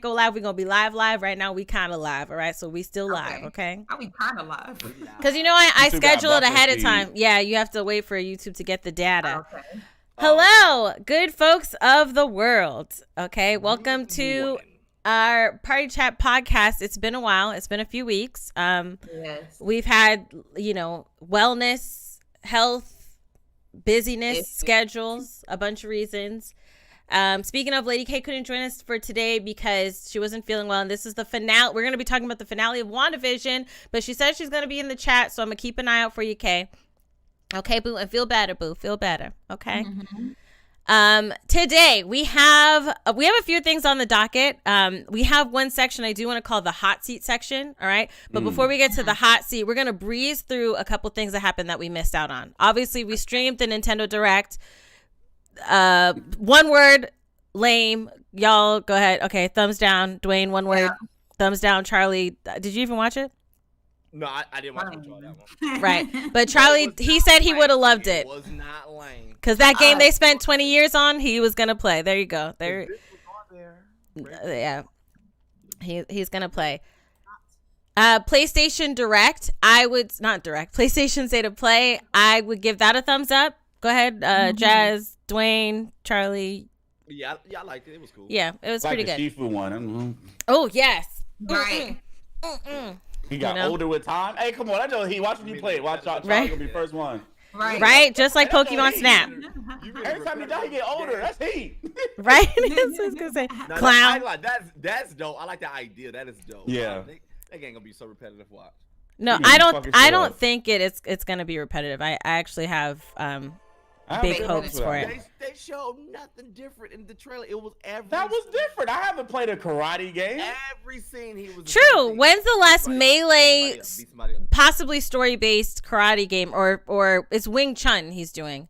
go live, we're gonna be live right now. We kind of live, all right? So we still live, okay? Are we kind of live? Because I schedule it ahead of time. Yeah, you have to wait for YouTube to get the data. Okay. Hello, good folks of the world. Okay, welcome to our Party Chat podcast. It's been a while. It's been a few weeks. Yes. We've had, wellness, health, busyness, schedules, a bunch of reasons. Speaking of, Lady K couldn't join us for today because she wasn't feeling well, and this is the finale. We're going to be talking about the finale of WandaVision, but she said she's going to be in the chat, so I'm going to keep an eye out for you, Kay. Okay, boo, and feel better, boo. Feel better, okay? Mm-hmm. Today, we have a few things on the docket. We have one section I do want to call the hot seat section, all right? But before we get to the hot seat, we're going to breeze through a couple things that happened that we missed out on. Obviously, we streamed the Nintendo Direct. One word, lame. Y'all go ahead. Okay, thumbs down. Dwayne, one word. Yeah. Thumbs down. Charlie, did you even watch it? No, I didn't watch that one. Right, but Charlie, he said he would have loved it. It was not lame. Because that game they spent 20 years on, he was gonna play. There you go. There. Yeah, he's gonna play. PlayStation Direct. PlayStation State of Play. I would give that a thumbs up. Go ahead, Jazz, Dwayne, Charlie. Yeah, I liked it. It was cool. Yeah, it was pretty good. The Shifu one. Oh yes. Right. He got older with time. Hey, come on! I know he watching you play it. Watch out, Charlie gonna be first one. Right, just like Pokemon Snap. Every time you die, you get older. That's heat. Right. That's what I was gonna say. Clown. That's dope. I like the idea. That is dope. Yeah. That ain't gonna be so repetitive. Watch. No, I don't think it's gonna be repetitive. I actually have big hopes for it. They showed nothing different in the trailer. It was that was different. I haven't played a karate game. Every scene he was true. When's the last melee, possibly story-based karate game, or it's Wing Chun he's doing,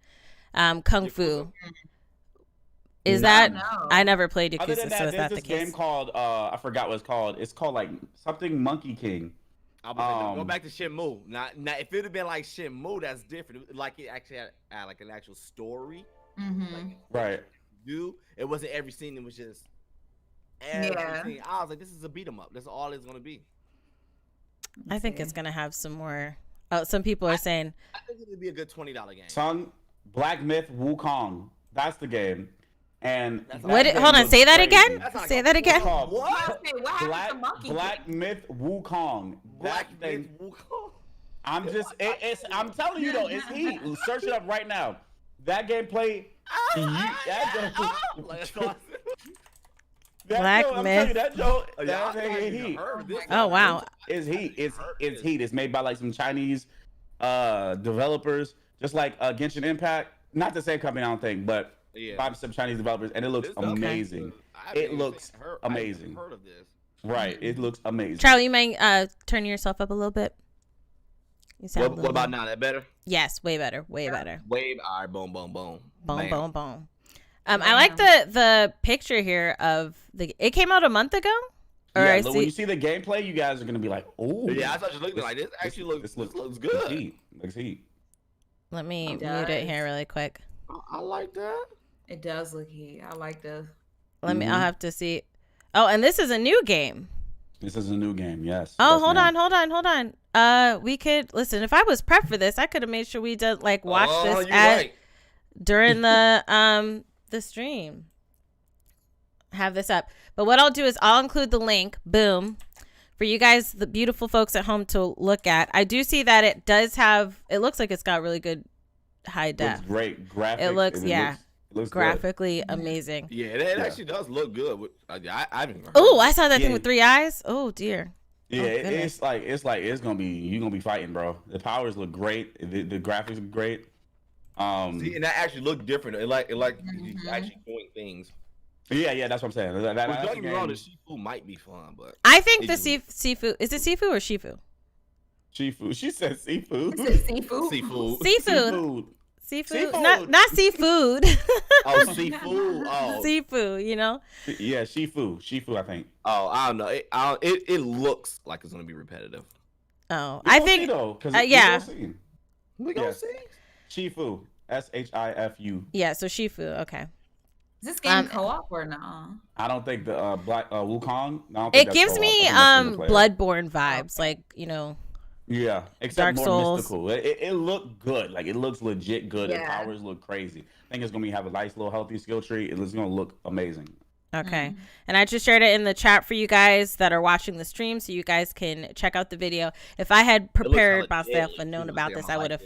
kung fu? Is that? I never played Yakuza, so is that there's the this case? game called I forgot what it's called. It's called like something Monkey King. Go back to Shenmue. Now, if it had been like Shenmue, that's different. Like it actually had like an actual story. Mm-hmm. Right. It wasn't every scene. It was just every scene. I was like, this is a beat 'em up. That's all it's gonna be. I think it's gonna have some more. Oh, some people are saying. I think it'd be a good $20 game. Son, Black Myth Wukong. That's the game. And hold on, say that again. Say that again. What? Black Myth Wukong. Black Myth Wukong. I'm telling you though, it's heat. Search it up right now. That gameplay. Black Myth. That heat. Oh wow. It's heat. It's heat. It's made by like some Chinese developers, just like Genshin Impact. Not the same company, I don't think, but. Yeah. Some Chinese developers, and it looks amazing. It looks amazing. I've heard of this. Right, it looks amazing. Charlie, you might turn yourself up a little bit. What about now? That better? Yes, way better. Way better. All right, boom. Boom. I like the picture here of it came out a month ago. When you see the gameplay, you guys are gonna be like, "Oh, yeah." I thought you looked like this. Actually, this looks good. Looks heat. Let me mute it here really quick. I like that. It does look heat. I like the. I'll have to see. Oh, and this is a new game. This is a new game, yes. Oh, hold on. We could listen. If I was prepped for this, I could have made sure we did watch this during the stream. Have this up. But what I'll do is I'll include the link. Boom. For you guys, the beautiful folks at home to look at. I do see that it does have. It looks like it's got really good high def. Looks great graphics. It looks looks graphically amazing. Yeah, it actually does look good. Oh, I saw that thing with 3 eyes. Oh dear. Yeah, it's gonna be you're gonna be fighting, bro. The powers look great. The graphics look great. See, and that actually looked different. It actually doing things. Yeah, that's what I'm saying. Don't get me wrong, the Shifu might be fun, but I think the Sifu is it Sifu or Shifu? Shifu. She said seafood. Seafood. Seafood, not seafood. Oh, seafood. Oh, seafood. Yeah, Shifu. I think. Oh, I don't know. It looks like it's gonna be repetitive. Oh, I think. Yeah. We gonna see. Shifu. SHIFU. Yeah. So Shifu. Okay. Is this game co-op or no? I don't think the Wukong. I don't think It gives me Bloodborne vibes, like Yeah, except Dark more Souls. mystical. It looked good. Like it looks legit good. Yeah. The powers look crazy. I think it's gonna have a nice little healthy skill tree. It's gonna look amazing. Okay. And I just shared it in the chat for you guys that are watching the stream so you guys can check out the video. If I had prepared myself and known about this, I would have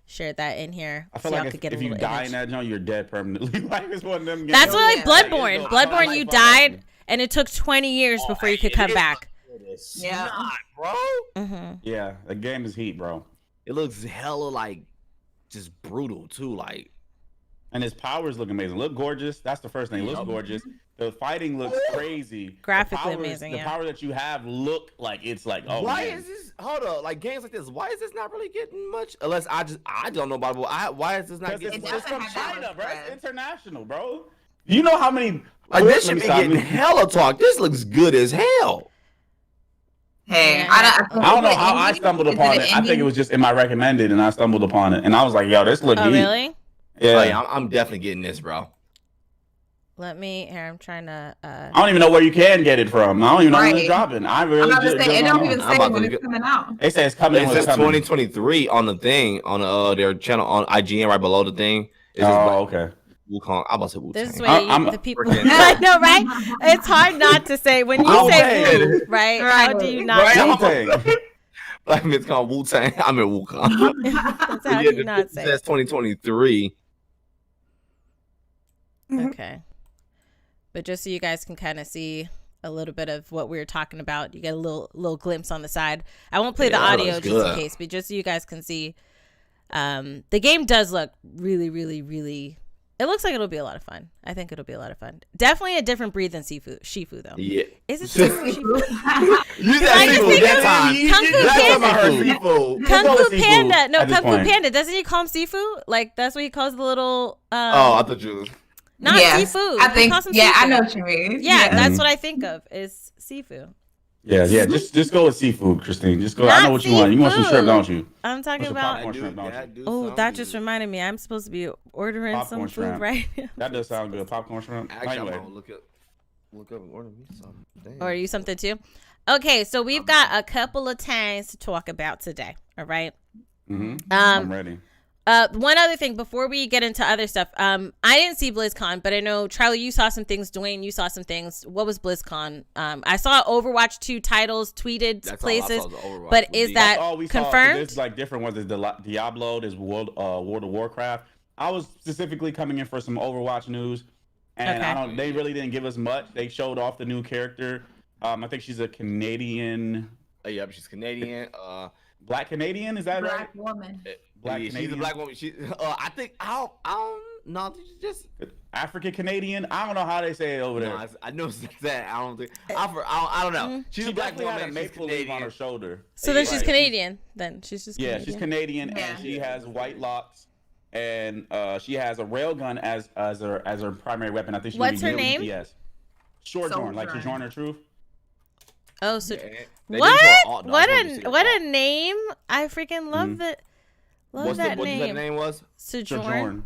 shared that in here. I feel so like y'all could get if a you little die image. in that joint, you're dead permanently. Like it's one of them games. That's what like Bloodborne. Like, Bloodborne, you died and it took 20 years before you could come back. Yeah. Not, bro. Mm-hmm. Yeah, the game is heat, bro. It looks hella like just brutal too. Like, and his powers look amazing. Look gorgeous. That's the first thing. It looks gorgeous. The fighting looks crazy. Graphically the powers, amazing, The yeah. power that you have look like it's like, oh, why man. is this? Hold up, like games like this. Why is this not really getting much? Unless I don't know about it. Why is this not Because getting? it's from have that China, much bro. press. It's international, bro. You know how many? Like this Let should me be stop. getting hella talk. This looks good as hell. Hey, Yeah. I I don't know how I stumbled upon it. I think it was just in my recommended, and I stumbled upon it, and I was like, "Yo, this look Oh, heat." really? Yeah. Oh, yeah, I'm definitely getting this, bro. Let me, here, I'm trying to, I don't even know where you can get it from. I don't even know when it's Right. dropping. I I'm really about to just say, it don't don't know. even I'm say about when to it's get- coming out. They say it's coming. It when says it's coming. 2023 on the thing on their channel on IGN right below the thing. It says Oh, okay. Wukong. I'm about to say Wu-Tang. this way, I'm- the people, freaking- I know, right? It's hard not to say, when you I would say say- Wu, right? How do you not Right. say Wu-Tang. I mean, it's called Wu-Tang. I'm in Wukong. That's how do you not It say says 2023. Okay. But just so you guys can kind of see a little bit of what we were talking about, you get a little glimpse on the side. I won't play the Yeah, that audio looks just in good. case, but just so you guys can see. The game does look really, really, really. It looks like it'll be a lot of fun. I think it'll be a lot of fun. Definitely a different breed than Shifu though. Yeah. Is it Shifu? You I said just seafood think that of time. Kung Fu That time I Panda. heard seafood. Kung go Fu with Sifu Panda. No, at this Kung Fu point. Panda. Doesn't he call him Sifu? Like that's what he calls the little. Oh, I thought you was. Not Yes, seafood. I He think, calls him yeah, I Sifu. know what you mean. Yeah, that's what I think of is Sifu. Yeah. Just go with seafood, Christine. Just go. I Not know what you want. You want some shrimp, seafood. don't you? I'm talking What's the about. popcorn shrimp, don't you? Oh, that just reminded me. I'm supposed to be ordering Popcorn some food shrimp. right now. That does sound good. Popcorn shrimp. Actually, I'm Anyway. gonna look up and order me something. Damn. Order you something too. Okay, so we've got a couple of times to talk about today. All right. I'm ready. One other thing before we get into other stuff. I didn't see BlizzCon, but I know Charlie, you saw some things. Dwayne, you saw some things. What was BlizzCon? I saw Overwatch 2 titles tweeted That's all I places, saw was the Overwatch but with is the- that That's all we saw. confirmed? There's like different ones. There's Diablo. There's World of Warcraft. I was specifically coming in for some Overwatch news, and Okay. They really didn't give us much. They showed off the new character. I think she's a Canadian, Yep, she's Canadian. Black Canadian. Is that right? Black woman. Black yeah, she's a Canadian? black woman. She, I think I don't know. Just African Canadian. I don't know how they say it over there. no, I know it's that. I don't think. I don't know. She's She a black definitely had a woman. She's maple leaf on Canadian. her shoulder. So then Yeah, she's right. Canadian. Then she's just Yeah, Canadian. she's Canadian, Yeah. and she has white locks, and she has a railgun as her primary weapon. I think she's What's her gonna be name? DPS. Sojourn, like Sojourn. Sojourner Truth. Oh, so Yeah, they did for what? all- no, What I wanted to see what it. a name! I freaking love that. Love What's that what you said the name. name was? Sojourn.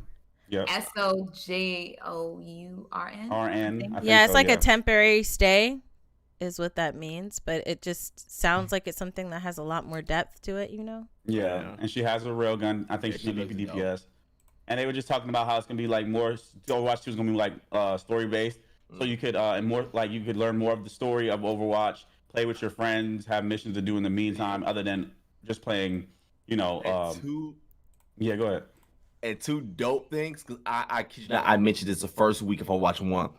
Yep. SOJOURN. RN. Yeah, it's like a temporary stay, is what that means. But it just sounds like it's something that has a lot more depth to it. You know. Yeah, Yeah. and she has a railgun. I think Yeah, she's gonna she be looks DPS. And they were just talking about how it's gonna be like more. Overwatch 2 is gonna be like story based, so you could and more like you could learn more of the story of Overwatch, play with your friends, have missions to do in the meantime, other than just playing. You know. Yeah, go ahead. And two dope things. Cause I kid you not, I mentioned this the first week of Overwatch 1.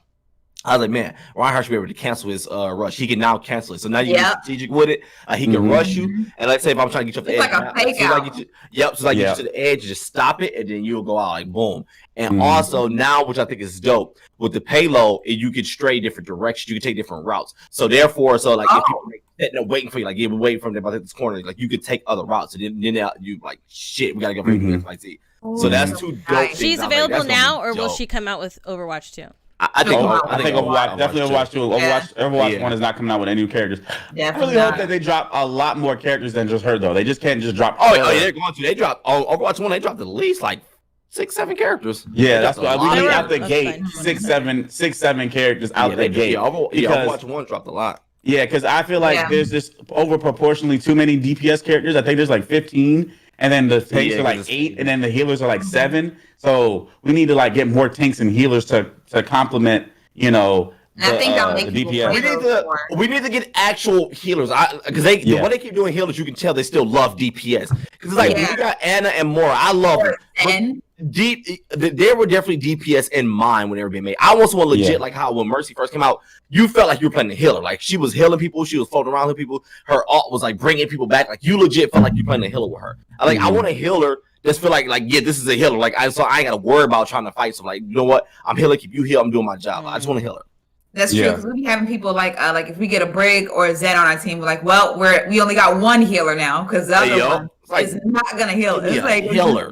I was like, man, Ryan Hirsch should be able to cancel his rush. He can now cancel it. So now you can be strategic with it. He can rush you. And like say if I'm trying to get you off the It's edge. like a fake as soon as I out. get you, yep. So like get you to the edge, you just stop it, and then you'll go out like boom. And Mhm. also now, which I think is dope, with the payload, you can stray different directions. You can take different routes. So therefore, so like if people like, sitting there waiting for you, like you've been waiting for them about this corner, like you could take other routes. And then you like shit, we gotta go for XYZ. So that's two dope things. She's I was like, available that's gonna now, be or will dope. she come out with Overwatch 2? I think Overwatch, definitely Overwatch 2. Overwatch Yeah. 1 is not coming out with any new characters. I Definitely really hope not. that they drop a lot more characters than just her, though. They just can't just drop. Oh, her. yeah, they're going to. They dropped on Overwatch 1. They dropped at least like 6-7 characters. Yeah, that's why we need out the That's gate fine. 6-7 characters out the gate. Overwatch 1 dropped a lot. Yeah, because I feel like there's just over proportionally too many DPS characters. I think there's like 15, and then the tanks are like 8, and then the healers are like 7. So we need to like get more tanks and healers to complement, you know, I think that'll make the DPS. We need to get actual healers. Because the way they keep doing healers, you can tell they still love DPS. Because it's like we got Anna and Mora. I love her. There were definitely DPS in mind when they were being made. I was one legit like how when Mercy first came out, you felt like you were playing a healer. Like she was healing people, she was floating around with people. Her ult was like bringing people back. Like you legit felt like you're playing a healer with her. I want a healer. Just feel like this is a healer. Like I ain't gotta worry about trying to fight. So like, you know what? I'm healing. Keep you heal. I'm doing my job. I just want a healer. That's true, because we be having people like if we get a Brig or a Zed on our team, we're like, well, we only got one healer now because the other one is not gonna heal. It's like healer.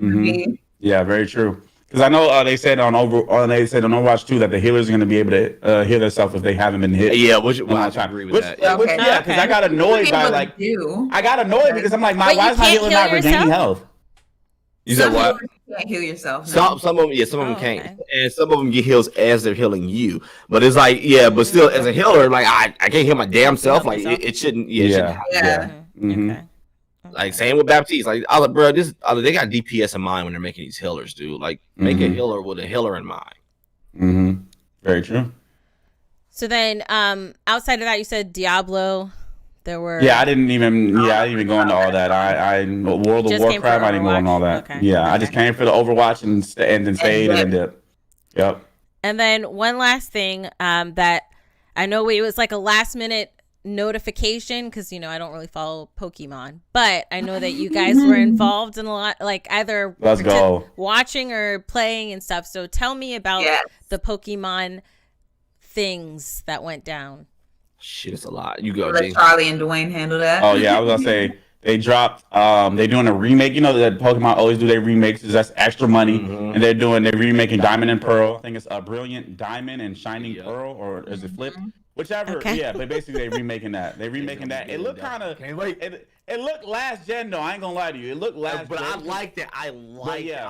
Yeah, very true. Because I know they said on Overwatch 2 that the healers are gonna be able to heal themselves if they haven't been hit. Yeah, I agree with that. Yeah, because I got annoyed by because I'm like, why is my healer not regaining health? You said what? You can't heal yourself. No. Some of them can't, and some of them get heals as they're healing you. But it's like, but still, as a healer, like I can't heal my damn self. Like it shouldn't. It shouldn't happen. Okay. Like same with Baptiste. Like I was like, bro, they got DPS in mind when they're making these healers, dude. Like make a healer with a healer in mind. Very true. So then, outside of that, you said Diablo. There were. Yeah, I didn't even go into all that. I World of Warcraft. I didn't go into all that. Okay. Yeah, I just came for the Overwatch and then stayed and did. Yep. And then one last thing that I know it was like a last minute notification because I don't really follow Pokemon, but I know that you guys were involved in a lot, like either watching or playing and stuff. So tell me about the Pokemon things that went down. Shit, it's a lot. You go. Let Charlie and Dwayne handle that. Oh yeah, I was gonna say they dropped. They're doing a remake. You know that Pokemon always do their remakes. That's extra money, and they're remaking Diamond and Pearl. I think it's a Brilliant Diamond and Shining Pearl, or is it flipped? Whichever. Okay. Yeah, but basically they're remaking that. It looked kind of. It looked last gen though. I ain't gonna lie to you. It looked last. But gen. I like that. I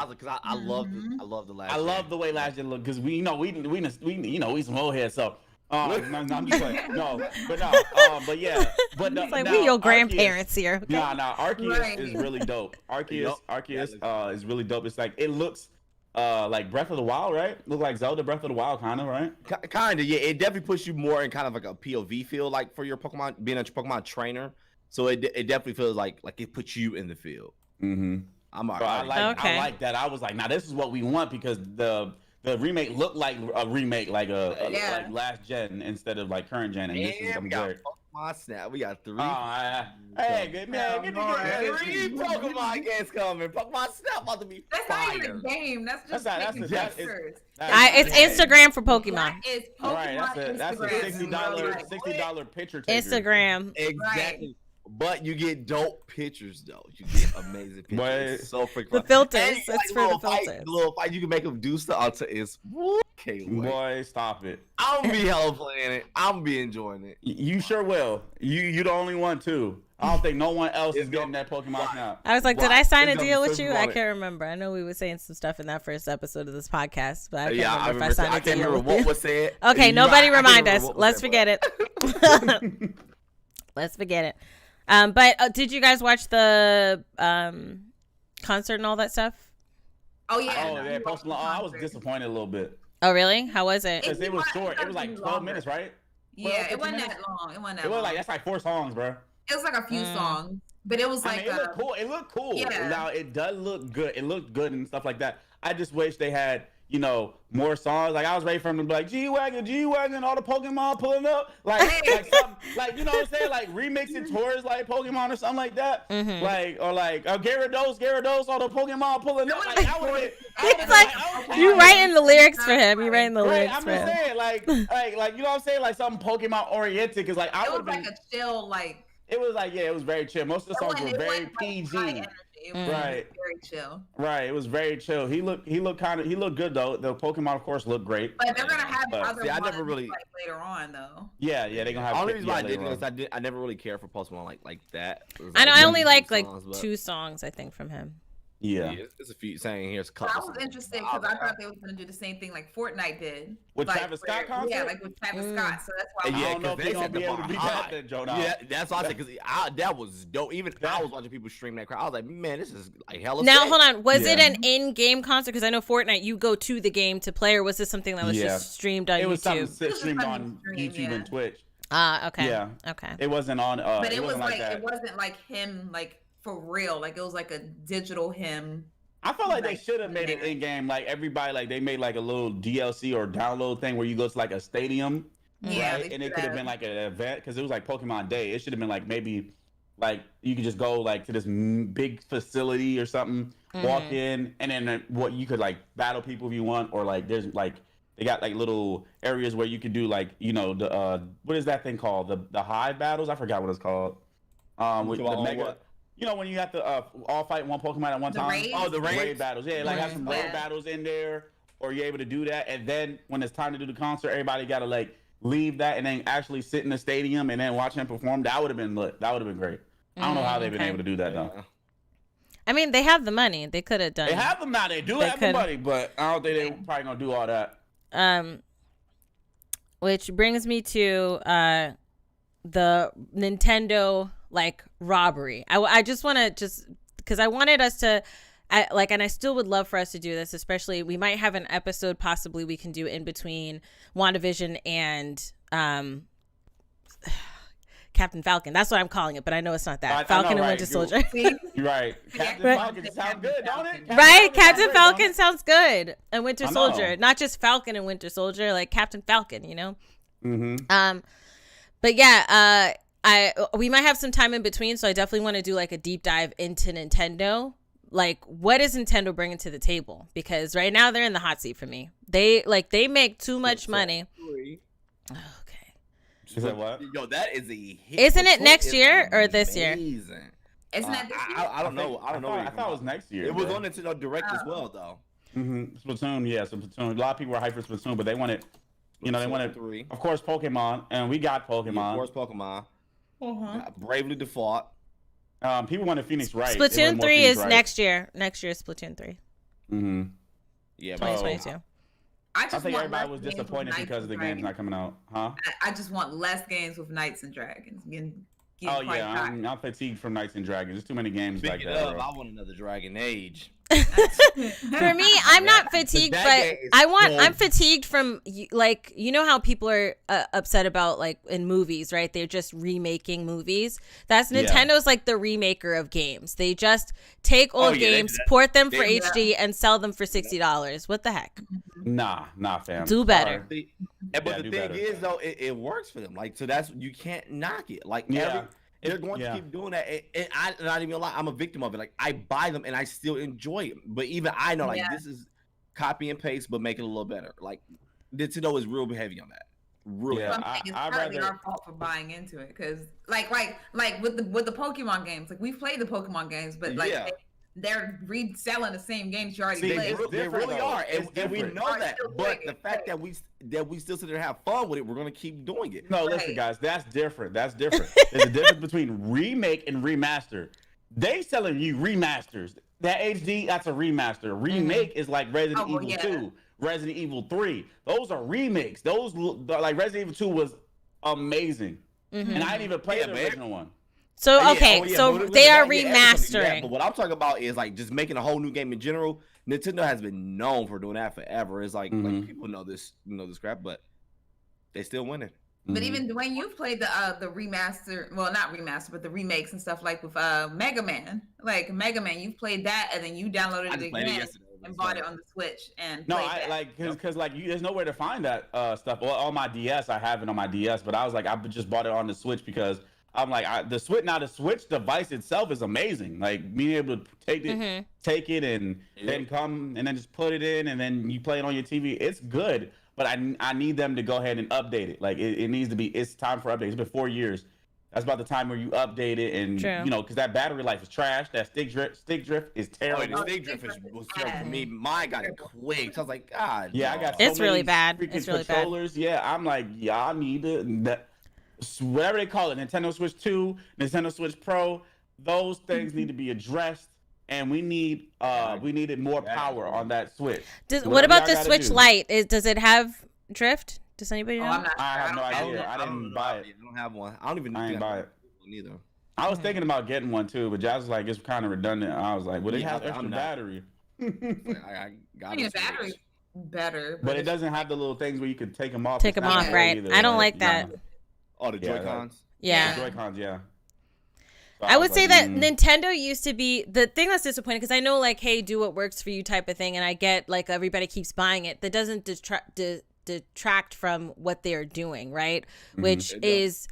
because I love the last. I love the way last gen looked because we some old heads so. I'm just playing. But yeah. But it's like we your grandparents here. Okay? Arceus is really dope. Arceus is really dope. It's like it looks like Breath of the Wild, right? Look like Zelda Breath of the Wild, kind of, right? Kind of, yeah. It definitely puts you more in kind of like a POV feel, like for your Pokemon, being a Pokemon trainer. So it definitely feels like it puts you in the field. I like that. I was like, now this is what we want because the remake looked like a remake, like like last gen instead of like current gen. And this is we got Pokemon Snap. We got 3. Hey, good man. Get 3 Pokemon games coming. Pokemon Snap about to be That's fire. not even a game. That's just it's Instagram for Pokemon. It's Pokemon. All right, that's a $60 picture taker. Instagram. Exactly. Right. But you get dope pictures though. You get amazing pictures. It's so freaking fun. The filters. It's for the filters. The little fight you can make them do stuff. It's boy, stop it. I'm gonna be hella playing it. I'm gonna be enjoying it. You sure will. You the only one too. I don't think no one else is getting that Pokemon Snap. I was like, did I sign a deal with you? I can't remember. I know we were saying some stuff in that first episode of this podcast, but I can't remember if I signed a deal. I can't remember what was said. Okay, nobody remind us. Let's forget it. Let's forget it. But did you guys watch the concert and all that stuff? Oh yeah. I was disappointed a little bit. Oh really? How was it? Because it was short. It was like 12 minutes, right? Yeah, it wasn't that long. It was like that's like 4 songs, bro. It was like a few songs, but it was like it looked cool. It looked cool. Yeah. Now it does look good. It looked good and stuff like that. I just wish they had more songs. Like I was ready for them to be like G-Wagon, all the Pokemon pulling up. Like something, like you know what I'm saying? Like remixing tours like Pokemon or something like that. Like Gyarados, all the Pokemon pulling up. Like I would it's like you writing the lyrics for him. You writing the lyrics for him. I'm just saying, like you know what I'm saying? Like something Pokemon oriented because like I would have been like a chill like. It was like it was very chill. Most of the songs were very PG. Right. Very chill. Right. It was very chill. He looked good though. The Pokemon of course looked great. But they're gonna have other ones I never really like later on though. Yeah, they're gonna have. The only reason why I did is I never really cared for Post Malone like that. I know I only like 2 songs I think from him. Yeah. It's a few saying here's a I couple. was interested because I thought they were going to do the same thing like Fortnite did. With like, Travis Scott concert? Yeah, like with Travis Scott. So that's why I don't know if they're going to be able to beat that then, Joe. Yeah, that's what I said, because that was dope. Even I was watching people stream that crowd. I was like, man, this is like hella Now, sick. hold on. Was it an in-game concert? Because I know Fortnite, you go to the game to play, or was this something that was just streamed on YouTube? It was something streamed on YouTube and Twitch. Okay. Yeah. Okay. It wasn't on. But it was like that. it wasn't like him like for real. Like it was like a digital him. I felt like they should have made it in game. Like everybody, like they made like a little DLC or download thing where you go to like a stadium, right? And it could have been like an event because it was like Pokemon Day. It should have been like maybe like you could just go like to this big facility or something, walk in, and then what you could like battle people if you want, or like there's like they got like little areas where you could do like the what is that thing called, the hive battles? I forgot what it's called. With the mega. You know when you have to all fight one Pokemon at one time? Raids? Oh, the raid battles. Yeah, like have some raid battles in there, or you're able to do that. And then when it's time to do the concert, everybody got to like leave that and then actually sit in the stadium and then watch him perform. That would have been lit. That would have been great. I don't know how they've been able to do that though. I mean, they have the money. They could have done. They have them now. They do have the money, but I don't think they're probably gonna do all that. Which brings me to the Nintendo like robbery. I just want to because I wanted us to and I still would love for us to do this, especially we might have an episode possibly we can do in between WandaVision and Captain Falcon. That's what I'm calling it, but I know it's not that. Falcon and Winter Soldier. You're right. Captain Falcon sounds good, don't it? Right? Captain Falcon sounds good. And Winter Soldier. Not just Falcon and Winter Soldier, like Captain Falcon, you know? Mm-hmm. But yeah, we might have some time in between, so I definitely want to do like a deep dive into Nintendo. Like, what is Nintendo bringing to the table? Because right now they're in the hot seat for me. They make too much money. Okay. Is that what? Yo, that is a hit. Isn't it next year or this year? Isn't that this year? I don't know. I thought it was next year. It was on Nintendo Direct as well, though. Splatoon, yeah, so Splatoon. A lot of people were hyped for Splatoon, but they wanted, they wanted 3. Of course, Pokemon, and we got Pokemon. Yeah, of course, Pokemon. Bravely Default. People wanted Phoenix Wright. Splatoon 3 is next year. Next year is Splatoon 3. Yeah, 2022. I think everybody was disappointed because of the games not coming out, huh? I just want less games with Knights and Dragons. I'm fatigued from Knights and Dragons. There's too many games like that. I want another Dragon Age. For me, I'm not fatigued, but I'm fatigued from like, you know how people are upset about like in movies, right? They're just remaking movies. That's Nintendo's like the remaker of games. They just take old games, port them for HD, and sell them for $60. What the heck? Nah, fam. Do better. But the thing is, though, it works for them. Like, so that's, you can't knock it. Like, they're going to keep doing that. And I'm not even gonna lie, I'm a victim of it. Like, I buy them and I still enjoy them. But even I know, like, this is copy and paste, but make it a little better. Like, Nintendo is real heavy on that. Really. Yeah, it's partly our fault for buying into it, because like with the Pokemon games, like we've played the Pokemon games, but like they're reselling the same games you already played. They really are, and we know that. But the fact that we still sit there and have fun with it, we're gonna keep doing it. No, listen, guys, that's different. There's a difference between remake and remaster. They selling you remasters. That HD, that's a remaster. Remake is like Resident Evil 2, Resident Evil 3. Those are remakes. Those like Resident Evil 2 was amazing, and I didn't even play the original one. So so they are remastering. But what I'm talking about is like just making a whole new game in general. Nintendo has been known for doing that forever. It's like people know this crap, but they still winning. But even Dwayne, you've played the remaster, well, not remaster, but the remakes and stuff like with Mega Man. Like Mega Man, you've played that, and then you downloaded it again and bought it on the Switch. And because there's nowhere to find that stuff. Well, on my DS, I have it on my DS, but I was like, I just bought it on the Switch because I'm like, the Switch device itself is amazing. Like being able to take it and then come and then just put it in and then you play it on your TV. It's good, but I need them to go ahead and update it. Like it needs to be. It's time for updates. It's been 4 years. That's about the time where you update it, and because that battery life is trash. That stick drift is terrible. The stick drift was terrible for me. Mine got it quick. So I was like, God. Yeah, I got. It's really bad. It's really controllers. Bad. Yeah, I'm like, y'all need whatever they call it, Nintendo Switch 2, Nintendo Switch Pro, those things need to be addressed. and we needed more power on that Switch. What about the Switch Lite? Does it have drift? Does anybody know? I have no idea. I didn't buy it. I don't have one. I didn't buy it either. I was thinking about getting one too, but Jazz was like, it's kind of redundant. I was like, well, they have extra battery. I got a battery better, but it doesn't have the little things where you could take them off. Take them off, right? I don't like that. Oh, the Joy-Cons? Yeah. The Joy-Cons, yeah. So I would say that Nintendo used to be the thing that's disappointing, because I know, like, hey, do what works for you type of thing, and I get, like, everybody keeps buying it. That doesn't detract from what they're doing, right? Which is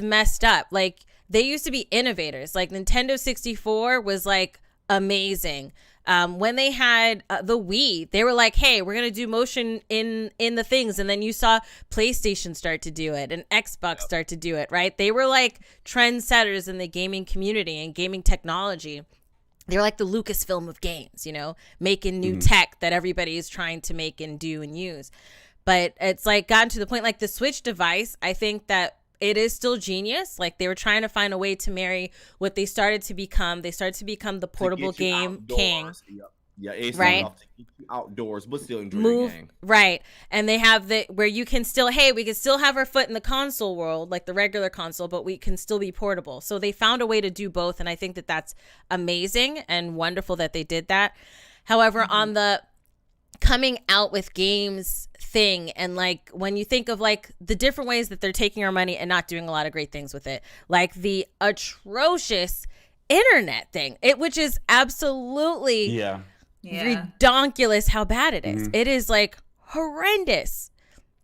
messed up. Like, they used to be innovators. Like, Nintendo 64 was, like, amazing. When they had the Wii, they were like, hey, we're going to do motion in the things. And then you saw PlayStation start to do it and Xbox start to do it, right? They were like trendsetters in the gaming community and gaming technology. They were like the Lucasfilm of games, you know, making new tech that everybody is trying to make and do and use. But it's like gotten to the point, like the Switch device, I think that it is still genius. Like they were trying to find a way to marry what they started to become. They started to become the portable game king. Yeah, it's right. Enough to keep you outdoors, but still enjoy the game. Right. And they have where you can still, hey, we can still have our foot in the console world, like the regular console, but we can still be portable. So they found a way to do both. And I think that that's amazing and wonderful that they did that. However, on the coming out with games thing, and like when you think of like the different ways that they're taking our money and not doing a lot of great things with it, like the atrocious internet thing, which is absolutely redonkulous how bad it is. It is like horrendous.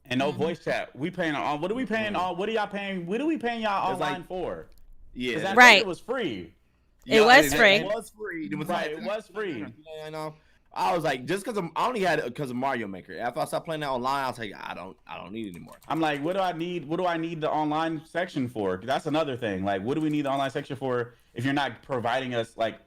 And no voice chat. We paying on what are we paying on? What are y'all paying? What are we paying y'all online for? Yeah, right. It was free. It was free. It was free. Right, it was free. I know. I was like, just because I only had it because of Mario Maker. After I stopped playing that online, I was like, I don't need it anymore. I'm like, what do I need? What do I need the online section for? That's another thing. Like, what do we need the online section for if you're not providing us like?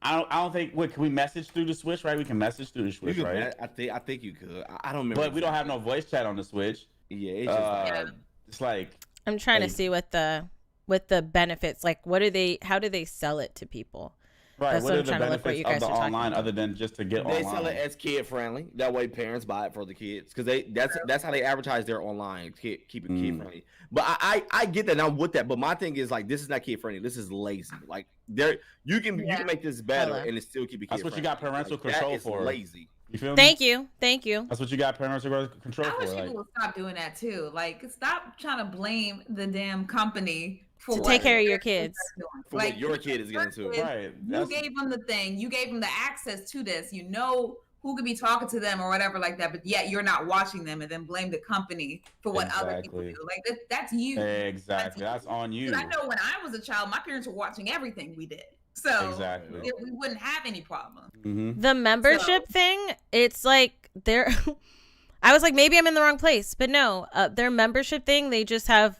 I don't think. What can we message through the Switch? Right, we can message through the Switch, right? I think you could. I don't remember. But we don't have no voice chat on the Switch. Yeah, it's just it's like I'm trying to see what the benefits. Like, how do they sell it to people? Right. That's what are the trying to look benefits you guys of the are online other than just to get online? They sell it as kid friendly. That way, parents buy it for the kids because that's how they advertise their online. Keep it kid friendly. But I get that, and I'm with that. But my thing is like, this is not kid friendly. This is lazy. Like you can make this better and it still keep it kid friendly. That's what you got parental control for. Lazy. You feel me? Thank you. That's what you got parental control for. I wish people would stop doing that too. Like, stop trying to blame the damn company to take care of your kids. For what your kid is getting to. Right. You gave them the thing. You gave them the access to this. You know who could be talking to them or whatever like that, but yet you're not watching them and then blame the company for what other people do. Like, that's you. Exactly. That's on you. I know when I was a child, my parents were watching everything we did. So we wouldn't have any problem. The membership thing, it's like I was like, maybe I'm in the wrong place, but no, their membership thing, they just have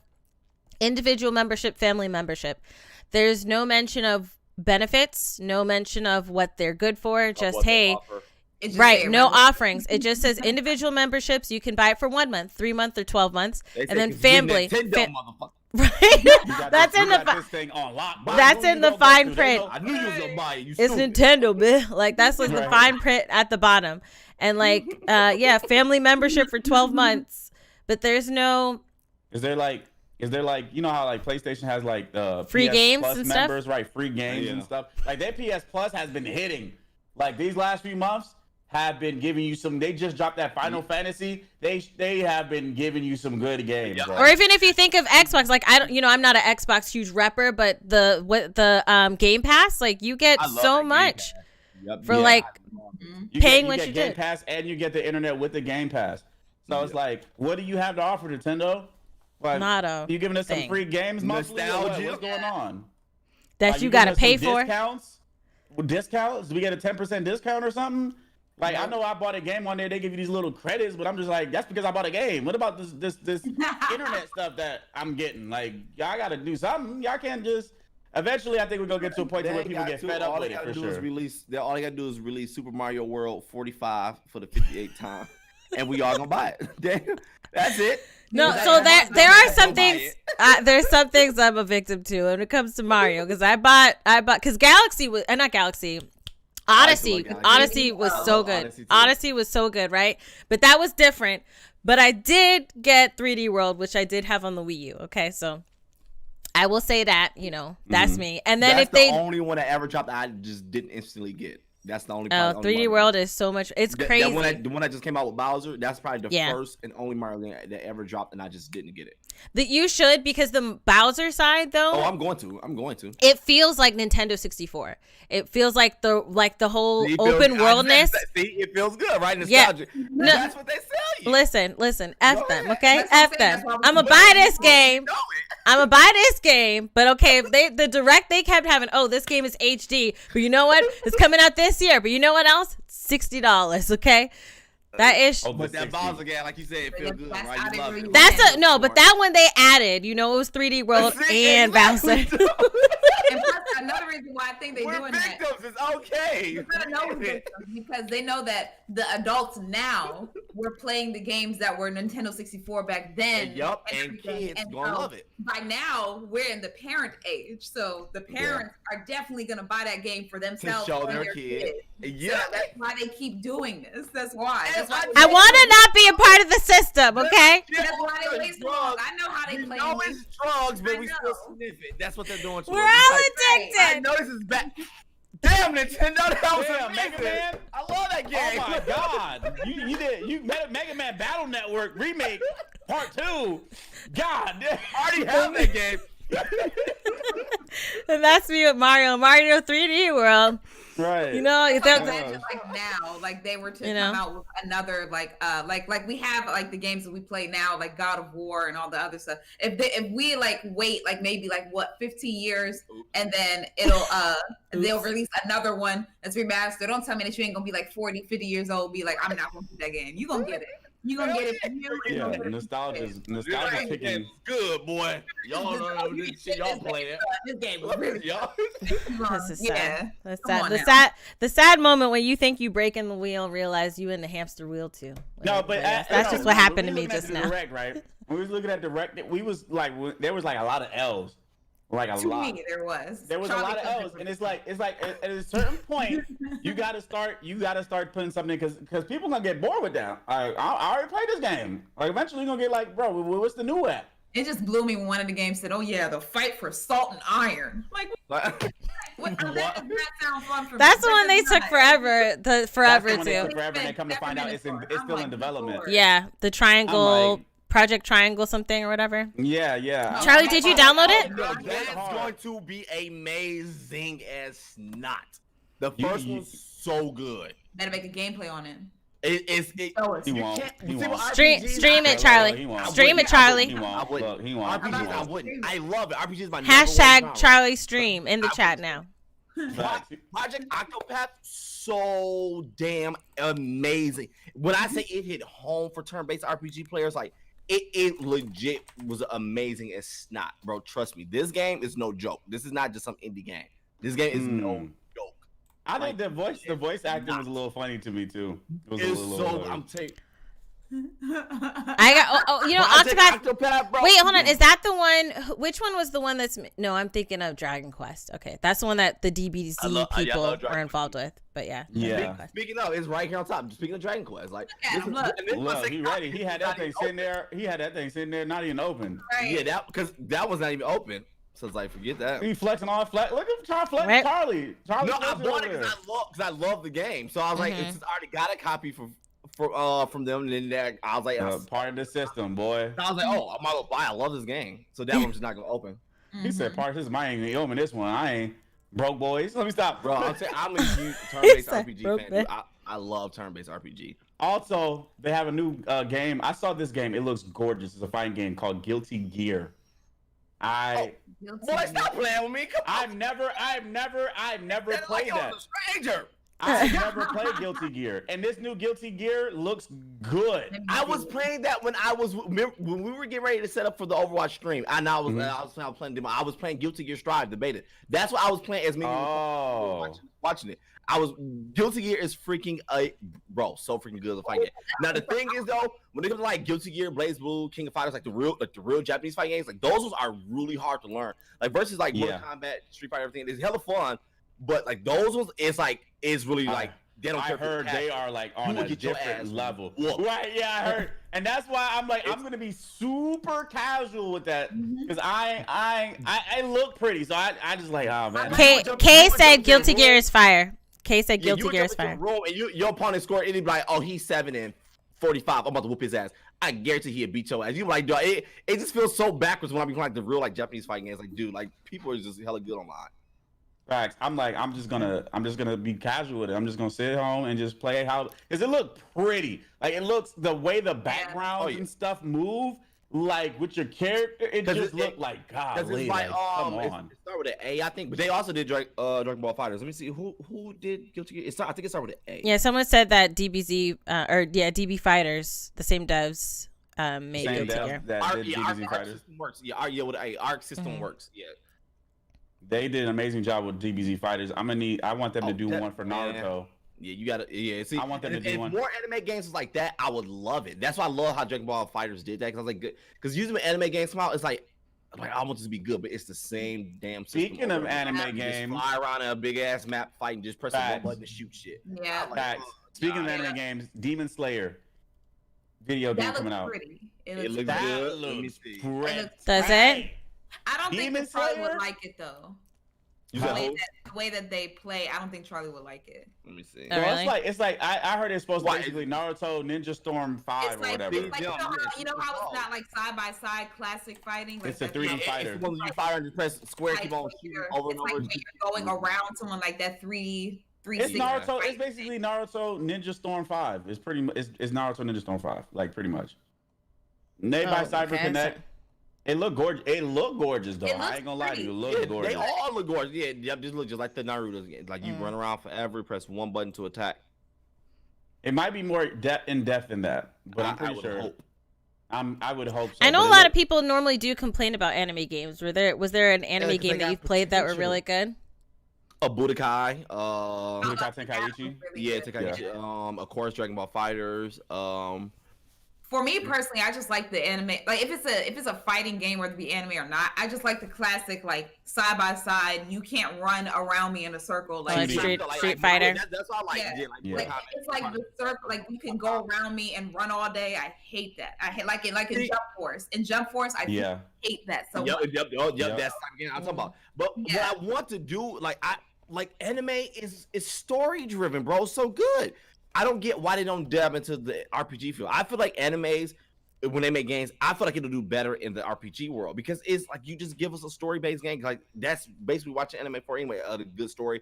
individual membership, family membership. There's no mention of benefits, no mention of what they're good for. Just hey, no offerings. It just says individual memberships. You can buy it for 1 month, 3 months, or 12 months, and then family. Right, that's in the fine print. I knew you was gonna buy it. It's Nintendo, man. Like that's like the fine print at the bottom, and like family membership for 12 months. But there's no. Is there like you know how like PlayStation has like free PS games Plus and members, stuff, right? Free games and stuff. Like their PS Plus has been hitting. Like these last few months have been giving you some. They just dropped that Final Fantasy. They have been giving you some good games. Bro. Or even if you think of Xbox, like I'm not an Xbox huge repper, but the Game Pass, like you get so much for like paying what you get did. Game Pass and you get the internet with the Game Pass. So it's like, what do you have to offer, Nintendo? Like, you giving us some free games monthly? What's going on? That you got to pay for? Discounts? Do we get a 10% discount or something? Like, I know I bought a game one day. They give you these little credits, but I'm just like, that's because I bought a game. What about this internet stuff that I'm getting? Like, y'all got to do something. Y'all can't just. Eventually, I think we're gonna get to a point where people get fed up with it for sure. All they gotta do is release Super Mario World 45 for the 58th time, and we all gonna buy it. That's it. No, so there are some things. There's some things I'm a victim to when it comes to Mario, because I bought because Galaxy was not Galaxy. Odyssey was so good. Odyssey was so good, right? But that was different. But I did get 3D World, which I did have on the Wii U. Okay, so I will say that, that's me. And then that's the only one I ever dropped that I just didn't instantly get. That's the only. 3D World is so much. It's crazy. The one that just came out with Bowser. That's probably the first and only Mario game that ever dropped, and I just didn't get it. That you should, because the Bowser side though. Oh, I'm going to. It feels like Nintendo 64. It feels like the whole open worldness. See, it feels good, right? Nostalgia. Yeah. No, that's what they sell you. Listen. F them, okay? F them. I'm gonna buy this game. But okay, if the direct they kept having, this game is HD, but you know what? It's coming out this year. But you know what else? $60. Okay. That is, but that Bowser game, like you said, it feels good, right? You love it. But that one they added, it was 3D World and Bowser. And plus, another reason why I think they're doing that. It's okay. You gotta know we're victims, because they know that the adults now were playing the games that were Nintendo 64 back then. And kids gonna love it. By now, we're in the parent age, so the parents are definitely gonna buy that game for themselves. To show their kids. Yeah, so that's why they keep doing this. That's why. I want to not be a part of the system, okay? That's why they play drugs. I know how they play. It's drugs, but we still sniff it. That's what they're doing. We're all addicted. I know this is bad. Damn, Nintendo, that was Mega Man. I love that game. Oh my god, you Mega Man Battle Network remake part 2. God, I already have that game. And that's me with Mario 3D World. Right. Imagine now, they were to come out with another like we have the games that we play now, like God of War and all the other stuff. If we wait maybe 15 years, and then they'll release another one that's remastered. Don't tell me that you ain't gonna be 40, 50 years old, be like, I'm not gonna get that game. You gonna get it. You gonna get it from you. Yeah, nostalgia's kicking. Good boy. Y'all know this shit y'all playing. This game was really y'all. This is sad. The sad moment when you think you breaking the wheel, realize you in the hamster wheel too. No, but that's just what happened to me just now. Direct, right? When we was looking at direct, we was there was a lot of L's. To me, there was a lot of L's, and it's like at a certain point you gotta start putting something, because people gonna get bored with that. I already played this game. Eventually you're gonna get bro, what's the new app? It just blew me when one of the games said, "Oh yeah, the fight for salt and iron." What? That does not sound fun for me. That's the one they took forever. Forever too. And they come to find out it's still in development. Yeah, the triangle. Project Triangle something or whatever. Yeah. Charlie, did you download it? That's going to be amazing as snot. The first one's so good. Better make a gameplay on it. He won't. Stream it, Charlie. Stream it, Charlie. He won't. RPGs, I wouldn't. I love it. RPGs is my #, Charlie stream in the chat now. Project Octopath, so damn amazing. When I say it hit home for turn-based RPG players, it legit was amazing as snot, bro. Trust me, this game is no joke. This is not just some indie game. This game is no joke. I think the voice acting was a little funny to me too. I'm taking. I got Octopath. Bro. Wait, hold on. Is that the one? Which one was the one that's? No, I'm thinking of Dragon Quest. Okay, that's the one that the DBZ people are involved with. But yeah. Speaking of, it's right here on top. Speaking of Dragon Quest, look, he ready. He had that thing sitting there. Not even open. Right. Yeah, that was not even open. So it's forget that. He flexing on flex. Look at him trying to flex Charlie. No, I bought it because I love the game. So I was it's already got a copy from them, and then I was like, part of the system, boy. I was like, oh, I might as well buy. I love this game, so that one's just not gonna open. He said, part of this, I ain't gonna open this one. I ain't broke, boys. Let me stop, bro. I'm a huge turn-based RPG fan. Dude. I love turn-based RPG. Also, they have a new game. I saw this game. It looks gorgeous. It's a fighting game called Guilty Gear. Boy, stop playing with me. Come on. I've never played that. Stranger. I've never played Guilty Gear, and this new Guilty Gear looks good. I was playing that when we were getting ready to set up for the Overwatch stream. I was playing demo. I was playing Guilty Gear Strive debated. That's what I was playing as me watching it. Guilty Gear is freaking so freaking good as a fight game. Now the thing is though, when it comes to Guilty Gear, BlazBlue, King of Fighters, the real Japanese fighting games, those ones are really hard to learn. Versus Mortal Kombat, Street Fighter, everything. It's hella fun. But like those ones, it's really like they don't. I heard they are like on a different level. Right? Yeah, I heard, and that's why I'm like I'm gonna be super casual with that because I look pretty, so I just like oh man. K said Guilty Gear is fire. K said Guilty Gear is fire. And your opponent scored, and he'd be like, oh, he's 7-45. I'm about to whoop his ass. I guarantee he'd beat your ass. You like, dude, it just feels so backwards when I be playing like the real like Japanese fighting games. Like, dude, like people are just hella good online. Facts. I'm like, I'm just gonna be casual with it. I'm just gonna sit at home and just play because it looked pretty. Like it looks the way the backgrounds and stuff move, like with your character, it just looked like God. It's like, come on. It started with an A, I think, but they also did Dragon Ball Fighters. Let me see who did Guilty Gear. I think it started with an A. Yeah, someone said that DBZ DB Fighters, the same devs made Guilty Gear. Arc system works. Yeah, with an A. Arc system works. Yeah. They did an amazing job with DBZ Fighters. I want them to do one for Naruto. Yeah, you gotta. Yeah, see, I want them to do one. If more anime games was like that, I would love it. That's why I love how Dragon Ball Fighters did that. Because I was like, good. Because usually when anime games come out, it's like I want this to be good, but it's the same damn system. Speaking of anime games, fly around a big ass map fighting, just press one button to shoot shit. Yeah. Speaking of anime games, Demon Slayer video game coming out. It looks good. Let me see. Does it? I don't think Charlie would like it though. The way that they play, I don't think Charlie would like it. Let me see. Oh, really? It's like I heard it's supposed to basically Naruto Ninja Storm 5 or whatever. It's like, you know how it's not like side by side classic fighting. Like it's a 3D fighter. It's you fire and you press square, keep on shooting over and over. It's like you're going around someone like that 360. It's Naruto. It's basically Naruto Ninja Storm 5. It's Naruto Ninja Storm 5, like pretty much. Made by Cyber Connect. It looked gorgeous. It looked gorgeous though. I ain't gonna lie to you. It looked gorgeous. They all look gorgeous. Yeah, yep. Just look just like the Naruto game. Like you run around forever, press one button to attack. It might be more in depth than that, but I'm pretty sure. I would hope so. I know a lot of people normally do complain about anime games. Was there an anime game that you've played that were really good? Budokai. Budokai Tenkaichi. Yeah, Tenkaichi. Of course, Dragon Ball Fighters. For me personally, I just like the anime. Like if it's a fighting game, whether it be anime or not, I just like the classic like side by side. You can't run around me in a circle like Street Fighter. That's all I like. Yeah. Like it's like the circle. Like you can go around me and run all day. I hate that. I hate like in Jump Force. In Jump Force, I hate that so much. Yep. That's what I'm talking about. But what I want to do, like anime is story driven, bro. So good. I don't get why they don't dab into the RPG field. I feel like animes, when they make games, I feel like it'll do better in the RPG world because it's like you just give us a story-based game. Like that's basically watching anime for anyway. A good story,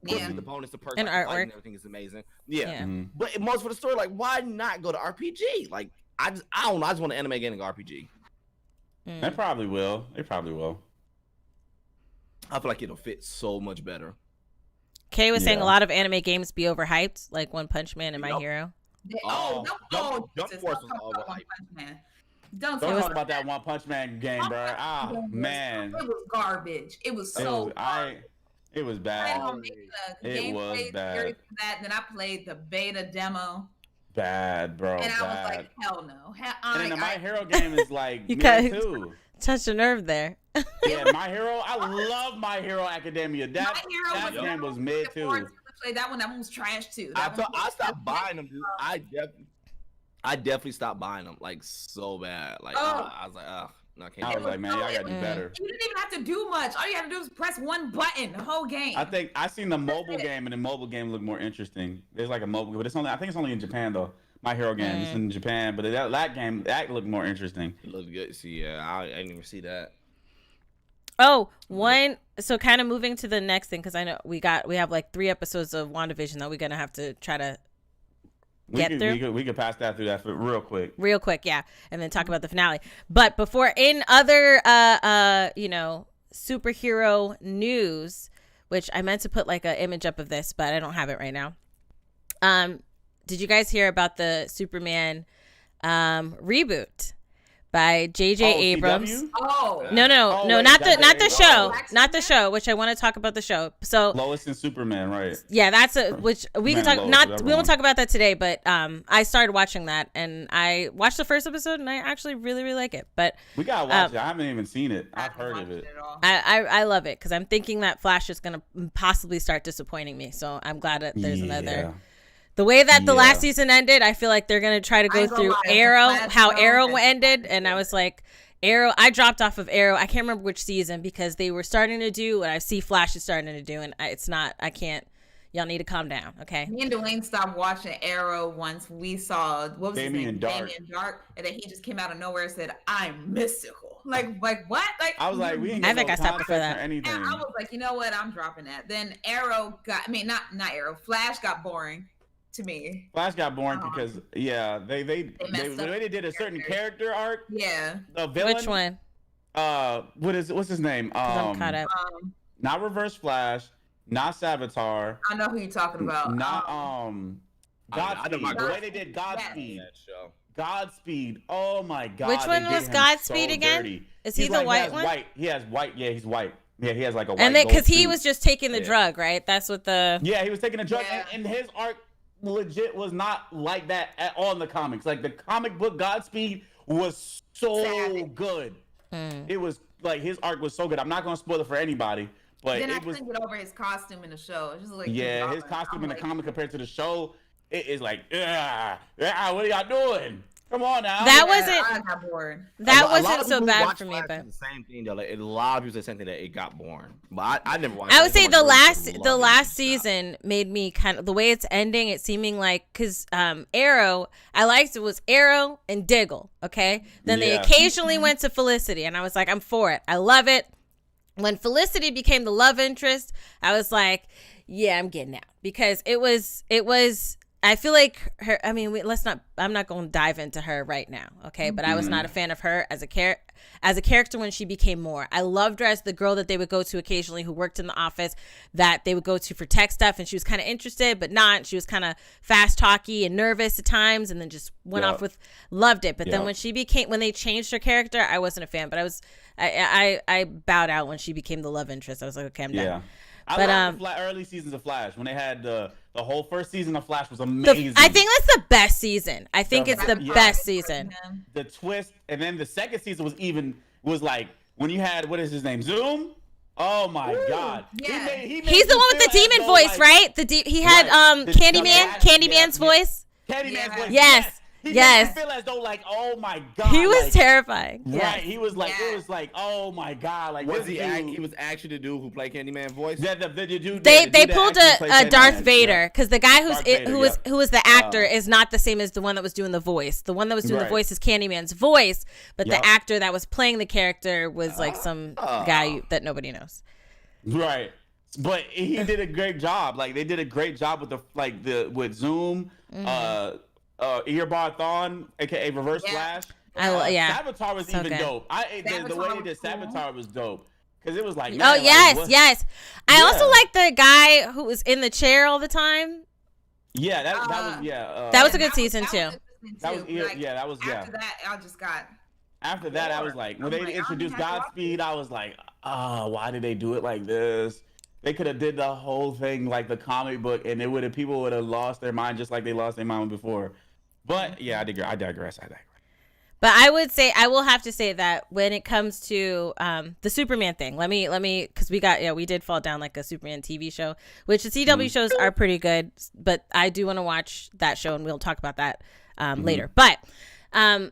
the opponents, the person, and artwork, and everything is amazing. Yeah. But most for the story, like why not go to RPG? Like I don't know. I just want an anime game to go RPG. They probably will. I feel like it'll fit so much better. Kay was saying a lot of anime games be overhyped, like One Punch Man and My Hero. Jump Force was overhyped. Don't talk about that One Punch Man game, bro. Man. It was garbage. It was so it was bad. It was bad. Then I played the beta demo. Bad, bro. And I was like, hell no. And then the My Hero game is like me too. Touched a nerve there. Yeah, My Hero. I love My Hero Academia. That game was mid too. Play that one. That one was trash too. I stopped buying them, dude. I definitely stopped buying them like so bad. Like I was like, no, I can't. I was like, man, y'all gotta do better. You didn't even have to do much. All you had to do was press one button the whole game. I think I seen the mobile game, and the mobile game looked more interesting. There's like a mobile, but I think it's only in Japan though. My Hero game is in Japan, but that game looked more interesting. It looked good. See, I didn't even see that. So kind of moving to the next thing, because I know we have like 3 episodes of WandaVision that we're gonna have to try to get through. We could pass that through that real quick, yeah, and then talk about the finale. But before, in other superhero news, which I meant to put like an image up of this, but I don't have it right now. Did you guys hear about the Superman reboot? by J.J. Abrams. CW? Oh No, wait, not the show, Black not the Superman? show. Which I want to talk about the show. So Lois and Superman, right? yeah, that's which we can Man, talk. Lois, Not whatever we won't one. talk about that today. But I started watching that, and I watched the first episode, and I actually really really like it. But We gotta watch it. I haven't even seen it. I've heard of it. I love it because I'm thinking that Flash is gonna possibly start disappointing me. So I'm glad that there's another. The way that the last season ended, I feel like they're gonna try to go through Arrow, how Arrow ended, and I was like, Arrow. I dropped off of Arrow. I can't remember which season because they were starting to do what I see Flash is starting to do, and it's not. I can't. Y'all need to calm down, okay? Me and Dwayne stopped watching Arrow once we saw what was Damien his name? Dark. Damien Dark, and then he just came out of nowhere and said, "I'm mystical." Like what? Like I was like, we ain't I got think no I stopped before context that. or anything. And I was like, you know what? I'm dropping that. Then Arrow got. I mean, not Arrow. Flash got boring to me. Flash got boring because they messed up they did a certain character arc. Yeah. The villain. Which one? What's his name? 'Cause I'm caught up. Not Reverse Flash, not Savitar, I know who you're talking about. not I Godspeed. know my The way they did Godspeed. That show. Godspeed. Oh my god. Which one they did was him Godspeed so again? dirty. Is he He's the like, white one? White. He has white. Yeah, he's white. Yeah, he has like a white. And then because gold he suit. was just taking the drug, right? That's what the. Yeah, he was taking a drug, Yeah. and his arc legit was not like that at all in the comics. Like the comic book Godspeed was so Savage. good. It was like his arc was so good. I'm not gonna spoil it for anybody, but Then I it was. couldn't get over his costume in the show. It's just like Yeah, his costume in the comic compared to the show, it is like, what are y'all doing? Come on now. That I wasn't. got bored. That A lot wasn't of so people bad watch for me, Flash but. said the same thing though. Like, a lot of people said something that it got boring, but I never watched. I would it. say Everyone the really loved last it. season made me kind of the way it's ending. It seeming like because Arrow, I liked it was Arrow and Diggle. Okay, then they Yeah. occasionally went to Felicity, and I was like, I'm for it. I love it. When Felicity became the love interest, I was like, yeah, I'm getting out because it was. I feel like her. I mean, I'm not going to dive into her right now, okay? But I was not a fan of her as a character when she became more. I loved her as the girl that they would go to occasionally, who worked in the office, that they would go to for tech stuff, and she was kind of interested, but not. She was kind of fast talky and nervous at times, and then just went off with. Loved it, but then when they changed her character, I wasn't a fan. But I bowed out when she became the love interest. I was like, okay, I'm done. Yeah. I love the early seasons of Flash when they had the whole first season of Flash was amazing. I think that's the best season. I think it's the best season. The twist, and then the second season was like when you had what is his name, Zoom. Oh my God! Yeah. He's the one with the demon voice, right? He had Candyman's voice. Candyman's voice. Yes. He Yes. made me feel as though like, oh my God. He was like, terrifying. Right. Yes. He was like, it was like, oh my God. Like, Was this he? dude- He was actually the dude who played Candyman voice. Yeah, the dude. They the dude that pulled actually played a Darth Candyman, Vader because the guy Darth Vader, who was the actor is not the same as the one that was doing the voice. The one that was doing the Right. voice is Candyman's voice, but Yep. the actor that was playing the character was like some guy that nobody knows. Right. But he did a great job. Like they did a great job with Zoom, Earbard Thawne, aka Reverse Flash. Savitar was So even good. dope. The way he did Savitar was dope because it was like, Oh man, like, yes, what- yes. I Yeah. also like the guy who was in the chair all the time. Yeah, that was That was a good season too. That was that was After that, I just got. After that, I was like, when they introduced Godspeed, I was like, why did they do it like this? They could have did the whole thing like the comic book, and people would have lost their mind just like they lost their mind before. But yeah, I digress. But I will have to say that when it comes to the Superman thing, let me, because we did fall down like a Superman TV show, which the CW shows are pretty good, but I do want to watch that show, and we'll talk about that later. But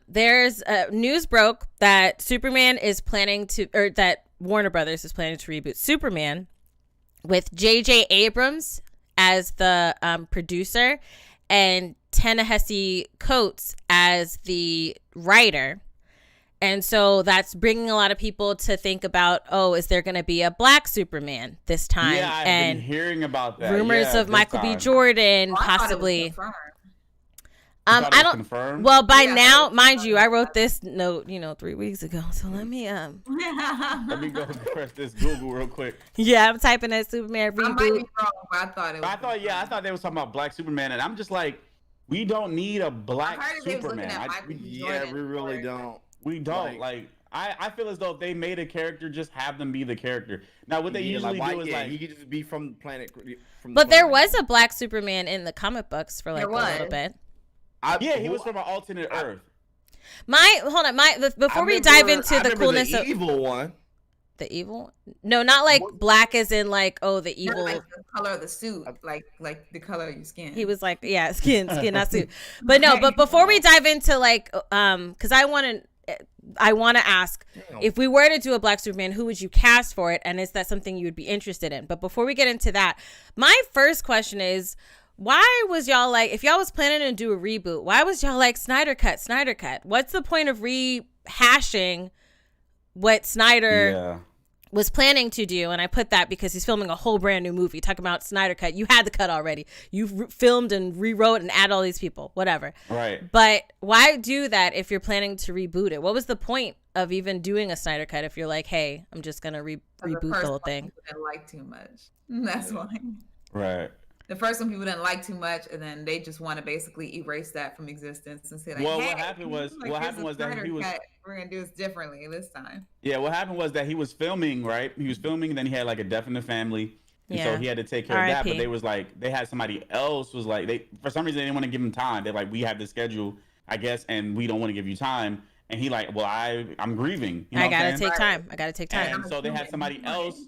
there's news broke that that Warner Brothers is planning to reboot Superman with J.J. Abrams as the producer and Ta-Nehisi Coates as the writer. And so that's bringing a lot of people to think about, is there going to be a black Superman this time? Yeah, I've been hearing about that. Rumors of Michael B. Jordan possibly. I don't confirm. Well, by now, mind you, I wrote this note, 3 weeks ago. So let me let me go press this Google real quick. Yeah, I'm typing that Superman reboot. I might be wrong, but I thought it was. I thought they was talking about Black Superman, and I'm just like, we don't need a Black I heard they was looking Superman. at Michael B. Jordan We really don't. We don't like. I feel as though if they made a character, just have them be the character. Now, what they usually do is he could just be from planet. But there was a black Superman in the comic books for like a little bit. He was from an alternate Earth. Before we dive into the coolness the of evil one. The evil? No, not like black as in like, oh, the evil. Not like the color of the suit, like the color of your skin. He was like, yeah, skin, not suit. But no, but before we dive into like, because I want to ask, if we were to do a black Superman, who would you cast for it? And is that something you would be interested in? But before we get into that, my first question is, why was y'all like, if y'all was planning to do a reboot, why was y'all like Snyder cut? What's the point of rehashing what Snyder was planning to do? And I put that because he's filming a whole brand new movie. Talking about Snyder cut. You had the cut already. You filmed and rewrote and add all these people, whatever. Right. But why do that if you're planning to reboot it? What was the point of even doing a Snyder cut if you're like, hey, I'm just going to reboot the whole thing? People didn't like too much. That's why. Right. The first one people didn't like too much, and then they just want to basically erase that from existence and say like, well, hey, what happened was that he was. We're gonna do this differently this time. Yeah, what happened was that he was filming, right? He was filming, and then he had like a death in the family, and so he had to take care of that. But they had somebody else was like, for some reason they didn't want to give him time. They're like, we have this schedule, I guess, and we don't want to give you time. And he like, well, I'm grieving. You know I gotta take time. And so they had somebody else.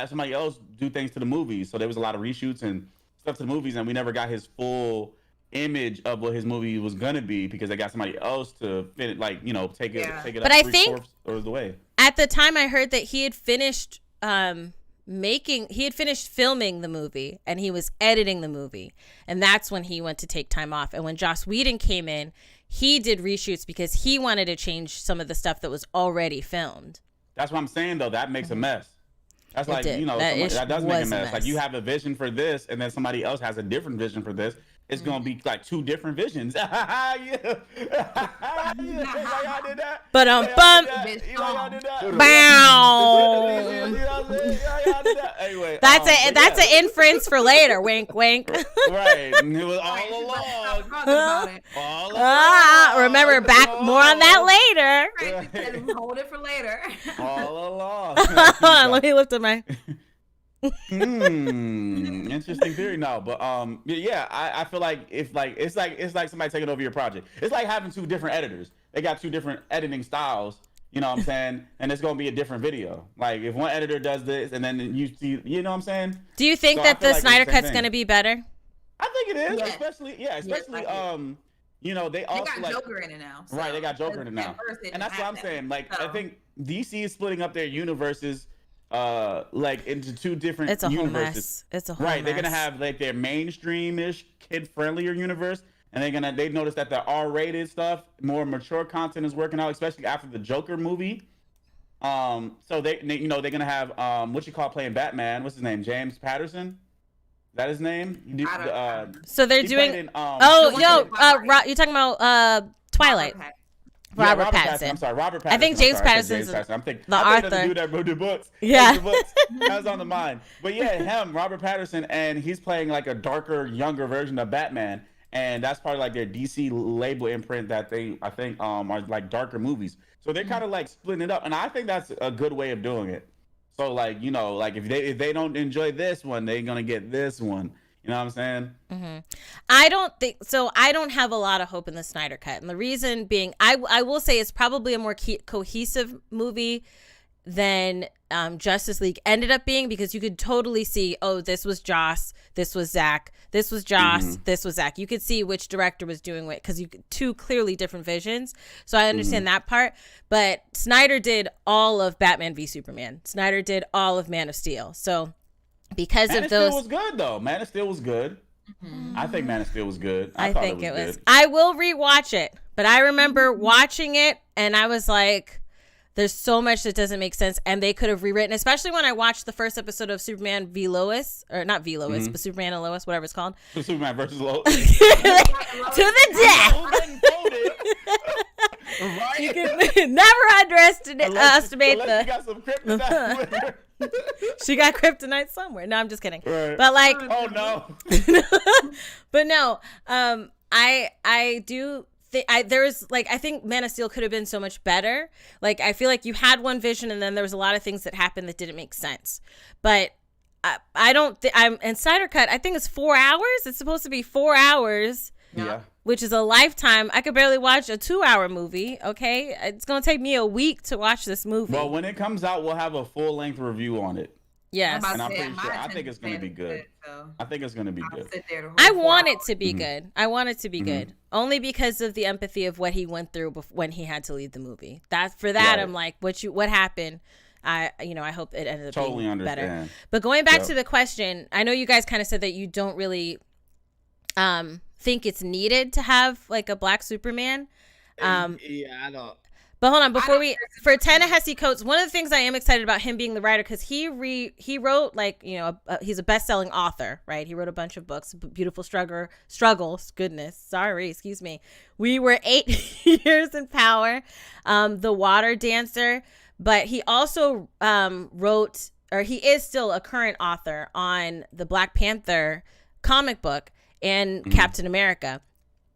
Somebody else do things to the movies, so there was a lot of reshoots and stuff to the movies, and we never got his full image of what his movie was gonna be because they got somebody else to fit it, like take it. But I think the way at the time I heard that he had finished filming the movie and he was editing the movie, and that's when he went to take time off. And when Joss Whedon came in, he did reshoots because he wanted to change some of the stuff that was already filmed. That's what I'm saying, though. That makes a mess. That's like, that does make a mess. Like, you have a vision for this, and then somebody else has a different vision for this. It's going to be like two different visions. But anyway, that's an inference for later. Wink, wink. Right. It was all along. Remember, back more on that later. Hold it for later. All along. Let me lift up my. Interesting theory. No, but I feel like it's like somebody taking over your project. It's like having two different editors. They got two different editing styles. You know what I'm saying? And it's gonna be a different video. Like if one editor does this, and then you see, you know what I'm saying? Do you think that the Snyder Cut's gonna be better? I think it is, especially they also got Joker in it now. So right, they got Joker in it now, and that's what I'm saying. Like I think DC is splitting up their universes. Like into two different universes. Whole mess. It's a whole right. Mess. They're gonna have like their mainstream-ish, kid-friendlier universe, and they noticed that the R-rated stuff, more mature content is working out, especially after the Joker movie. So they're gonna have what you call playing Batman. What's his name? James Patterson. Is that his name? So they're doing. You're talking about Twilight. Robert Pattinson. I'm sorry, Robert Pattinson. I think James Pattinson's I'm thinking the Arthur. The dude that wrote the books. Yeah. That was on the mind. But yeah, Robert Pattinson, and he's playing like a darker, younger version of Batman. And that's part of like their DC label imprint that I think are like darker movies. So they're kind of like splitting it up. And I think that's a good way of doing it. So like, like if they don't enjoy this one, they're going to get this one. You know what I'm saying? Mm-hmm. I don't think so. I don't have a lot of hope in the Snyder Cut. And the reason being, I will say it's probably a more cohesive movie than Justice League ended up being, because you could totally see, oh, this was Joss, this was Zach, this was Joss, this was Zach. You could see which director was doing what, because you two clearly different visions. So I understand that part. But Snyder did all of Batman v Superman. Snyder did all of Man of Steel. So because Man of those, Man of Steel was good though. Man of Steel was good. I think Man of Steel was good. I think it was. I will rewatch it, but I remember watching it and I was like, there's so much that doesn't make sense, and they could have rewritten, especially when I watched the first episode of Superman v Lois, or not v Lois, but Superman and Lois, whatever it's called. Superman versus Lois. To the death. Right. You can never underestimate the. She got some kryptonite. She got kryptonite somewhere. No, I'm just kidding. Right. But like, oh no. But no, I do I think Man of Steel could have been so much better. Like, I feel like you had one vision and then there was a lot of things that happened that didn't make sense. But I don't think and Snyder Cut, I think it's 4 hours. It's supposed to be 4 hours. Yeah. Which is a lifetime. I could barely watch a 2-hour movie. Okay. It's going to take me a week to watch this movie. Well, when it comes out, we'll have a full length review on it. Yes. And I'm pretty sure. I think it's going to be good. I think it's going to be good. I want it to be good. I want it to be good. Only because of the empathy of what he went through when he had to leave the movie. I'm like, what happened? I hope it ended up being better. But going back to the question, I know you guys kind of said that you don't really think it's needed to have like a black Superman. I don't. But hold on, for Ta-Nehisi Coates, one of the things I am excited about him being the writer, because he wrote, like, he's a best-selling author, right? He wrote a bunch of books, Beautiful Struggles, goodness, sorry, excuse me. We Were 8 Years in Power, The Water Dancer, but he also he is still a current author on the Black Panther comic book and Captain America.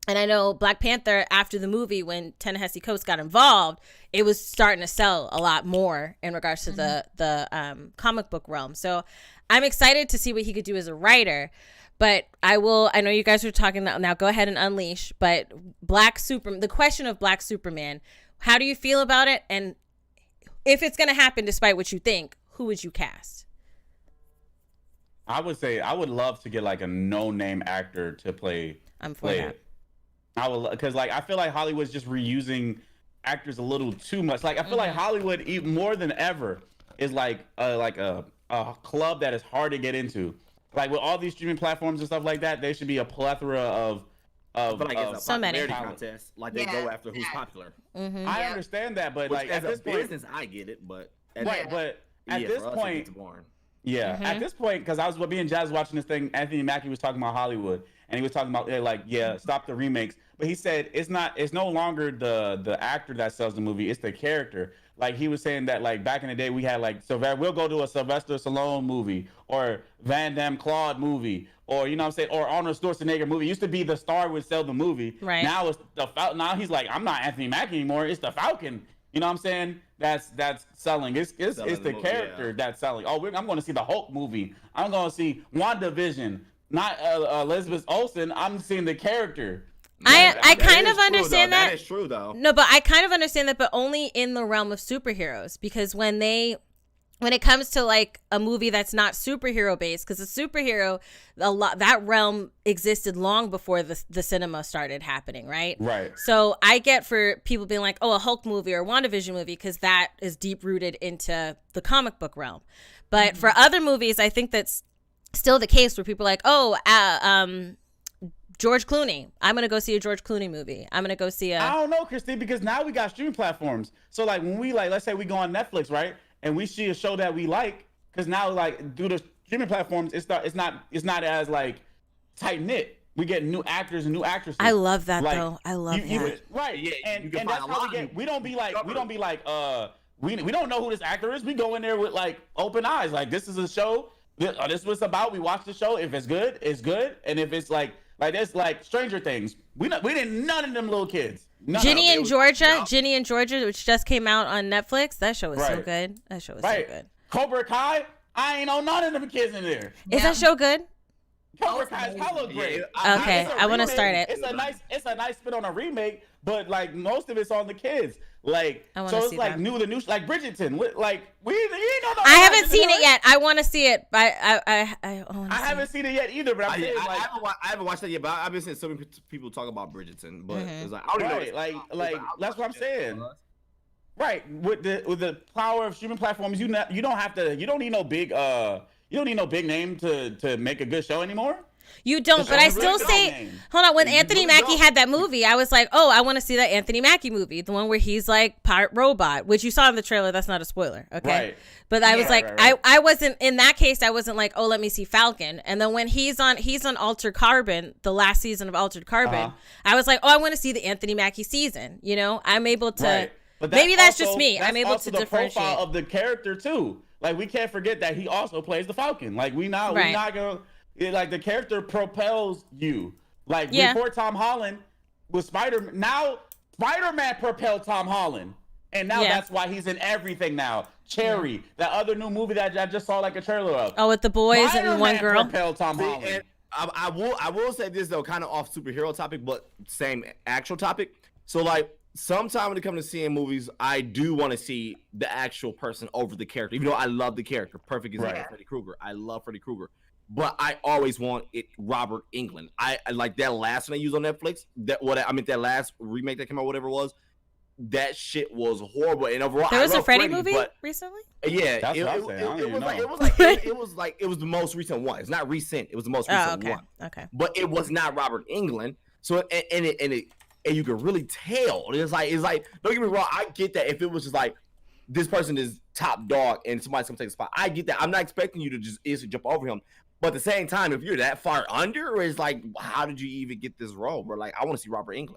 And I know Black Panther, after the movie, when Ta-Nehisi Coates got involved, it was starting to sell a lot more in regards to the comic book realm. So I'm excited to see what he could do as a writer. But I know you guys are talking now. Go ahead and unleash. But the question of Black Superman, how do you feel about it? And if it's going to happen, despite what you think, who would you cast? I would say I would love to get like a no-name actor to play. I'm for that. It. I will, because like I feel like Hollywood's just reusing actors a little too much. Like I feel like Hollywood, even more than ever, is like a club that is hard to get into. Like with all these streaming platforms and stuff like that, there should be a plethora of so many contests. Like they go after who's popular. Mm-hmm. I understand that, but like as at this business, I get it, but at this point, yeah, at this point, because I was being Jazz watching this thing. Anthony Mackie was talking about Hollywood, and he was talking about stop the remakes. But he said it's no longer the actor that sells the movie, it's the character. Like he was saying that like back in the day we had like we'll go to a Sylvester Stallone movie or Van Damme Claude movie or or Arnold Schwarzenegger movie. It used to be the star would sell the movie. Right. Now it's the Falcon. Now he's like, I'm not Anthony Mackie anymore. It's the Falcon. You know what I'm saying? That's selling. It's the character that's selling. Oh, I'm going to see the Hulk movie. I'm going to see WandaVision. Not Elizabeth Olsen. I'm seeing the character. I kind of understand that. That is true, though. No, but I kind of understand that, but only in the realm of superheroes. Because when it comes to like a movie that's not superhero based, because a superhero, that realm existed long before the cinema started happening, right? Right. So I get for people being like, oh, a Hulk movie or a WandaVision movie, because that is deep rooted into the comic book realm. But for other movies, I think that's still the case where people are like, George Clooney. I'm going to go see a George Clooney movie. I'm going to go see I don't know, Christine, because now we got streaming platforms. So like when we let's say we go on Netflix, right? And we see a show that we like, because now like due to streaming platforms, it's not as like tight knit. We get new actors and new actresses. I love that though. I love that. Right. Yeah. And that's how we get. We don't be like we don't know who this actor is. We go in there with like open eyes. Like this is a show. This is what it's about. We watch the show. If it's good, it's good. And if it's like there's like Stranger Things. We didn't none of them little kids. Ginny and Georgia, which just came out on Netflix. That show was so good. That show was so good. Cobra Kai. I ain't know none of them kids in there. Is that show good? Cobra Kai is hella great. Okay, I want to start it. It's a nice spin on a remake, but like most of it's on the kids. Like so, it's like the new like Bridgerton. Like we ain't know. I haven't seen it yet. I want to see it. I haven't seen it yet either. But I haven't watched it yet. But I've been seeing so many people talk about Bridgerton. But it's like I don't know. Like that's what I'm saying. Right, with the power of streaming platforms, you don't need no big name to make a good show anymore. You don't, but I still say, hold on. When Anthony Mackie had that movie, I was like, oh, I want to see that Anthony Mackie movie, the one where he's like part robot, which you saw in the trailer. That's not a spoiler, okay? Right. But I was like, right. I wasn't in that case. I wasn't like, oh, let me see Falcon. And then when he's on Altered Carbon, the last season of Altered Carbon, I was like, oh, I want to see the Anthony Mackie season. You know, I'm able to. Right. But maybe that's just me. I'm able to differentiate. The profile of the character too. Like we can't forget that he also plays the Falcon. Like we're not gonna. Like the character propels you. Like before Tom Holland, with Spider-Man. Now Spider-Man propelled Tom Holland. And now that's why he's in everything now. Cherry, that other new movie that I just saw like a trailer of. Oh, with the boys and one girl. Propelled Tom Holland. And I will say this though, kind of off superhero topic, but same actual topic. So like sometime when it comes to seeing movies, I do want to see the actual person over the character. Even though I love the character, perfect example, Freddy Krueger. I love Freddy Krueger, but I always want it Robert Englund. I like that last one they used on Netflix. That last remake that came out, whatever it was. That shit was horrible, and overall, there was a Freddy movie recently. Yeah, it was the most recent one. It's not recent; it was the most recent one. Okay, but it was not Robert Englund. So and you could really tell. It's like don't get me wrong. I get that if it was just like this person is top dog and somebody's gonna take a spot. I get that. I'm not expecting you to just instantly jump over him. But at the same time, if you're that far under, it's like, how did you even get this role? But like, I want to see Robert Englund.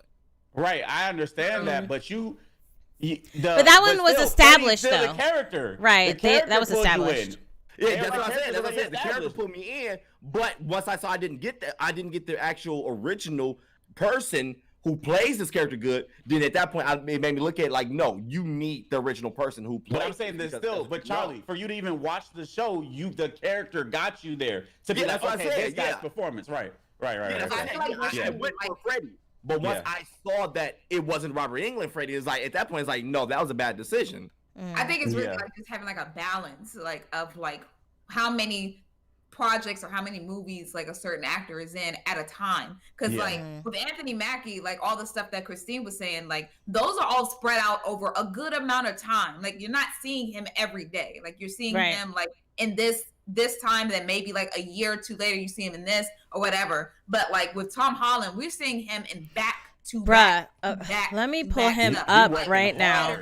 Right, I understand that, but but that one was established though. The character, right? That was established. Yeah, that's what I said. That's what I said. The character put me in, but once I saw I didn't get the actual original person who plays this character good. Then at that point, it made me look at it like, no, you need the original person who plays. But I'm saying this still. But Charlie, for you to even watch the show, the character got you there to be like, okay, this guy's performance, right. I went for Freddy. But once I saw that it wasn't Robert Englund Freddy, it's like at that point it's like, no, that was a bad decision. I think it's really like just having like a balance, like of like how many projects or how many movies like a certain actor is in at a time. Because like with Anthony Mackie, like all the stuff that Christine was saying, like those are all spread out over a good amount of time. Like you're not seeing him every day. Like you're seeing him like in this time, then maybe like a year or two later you see him in this or whatever. But like with Tom Holland, we're seeing him in back to back. Let me pull him up right now.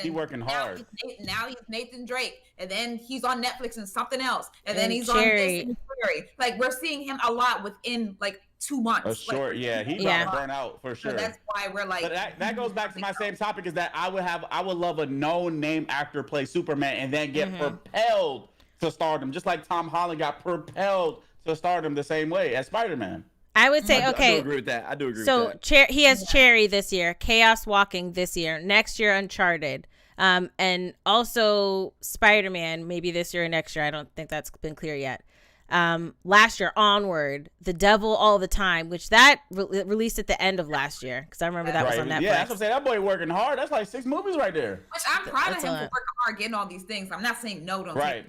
He's working hard. Now he's Nathan Drake, and then he's on Netflix and something else, and then he's on this and Cherry. Like we're seeing him a lot within like 2 months. A short, he's about to burn out for sure. So that's why we're like. But that goes back to my same topic: is that I would love a known name actor play Superman and then get propelled to stardom, just like Tom Holland got propelled to stardom the same way as Spider-Man. I would say, okay. I do agree with that. So he has Cherry this year, Chaos Walking this year, next year Uncharted, and also Spider-Man maybe this year or next year. I don't think that's been clear yet. Last year, Onward, The Devil All the Time, which that released at the end of last year because I remember that was on Netflix. Yeah, that's what I'm saying. That boy working hard. That's like 6 movies right there. Which I'm proud of him for working hard, getting all these things. I'm not saying no, don't right.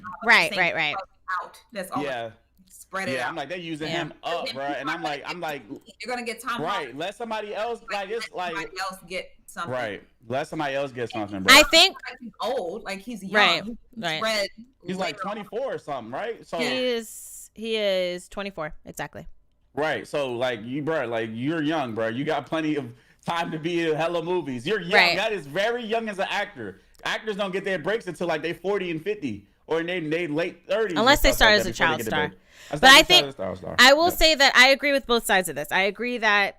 Out. That's all. Yeah. Spread it out. I'm like, they're using him up, bro. And I'm like, you're gonna get Tom. Right. Let somebody else somebody else get something. Right. Let somebody else get something, bro. I think he's old, like he's young. Right. He's like 24 or something, right? So he is 24, exactly. Right. So like you're young, bro. You got plenty of time to be in hella movies. You're young. Right. That is very young as an actor. Actors don't get their breaks until like they 40 and 50 or in they late 30s. Unless they start as a child star. But I think I will say that I agree with both sides of this. I agree that,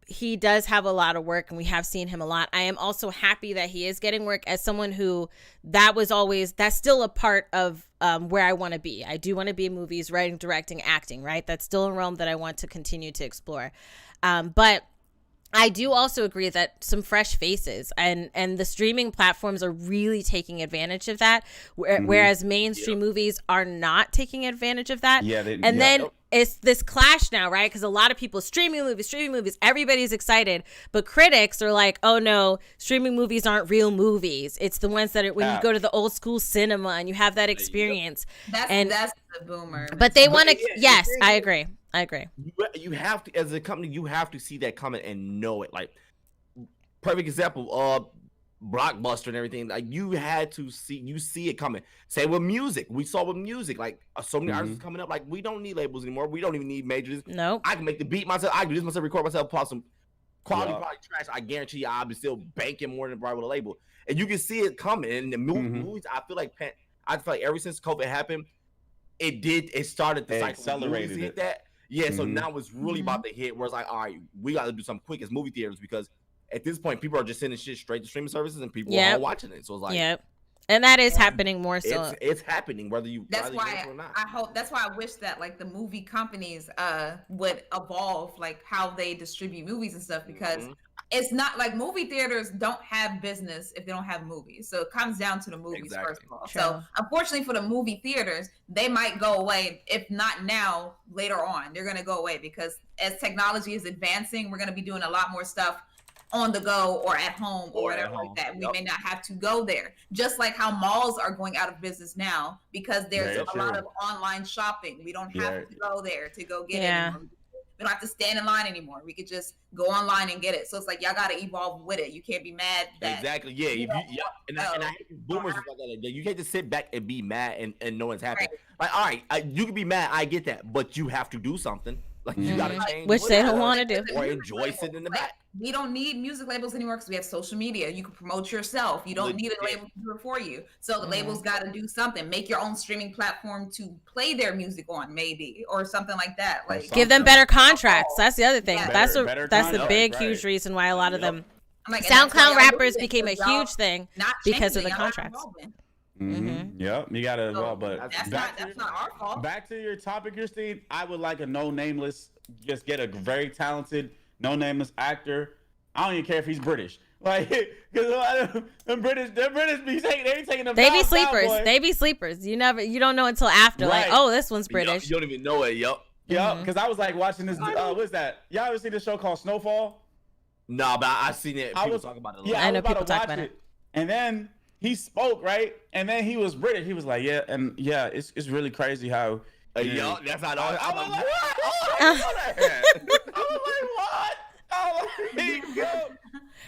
he does have a lot of work and we have seen him a lot. I am also happy that he is getting work as someone who that's still a part of where I want to be. I do want to be in movies, writing, directing, acting, right? That's still a realm that I want to continue to explore. But I do also agree that some fresh faces and the streaming platforms are really taking advantage of that, whereas mainstream movies are not taking advantage of that. Then it's this clash now, right? Because a lot of people streaming movies, everybody's excited, but critics are like, oh no, streaming movies aren't real movies. It's the ones that are when you go to the old school cinema and you have that experience. That's the boomer. But they want to. Yes, I agree. You have to, as a company, you have to see that coming and know it. Like, perfect example, Blockbuster and everything. Like, you see it coming. Same with music. We saw with music, like so many artists coming up. Like, we don't need labels anymore. We don't even need majors. No, I can make the beat myself. I can do this myself, record myself, pop some quality product trash. I guarantee you, I'll be still banking more than probably with a label. And you can see it coming. And the movies, I feel like ever since COVID happened, it started to accelerated it. That. Yeah, so now it's really about to hit where it's like, all right, we got to do something quick as movie theaters because at this point, people are just sending shit straight to streaming services and people are all watching it. So it's like, And that is happening more so. It's happening whether you. That's why I hope. That's why I wish that like the movie companies would evolve like how they distribute movies and stuff, because it's not like movie theaters don't have business if they don't have movies. So it comes down to the movies first of all. True. So unfortunately for the movie theaters, they might go away. If not now, later on, they're going to go away, because as technology is advancing, we're going to be doing a lot more stuff on the go or at home or whatever like that. We may not have to go there. Just like how malls are going out of business now because there's a lot of online shopping. We don't have to go there to go get it anymore. We don't have to stand in line anymore. We could just go online and get it. So it's like y'all got to evolve with it. You can't be mad that exactly. Yeah, and I hate boomers like that. You can't just sit back and be mad and no one's happy. Like, all right, you can be mad. I get that, but you have to do something. Like you got to change, which they don't want to do, or enjoy sitting in the back. We don't need music labels anymore because we have social media. You can promote yourself. You don't need a label to do it for you. So the labels got to do something. Make your own streaming platform to play their music on, maybe, or something like that. Like give them better contracts. That's the other thing. Yeah. That's the big, huge reason why a lot of them SoundCloud rappers became a huge thing because of the contracts. Yep, you gotta evolve, but that's not our fault. Back to your topic, Christine. I would like a nameless, just get a very talented nameless actor. I don't even care if he's British, like because the British be taking them. They be sleepers. They be sleepers. You don't know until after. Like, oh, this one's British. You don't even know it. Yep. Because I was like watching this. What's that? Y'all ever seen this show called Snowfall? No, but I've seen it. People talk about it. A lot. I know people talk about it. And then he spoke, right? And then he was British. He was like, it's really crazy how. Yo, that's not all. I was like, what? I was like, what?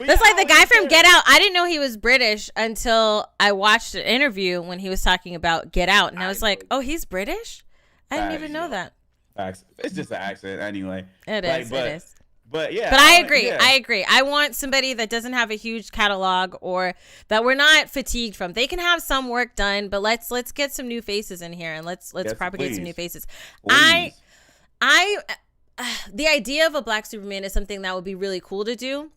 That's like the guy from Get Out. I didn't know he was British until I watched an interview when he was talking about Get Out, and I was like, oh, he's British? I didn't even know that. It's just an accent anyway. It is. But yeah. But I agree. I agree. I want somebody that doesn't have a huge catalog or that we're not fatigued from. They can have some work done, but let's get some new faces in here and let's propagate some new faces. Please. The idea of a Black Superman is something that would be really cool to do,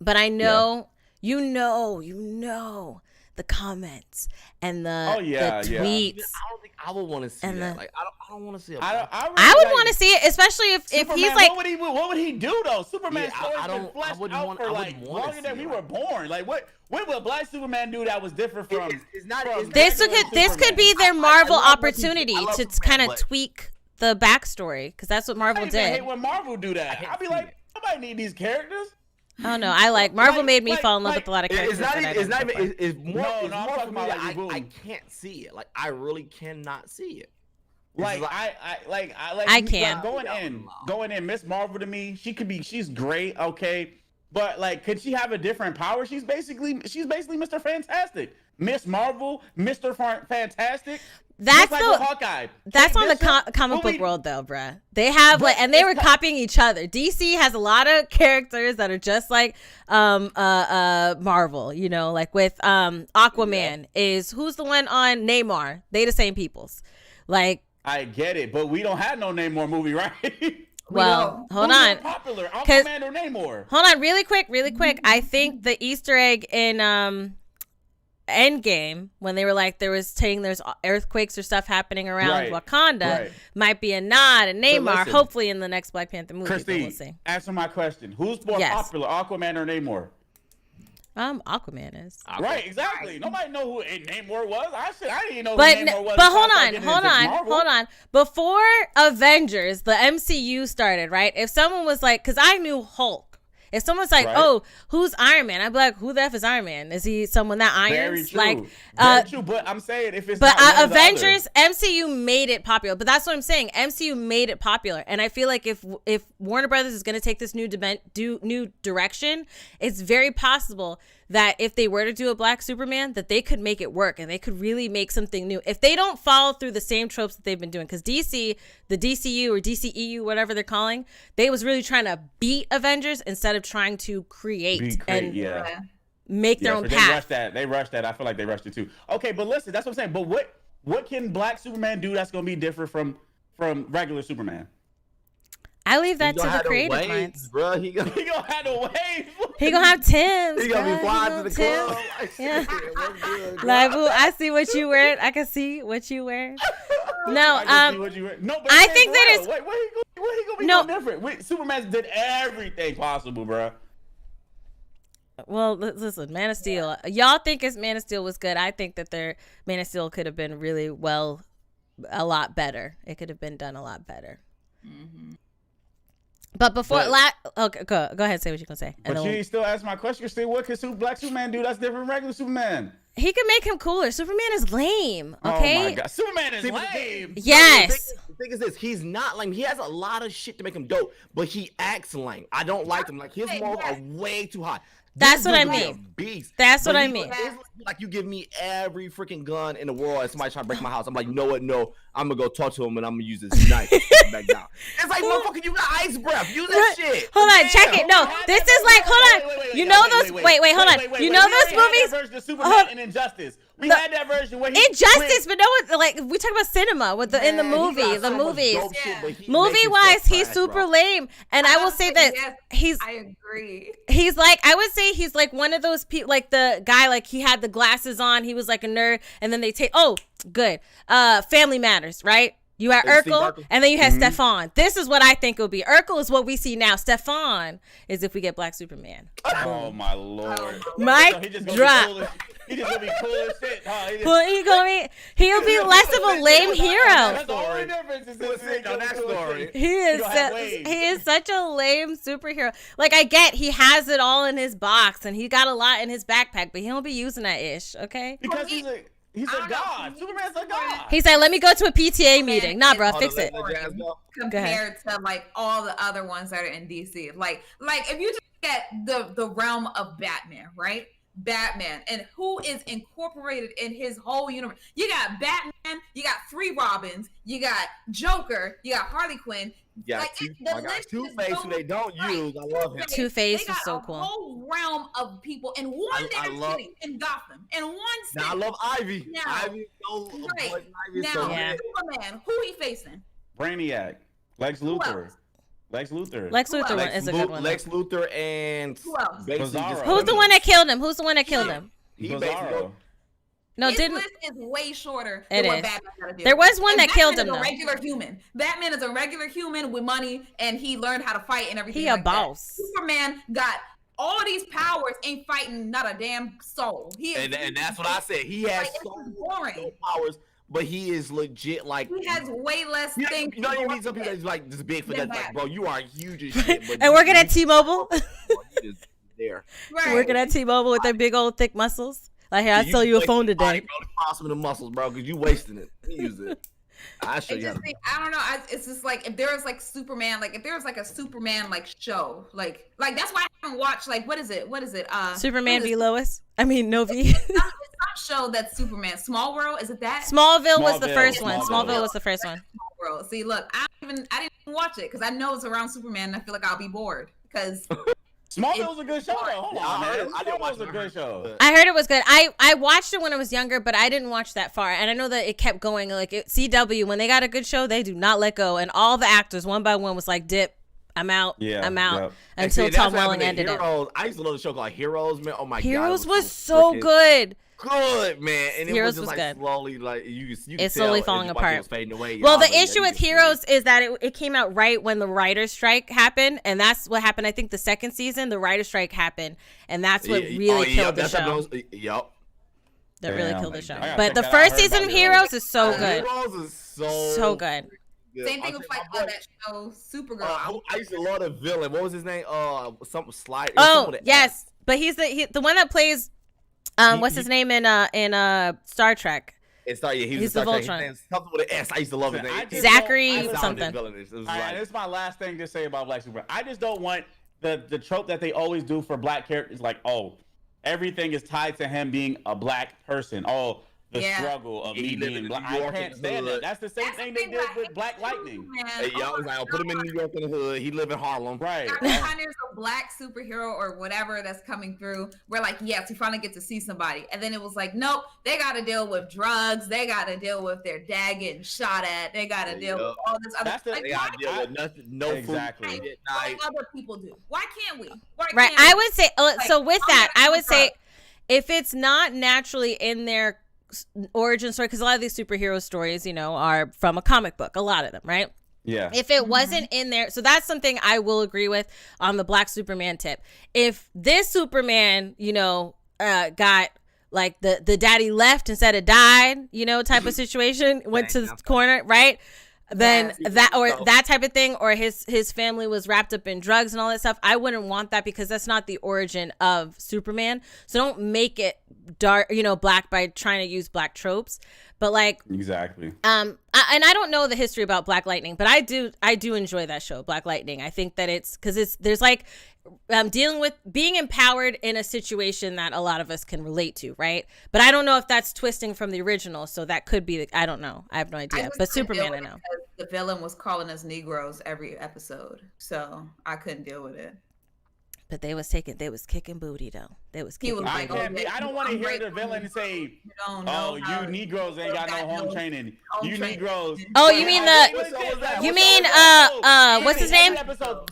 but I know you know the comments and the tweets. I don't think I would want to see that. Like I don't want to see it. I would want to see it, especially if he's like. What would he do though? Superman's story been fleshed out for like longer than we were born. Like what would Black Superman do that was different from? This could be their Marvel opportunity to kind of tweak the backstory, because that's what Marvel did. I hate when Marvel do that. I'd be like, nobody need these characters. Oh no, I like Marvel made me fall in love with a lot of characters. It's more for me that I can't see it. Like I really cannot see it. I can. Going in, Miss Marvel to me, she's great, okay, but like, could she have a different power? She's basically Mr. Fantastic. Miss Marvel, Mr. Fantastic. That's like the Hawkeye. That's on the comic book world though, bruh. They have and they were copying each other. DC has a lot of characters that are just like Marvel, you know, like with Aquaman is who's the one on Namor. They the same peoples. Like I get it, but we don't have no Namor movie, right? Well, hold on. Popular, Aquaman or Namor? Hold on, really quick. I think the Easter egg in Endgame, when they were like there's earthquakes or stuff happening around Wakanda, might be a nod and Namor. Hopefully in the next Black Panther movie. Christine, we'll see. Answer my question: who's more popular, Aquaman or Namor? Aquaman is. Right, exactly. Nobody know who Namor was. I didn't know who Namor was. But hold on. Before Avengers, the MCU started, right? If someone was like, because I knew Hulk. If someone's like, oh, who's Iron Man? I'd be like, who the F is Iron Man? Is he someone that irons? Very true. Very true, but I'm saying if it's Avengers, MCU made it popular. But that's what I'm saying. MCU made it popular. And I feel like if Warner Brothers is going to take this new direction, it's very possible that if they were to do a Black Superman, that they could make it work and they could really make something new. If they don't follow through the same tropes that they've been doing, because DC, the DCU or DCEU, whatever they're calling, they was really trying to beat Avengers instead of trying to create and make their own path. They rushed that. I feel like they rushed it too. Okay, but listen, that's what I'm saying. But what can Black Superman do that's going to be different from regular Superman? I leave that to the creative minds, bro. He gonna have the wave. He gonna have Tim's. He gonna be flying to the club. Yeah. Good, Like, boo, I see what you wear. I can see what you wear. No, No, but I think that it's wait, what he gonna be no different? Superman did everything possible, bro. Well, listen, Man of Steel. Y'all think his Man of Steel was good. I think that their Man of Steel could have been really a lot better. It could have been done a lot better. Mm-hmm. But before okay, go ahead and say what you're gonna say. But you still ask my question. You still, what could Black Superman do that's different from regular Superman? He can make him cooler. Superman is lame. Okay. Oh my God, Superman is lame. Yes. The thing is this: he's not lame. He has a lot of shit to make him dope, but he acts lame. I don't like him. Like his morals are way too high. That's what I mean. Beast. That's what I mean. Like you give me every freaking gun in the world and somebody trying to break my house. I'm like, you know what? No, I'm gonna go talk to him and I'm gonna use this knife to back down. It's like, motherfucker, you got ice breath. Use that shit. Hold on, check it. No, this is like, hold on. You know those? Wait, hold on. You know those movies? Version of Superman in Injustice. We had that version where Injustice, but no one like we talk about cinema with in the movie, the movies. Movie wise, he's super lame, and I will say that I agree. He's like, I would say he's like one of those people, like the guy, like he had the glasses on, he was like a nerd, and then they take Family Matters, right? You had Urkel, and then you had Stefan. This is what I think it would be. Urkel is what we see now. Stefan is if we get Black Superman. Oh my Lord! Mic drop. He just gonna be cool as shit. He'll be less of a lame hero. That's the only difference. That story. He is such a lame superhero. Like I get he has it all in his box and he got a lot in his backpack, but he don't be using that ish. Okay. Because he's a god. Superman's a god. He said, "Let me go to a PTA meeting." Nah, bro, fix it. Compared to like all the other ones that are in DC, like if you just get the realm of Batman, right? Batman and who is incorporated in his whole universe. You got Batman, you got 3 Robins, you got Joker, you got Harley Quinn. Yeah, like Two-Face who they don't use. I love him. Two-Face is so cool. A whole realm of people in one city in Gotham, in one city. Now I love Ivy. Now, Ivy so Superman, who he facing? Brainiac, Lex Luthor. Lex Luthor is a good one. Lex Luthor and Bizarro. Who's the one that killed him? Bizarro. No, his list is way shorter than what Batman gotta do. There was one that killed him, though. Regular human. Batman is a regular human with money, and he learned how to fight and everything. He a boss. Superman got all these powers, ain't fighting not a damn soul. And that's what I said. He has so boring powers. But he is legit like he has way less things. You know you meet some people that's like this big for that. Like, bro, you are huge as shit. But and working at T-Mobile. There. Right. Working at T-Mobile with their big old thick muscles. Like, hey, I sold you a phone today. Possible the muscles, bro, because you wasting it. You use it. I show you. I don't know. It's just like if there was like Superman, like if there was like a Superman like show, like that's why I haven't watched like what is it? Superman v Lois. I mean, no V. It's not show that's Superman. Small World, is it that? Smallville was the first one. Smallville was the first one. Small World. See, look, I didn't even watch it because I know it's around Superman and I feel like I'll be bored because. Smallville's a good show though. Hold on, man. Smallville's a good show. I heard it was good. I watched it when I was younger, but I didn't watch that far. And I know that it kept going. Like CW, when they got a good show, they do not let go. And all the actors, one by one, was like, "Dip, I'm out. I'm out." Yep. Until Tom Welling ended it. I used to love the show called Heroes, man. Oh my god, Heroes was so good. Good, man. And Heroes it was just good. Slowly, like you it's slowly falling apart. Fading away. Well, the issue with Heroes is that it came out right when the writer's strike happened, and that's what happened. I think the second season, the writer's strike happened, and that's what really killed the show. That really killed the show. But the first season of Heroes is so good. Heroes is so good. Same thing with like that show, Supergirl. I used to love the villain. What was his name? Something Slide. Oh, yes, but he's the one that plays. What's his name in Star Trek? He's the Voltron. Something with an S. I used to love his name. Zachary something. This is my last thing to say about Black Superman. I just don't want the trope that they always do for black characters, like, oh, everything is tied to him being a black person. Oh, the struggle of me being black. I can't stand that. That's the same thing they did with Black Lightning. Hey, y'all was like, I'll put him in New York in the hood. He live in Harlem. Right. Every time there's a black superhero or whatever that's coming through, we're like, yes, we finally get to see somebody. And then it was like, nope, they got to deal with drugs. They got to deal with their dad getting shot at. They got to deal with all this other stuff. They got to deal with nothing, no exactly. food. Like other people do. Why can't we? Right. I would say, so with that, I would say if it's not naturally in their origin story, because a lot of these superhero stories, you know, are from a comic book, a lot of them, right? Yeah. If it wasn't in there, so that's something I will agree with on the Black Superman tip. If this Superman, you know, got like the daddy left instead of died, you know, type of situation, went to the corner, right? Then that, or that type of thing, or his family was wrapped up in drugs and all that stuff, I wouldn't want that, because that's not the origin of Superman. So don't make it dark, you know, black by trying to use black tropes. But like, exactly. And I don't know the history about Black Lightning, but I do enjoy that show, Black Lightning. I think that it's because there's like dealing with being empowered in a situation that a lot of us can relate to, right? But I don't know if that's twisting from the original, so that could be. I don't know. I have no idea. But Superman, I know. The villain was calling us Negroes every episode, so I couldn't deal with it. But they was kicking booty though. They was kicking. Like, I don't want to hear the villain say, "Oh, you Negroes ain't got no home training. You Negroes." Oh, you mean what's his name?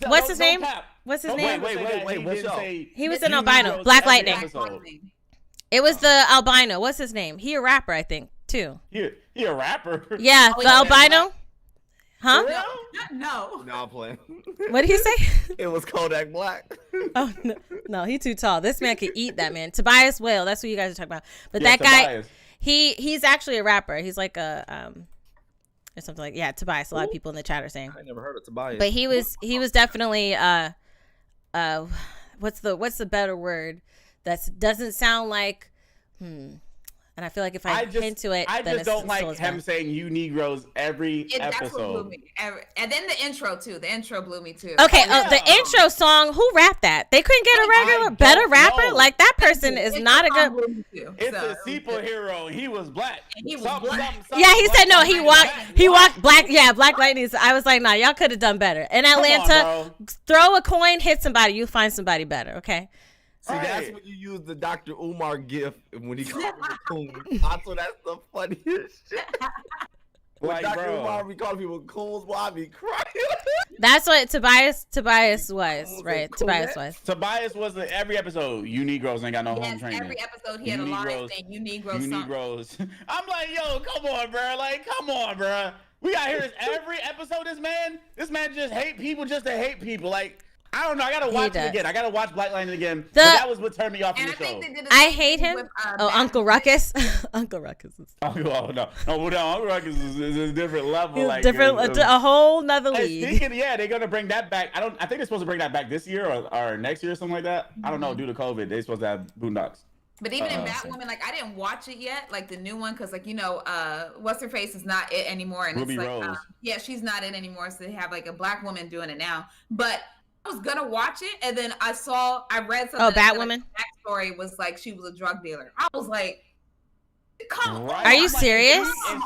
What's his name? What's his name? Wait. What's up? He was an albino. Black Lightning. It was the albino. What's his name? He a rapper, I think, too. He a rapper? Yeah, the albino. Huh? No, I'm playing. What did he say? It was Kodak Black. Oh no, he too tall. This man could eat that man. Tobias Whale. That's what you guys are talking about. But that guy, he's actually a rapper. He's like a or something like Tobias. A lot of people in the chat are saying. I never heard of Tobias. But he was definitely what's the better word that doesn't sound like and I feel like if I hint to it, I just don't like him saying "you Negroes" every episode. That's what blew me. And then the intro too. The intro blew me too. Okay, the intro song. Who rapped that? They couldn't get a better rapper. Like that person is not a good. It's a superhero. He was black. He was black. Yeah, he said no. He walked black. Yeah, Black Lightning. I was like, nah, y'all could have done better. In Atlanta, throw a coin, hit somebody. You find somebody better. Okay. See, that's when you use the Dr. Umar gif when he called me coon. Also, that's the funniest shit. When Dr. Umar be calling people coons, well, I be crying. That's what Tobias was, right? Tobias was. Tobias was every episode. You Negroes ain't got no home training. Every episode he had a line saying "You Negroes." You Negroes. I'm like, yo, come on, bro. Like, come on, bro. We got here every episode. This man just hate people just to hate people. Like. I don't know. I gotta watch it again. I gotta watch Black Lightning again. But that was what turned me off from the show. I hate him. With, Uncle Ruckus. Uncle Ruckus. No, Uncle Ruckus is a different level. Like different, a whole nother league. They're gonna bring that back. I think they're supposed to bring that back this year or next year or something like that. I don't know. Due to COVID, they're supposed to have Boondocks. But even in Batwoman, like I didn't watch it yet, like the new one, because like what's her face is not it anymore, and Ruby it's Rose. like she's not it anymore, so they have like a black woman doing it now. But I was gonna watch it, and then I read something. Oh, Batwoman. Backstory was like she was a drug dealer. I was like, come on. Are you serious? And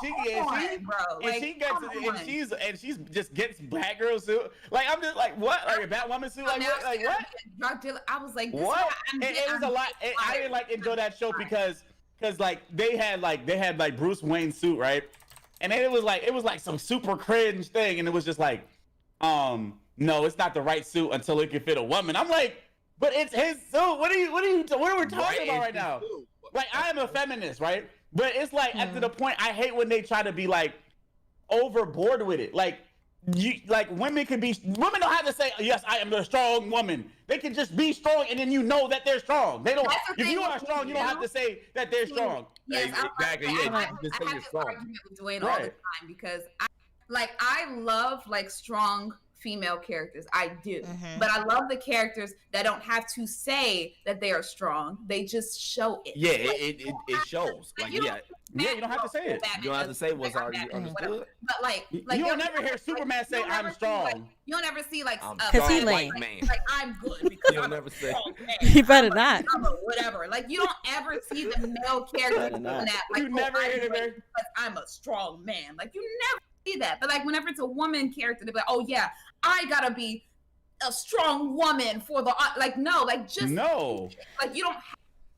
she just gets Batgirl suit. Like I'm just like, what? Like a Batwoman suit? Like what? Drug dealer. I was like, what? It was a lot. I didn't like enjoy that show because like they had Bruce Wayne's suit, right? And then it was like some super cringe thing, and it was just like, no, it's not the right suit until it can fit a woman. I'm like, but it's his suit. What are we talking about right now? Like, I am a feminist, right? But it's like, at the point, I hate when they try to be like overboard with it. Like, women don't have to say, yes, I am the strong woman. They can just be strong, and then you know that they're strong. They don't. If you are strong, you don't have to say that they're strong. Yes, exactly. I have this argument with Dwayne all the time because I love like strong female characters. I do. But I love the characters that don't have to say that they are strong. They just show it. Yeah, it shows. Like, you don't have to say it. You don't have to say what's already understood. But like you don't never hear Superman say, "I'm strong." You don't ever see like because he lame. Like I'm good because You don't I'm never say. You better not. Whatever. Like you don't ever see the male character doing that. Like you never hear it. Because I'm a strong man. Like you never see that. But like whenever it's a woman character, they're like, oh yeah, I gotta be a strong woman for the like no, like just no. Like you don't have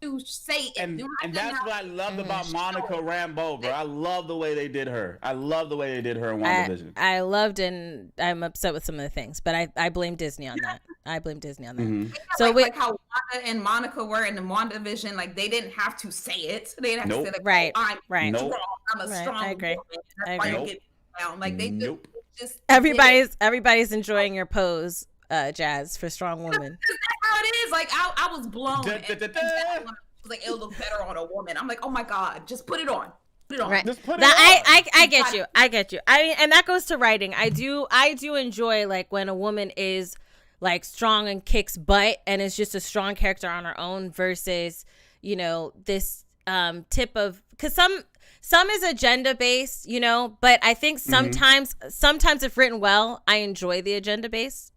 to say it. And that's what I loved about Monica Rambeau, bro. I love the way they did her. I love the way they did her in WandaVision. I loved, and I'm upset with some of the things, but I blame Disney on that. I blame Disney on that. Mm-hmm. So like how Wanda and Monica were in the WandaVision, like they didn't have to say it. They didn't have to say like, right, I'm right. strong. I'm a strong I agree. woman. That's why you get down. Like they just everybody's enjoying your pose, Jazz, for strong woman. That's how it is. Like I was blown. Like it'll look better on a woman. I'm like, oh my god, just put it on. Put it on. Right. Just put it on. I get you. I mean, and that goes to writing. I do enjoy like when a woman is like strong and kicks butt and is just a strong character on her own versus, you know, this tip of, because some is agenda based, you know, but I think sometimes if written well, I enjoy the agenda based.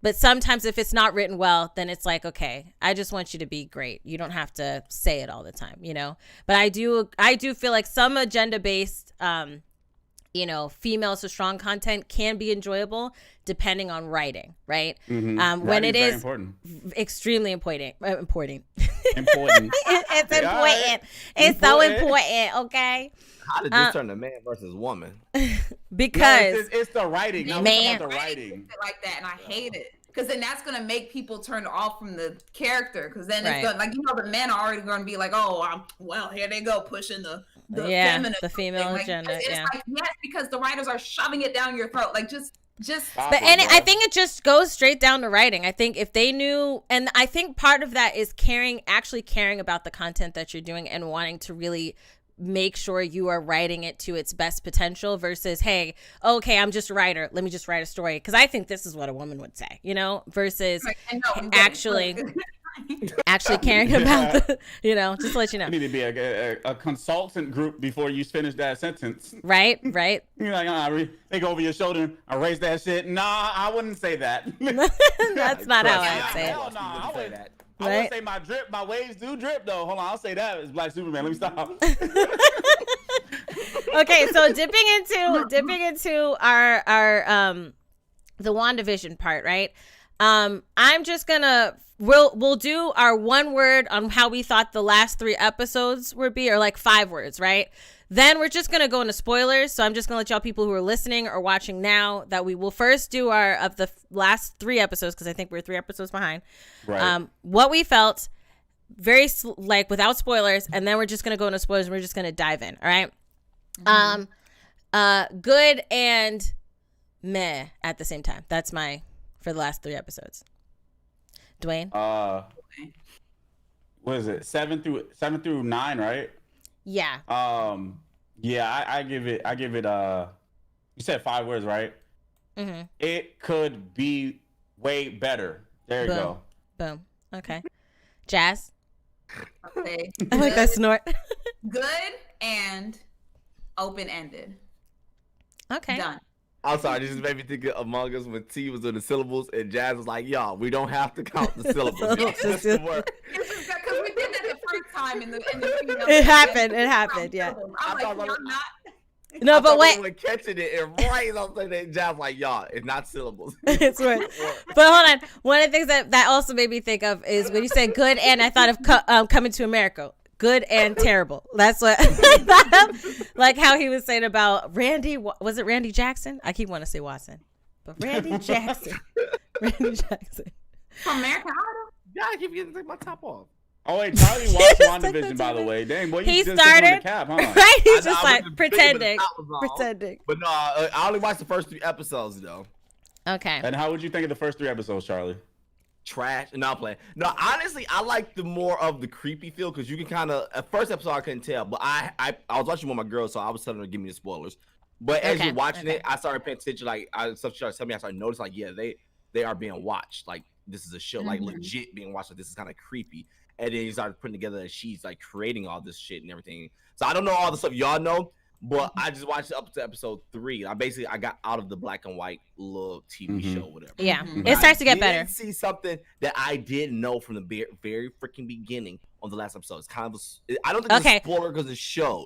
But sometimes if it's not written well, then it's like, okay, I just want you to be great. You don't have to say it all the time, you know? But I do feel like some agenda-based, you know, female to strong content can be enjoyable depending on writing, right? Mm-hmm. When it is important. Extremely important. Important. It's important. It's so important, okay? How did this turn to man versus woman? Because it's the writing. Man, the writing like that, and I hate it because then that's gonna make people turn off from the character. Because then it's gonna, like, you know, the men are already gonna be like, oh, well, here they go pushing the female agenda. It's like, yes, because the writers are shoving it down your throat. Like just. I think it just goes straight down to writing. I think if they knew, and I think part of that is actually caring about the content that you're doing and wanting to really make sure you are writing it to its best potential versus, hey, okay, I'm just a writer, let me just write a story, because I think this is what a woman would say, you know, versus actually caring about the, you know, just to let you know. You need to be a consultant group before you finish that sentence. Right. You're like, think over your shoulder, erase that shit. Nah, I wouldn't say that. That's not how I'd say it. Hell no, I wouldn't say that. I would say my waves do drip though. Hold on, I'll say that. It's Black Superman. Let me stop. Okay, so dipping into our the WandaVision part, right? I'm just gonna we'll do our one word on how we thought the last 3 episodes would be, or like 5 words, right? Then we're just going to go into spoilers. So I'm just going to let y'all people who are listening or watching now that we will first do of the last 3 episodes, because I think we're 3 episodes behind. Right. What we felt, very like without spoilers, and then we're just going to go into spoilers and we're just going to dive in. All right. Good and meh at the same time. That's for the last 3 episodes. Dwayne? What is it? 7 through 9, right? Yeah. Yeah, I give it you said 5 words, right? Mm-hmm. It could be way better. There you go. Boom. Okay. Jazz? Okay. I like that snort. Good and open-ended. Okay. Done. I'm sorry, this just made me think of Among Us when T was doing the syllables and Jazz was like, y'all, we don't have to count the syllables. Just the word. Because we did that the first time in the It happened, yeah. I'm like, you're not. No, but wait. When catching it, and right, I'm saying that Jazz like, y'all, it's not syllables. It's weird. But hold on. One of the things that also made me think of is when you said good and I thought of Coming to America. Good and terrible. That's what, like how he was saying about Randy. Was it Randy Jackson? I keep wanting to say Watson, but Randy Jackson. Randy Jackson. From American Idol? Yeah, I keep getting to take my top off. Oh wait, Charlie watched WandaVision, by the way. Dang, boy, he just started on the cap, huh? Right. He's just like pretending. But no, I only watched the first 3 episodes though. Okay. And how would you think of the first 3 episodes, Charlie? Trash. No, I'm playing. No, honestly, I like the more of the creepy feel because you can kind of. At first episode, I couldn't tell, but I was watching with my girls, so I was telling her to give me the spoilers. But as you're watching it, I started paying attention. Like, stuff started telling me, I started noticing, like, yeah, they are being watched. Like, this is a show, like legit being watched. Like, this is kind of creepy. And then you started putting together that she's like creating all this shit and everything. So I don't know all the stuff y'all know, but I just watched up to episode 3. I got out of the black and white little TV show, whatever. Yeah, it starts to get better. See something that I didn't know from the very freaking beginning on the last episode. It's kind of I don't think it's a spoiler because it showed.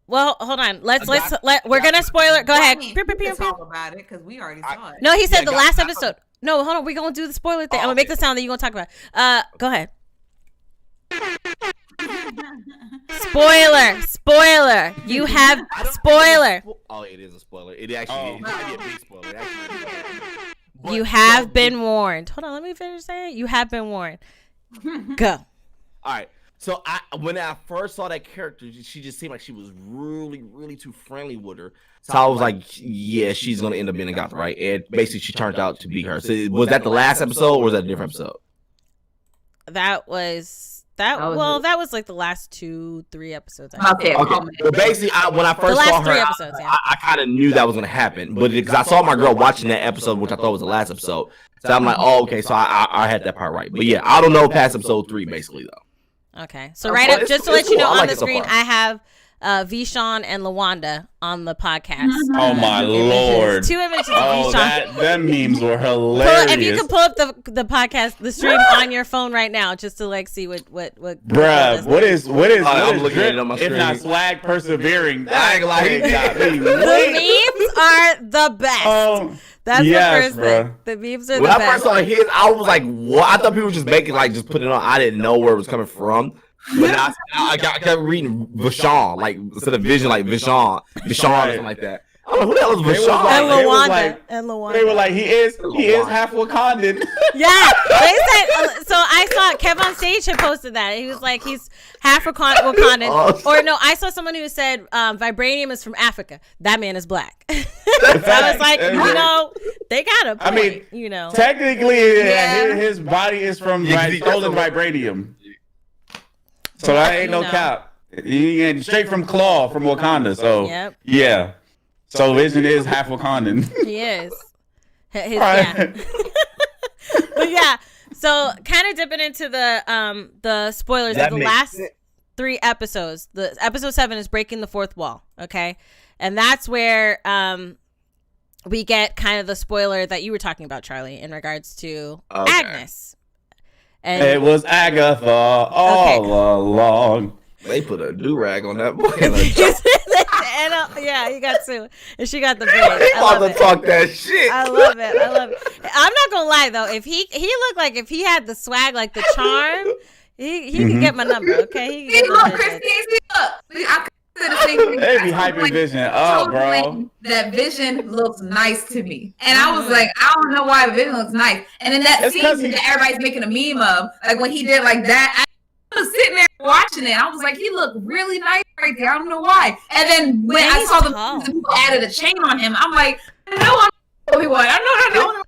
Well, hold on. We're gonna spoil it. Go ahead. Talk about it because we already saw it. No, he said the last episode. No, hold on. We're gonna do the spoiler thing. I'm gonna make the sound that you're gonna talk about. Go ahead. Spoiler. You have spoiler. Oh, it is a spoiler. It actually is a big spoiler. You have been warned. Hold on. Let me finish saying. You have been warned. Go. All right. So when I first saw that character, she just seemed like she was really, really too friendly with her. So I was like, yeah, she's gonna end up being a goth, right? And basically, she turned out to be her. So was that the last episode, or was that a different episode? That was like the last 2-3 episodes. Okay. But basically, when I first saw her, I kind of knew that was gonna happen, but because I saw my girl watching that episode, which I thought was the last episode, so I'm like, oh, okay, so I had that part right. But yeah, I don't know past episode 3, basically though. Okay, so right up, just to let you know, on the screen, I have Vishon and LaWanda on the podcast. Oh my lord! 2 images of Vishon. Them memes were hilarious. If you can pull up the podcast, the stream on your phone right now, just to like see what. Bruh, what is? I'm looking at it on my screen. If not swag persevering, I ain't like the memes are the best. That's the first thing. The memes are the best. When I first saw his, I was like, what? I thought people were just making, like, just putting it on. I didn't know where it was coming from. But now I kept reading Vishon, like, instead of Vision, like Vishon or something like that. I don't know who the hell is Vishon. And LaWanda. They were like, he is half Wakandan. Yeah, they said. So I saw Kev on stage had posted that. He was like, he's half Wakandan. Or no, I saw someone who said vibranium is from Africa. That man is black. So I was like, they got a point. I mean, technically, his body is from stolen vibranium. So that ain't no cap. He ain't straight from Claw from Wakanda. So yeah. So Vision is half Wakandan. He is. Yeah. But yeah. So kind of dipping into the spoilers of the last 3 episodes. The episode 7 is breaking the 4th wall. Okay, and that's where we get kind of the spoiler that you were talking about, Charlie, in regards to Agnes. And it was Agatha all along. They put a do-rag on that boy. Yeah, you got 2. And she got the braid. He about to talk that shit. I love it. I'm not going to lie, though. If he looked like if he had the swag, like the charm, he could get my number, okay? He could get I could the same thing. They be hyping Vision up, bro. That Vision looks nice to me. And I was like, I don't know why Vision looks nice. And then that scene that everybody's making a meme of, like when he did like that, I was sitting there watching it. I was like, he looked really nice right there. I don't know why. And then when I saw the people added a chain on him, I'm like, I know I'm the only one. I know.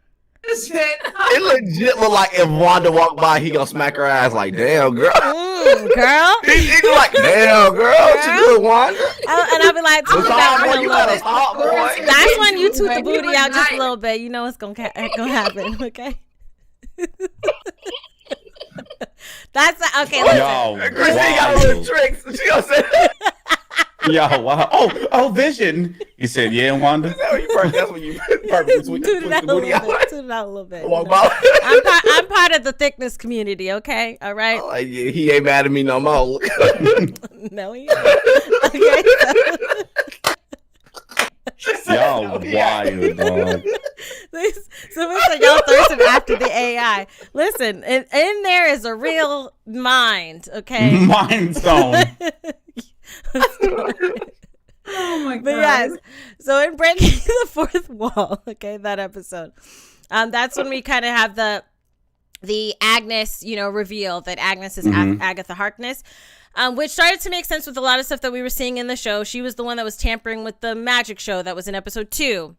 It legit look like if Wanda walked by, he gonna smack her ass like, damn, girl. Girl. He's like, damn, girl. What you doing, Wanda? And I'll be like, toot that a little bit. That's when you toot the booty out just a little bit. You know it's gonna happen, okay? That's okay. Listen. Christine got little tricks. She gonna say that. Yo, wow. Oh, Vision. He said, yeah, Wanda. That's when you purposely toot it out a little bit. I'm part of the thickness community, okay? All right? Oh, yeah, he ain't mad at me no more. No, he ain't. Okay, y'all wild, dog. Somebody said y'all thirsting after the AI. Listen, in there is a real mind, okay? Mind stone. Oh my god. But yes, so in breaking the 4th wall, okay, that episode, that's when we kind of have the Agnes, reveal that Agnes is Agatha Harkness, which started to make sense with a lot of stuff that we were seeing in the show. She was the one that was tampering with the magic show that was in episode 2.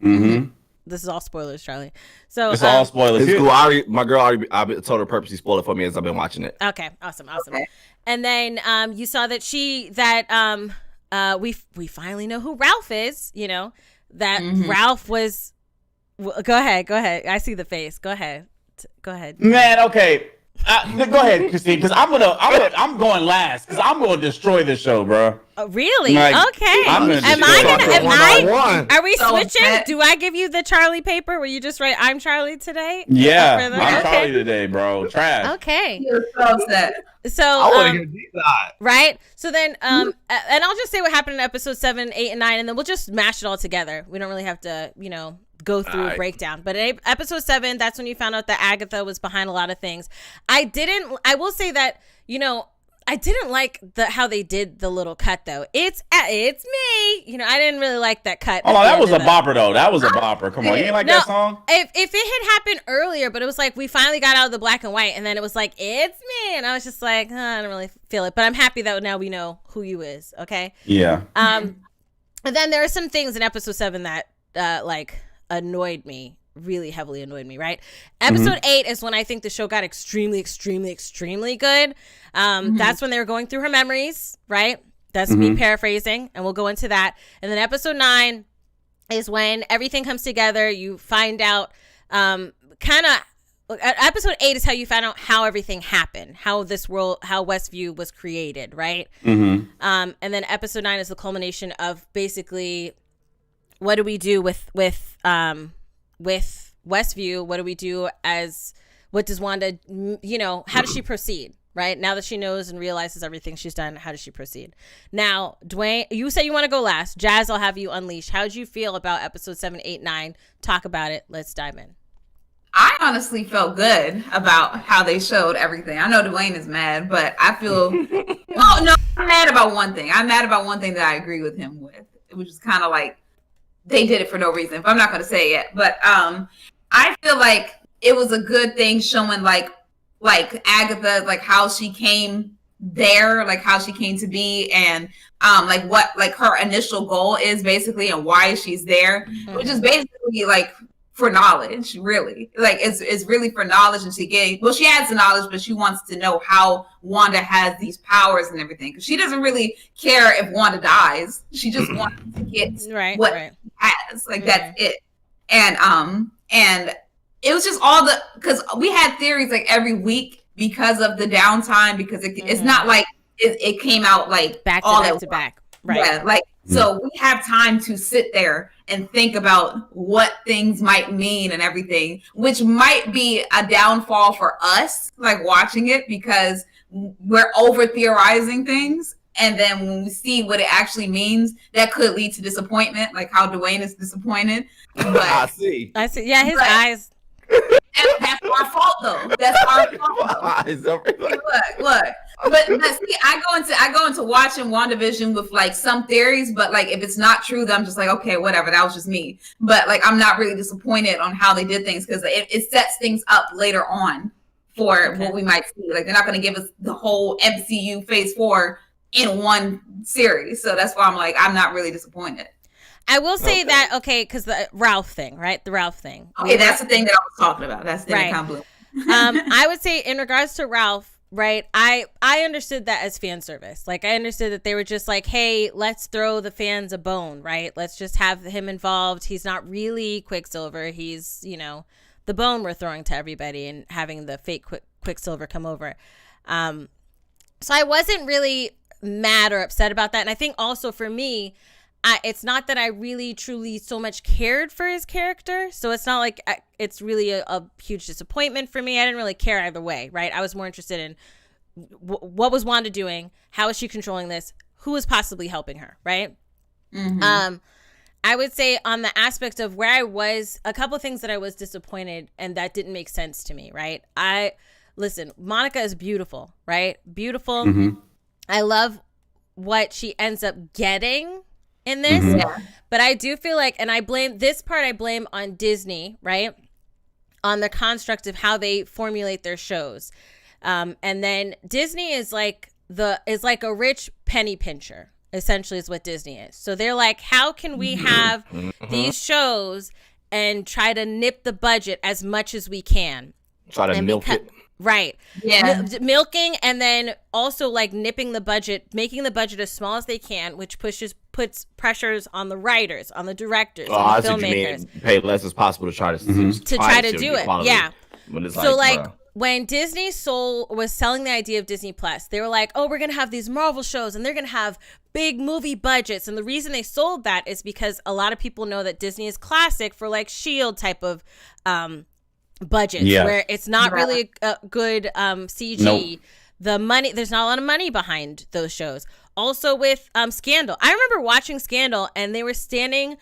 Mm-hmm. This is all spoilers, Charlie. So it's all spoilers. It's cool. My girl I told her purposely spoil it for me as I've been watching it. Okay, awesome. Okay. And then you saw that we finally know who Ralph is. You know that Ralph was. Go ahead. I see the face. Go ahead. Man, okay. Go ahead, Christine, because I'm going last because I'm going to destroy this show, bro. Really? Like, okay. Are we switching? Do I give you the Charlie paper where you just write "I'm Charlie" today? Yeah, I'm Charlie today, bro. Trash. Okay. You're so upset. So I want to hear these guys. Right. So then, and I'll just say what happened in episode 7, 8, and 9, and then we'll just mash it all together. We don't really have to, go through a breakdown. But in episode 7, that's when you found out that Agatha was behind a lot of things. I will say that, I didn't like how they did the little cut though. It's me. I didn't really like that cut. Oh, that was a bopper though. That was a bopper. Come on, you ain't like that song? If it had happened earlier, but it was like we finally got out of the black and white, and then it was like it's me, and I was just like, I don't really feel it. But I'm happy that now we know who you is. Okay. Yeah. And then there are some things in episode 7 that annoyed me. Really heavily annoyed me, right? Episode 8 is when I think the show got extremely, extremely, extremely good. That's when they were going through her memories, right? That's me paraphrasing, and we'll go into that. And then episode 9 is when everything comes together. You find out episode 8 is how you find out how everything happened, how Westview was created, right? And then episode 9 is the culmination of basically what do we do with Westview. What do we do what does Wanda, how does she proceed, right? Now that she knows and realizes everything she's done, how does she proceed? Now, Dwayne, you say you want to go last. Jazz, I'll have you unleash. How did you feel about episode 7, 8, 9? Talk about it. Let's dive in. I honestly felt good about how they showed everything. I know Dwayne is mad, but I feel, no, I'm mad about one thing. I'm mad about one thing that I agree with him with, which is kind of like, they did it for no reason, but I'm not going to say it. But I feel like it was a good thing showing like Agatha, like how she came there, like how she came to be, and what her initial goal is basically, and why she's there, which is basically like for knowledge, really. Like it's really for knowledge, and she has the knowledge, but she wants to know how Wanda has these powers and everything, because she doesn't really care if Wanda dies. She just wants to get what she has. Like that's it. And it was just because we had theories like every week because of the downtime, because it's not like it came out like back to back. Right. Yeah, so we have time to sit there and think about what things might mean and everything, which might be a downfall for us, like watching it, because we're over theorizing things. And then when we see what it actually means, that could lead to disappointment, like how Dwayne is disappointed. But I see. Yeah, his eyes. That's our fault, though. That's our fault. Look. But see, I go into watching WandaVision with like some theories, but like if it's not true, then I'm just like, okay, whatever. That was just me. But like I'm not really disappointed on how they did things, because it sets things up later on for what we might see. Like they're not going to give us the whole MCU Phase 4 in one series, so that's why I'm like, I'm not really disappointed. I will say that, because the Ralph thing, right? The Ralph thing. Okay, that's the thing that I was talking about. That's the thing that kind of blew. I would say in regards to Ralph, right? I understood that as fan service. Like I understood that they were just like, hey, let's throw the fans a bone, right? Let's just have him involved. He's not really Quicksilver. He's, the bone we're throwing to everybody and having the fake Quicksilver come over. So I wasn't really mad or upset about that. And I think also for me, it's not that I really truly so much cared for his character. So it's not like it's really a huge disappointment for me. I didn't really care either way, right? I was more interested in what was Wanda doing? How is she controlling this? Who is possibly helping her, right? I would say on the aspect of where I was, a couple of things that I was disappointed and that didn't make sense to me, right? Listen, Monica is beautiful, right? Beautiful. I love what she ends up getting in this, but I do feel like, and I blame on Disney, right? On the construct of how they formulate their shows. And then Disney is like a rich penny pincher, essentially is what Disney is. So they're like, how can we have these shows and try to nip the budget as much as we can? Try to milk it. Right. Yeah. Milking, and then also like nipping the budget, making the budget as small as they can, which puts pressures on the writers, on the directors, on the filmmakers. Pay less as possible to try to do it. Quality. Yeah. So when Disney was selling the idea of Disney Plus, they were like, oh, we're going to have these Marvel shows and they're going to have big movie budgets. And the reason they sold that is because a lot of people know that Disney is classic for like S.H.I.E.L.D. type of budgets where it's not really a good CG. Nope. The money, there's not a lot of money behind those shows. Also with Scandal. I remember watching Scandal and they were standing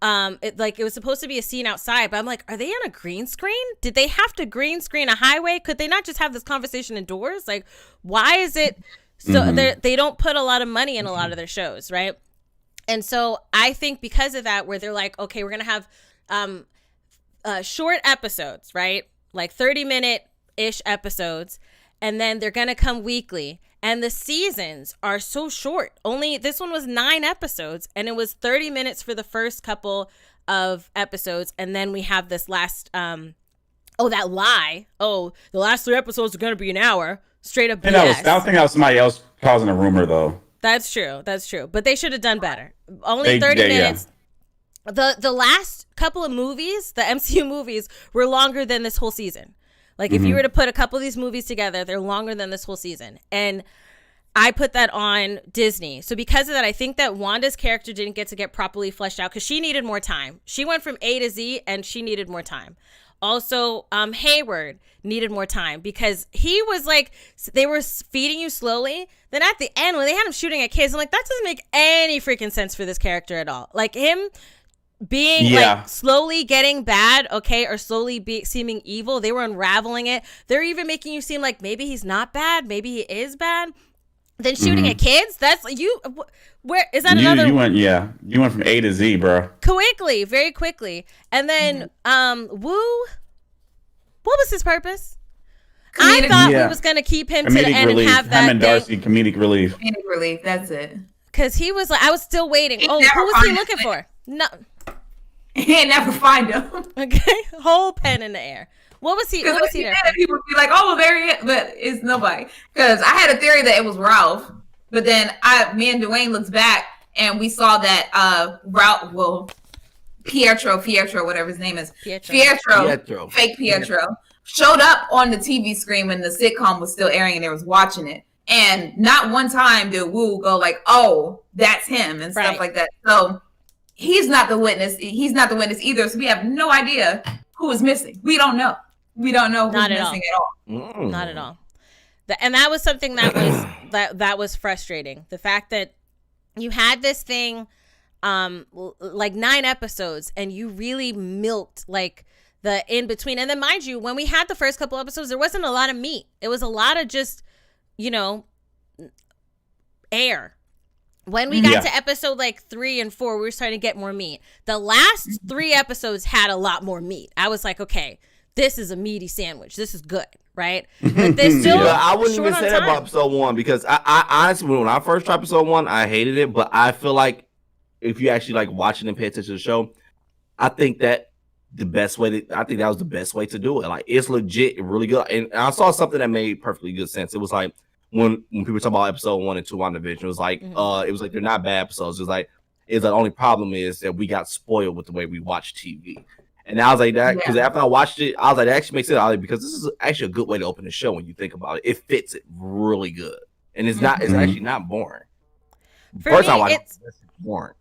it was supposed to be a scene outside, but I'm like, are they on a green screen? Did they have to green screen a highway? Could they not just have this conversation indoors? Like, why is it so they don't put a lot of money in a lot of their shows, right? And so I think because of that, where they're like, okay, we're going to have short episodes, right? Like 30-minute-ish episodes, and then they're going to come weekly. And the seasons are so short. Only this one was 9 episodes, and it was 30 minutes for the first couple of episodes. And then we have this last, that lie. Oh, the last 3 episodes are going to be an hour. Straight up BS. I think that was somebody else causing a rumor, though. That's true. But they should have done better. Only 30 minutes. Yeah. The last couple of movies, the MCU movies, were longer than this whole season. Like, if you were to put a couple of these movies together, they're longer than this whole season. And I put that on Disney. So because of that, I think that Wanda's character didn't get properly fleshed out because she needed more time. She went from A to Z, and she needed more time. Also, Hayward needed more time because he was like, they were feeding you slowly. Then at the end, when they had him shooting at kids, I'm like, that doesn't make any freaking sense for this character at all. Like, him being like slowly getting bad, okay, or slowly seeming evil. They were unraveling it. They're even making you seem like maybe he's not bad, maybe he is bad. Then shooting at kids, that's you. Where is that? You went from A to Z, bro. Very quickly, and then Wu. What was his purpose? I thought we was gonna keep him comedic to the end relief. And have that. Him and Darcy, comedic relief. Comedic relief. That's it. Because he was like, I was still waiting. Who was he looking for? No. He ain't never find him. Okay, whole pen in the air. What was he there? He would be like, "Oh, there he is," but it's nobody. Because I had a theory that it was Ralph, but then me and Dwayne looks back and we saw that Pietro, whatever his name is, Pietro, fake Pietro, showed up on the TV screen when the sitcom was still airing and they was watching it. And not one time did Wu go like, "Oh, that's him," and stuff like that. So he's not the witness. He's not the witness either. So we have no idea who is missing. We don't know. We don't know who's missing at all. Not at all. And that was something that was that was frustrating. The fact that you had this thing, like 9 episodes, and you really milked like the in between. And then, mind you, when we had the first couple episodes, there wasn't a lot of meat. It was a lot of just, air. When we got to episode like 3 and 4, we were starting to get more meat. The last 3 episodes had a lot more meat. I was like, okay, this is a meaty sandwich. This is good, right? But there's still I wouldn't even say that about episode 1 because I honestly, when I first tried episode 1, I hated it. But I feel like if you actually like watching and pay attention to the show, I think that that was the best way to do it. Like, it's legit, really good. And I saw something that made perfectly good sense. It was like, when people talk about episode 1 and 2 WandaVision, it was like they're not bad episodes. The only problem is that we got spoiled with the way we watch TV. And I was like that because after I watched it, I was like, that actually makes sense because this is actually a good way to open the show when you think about it. It fits it really good, and it's actually not boring. First time I watched it, it's boring.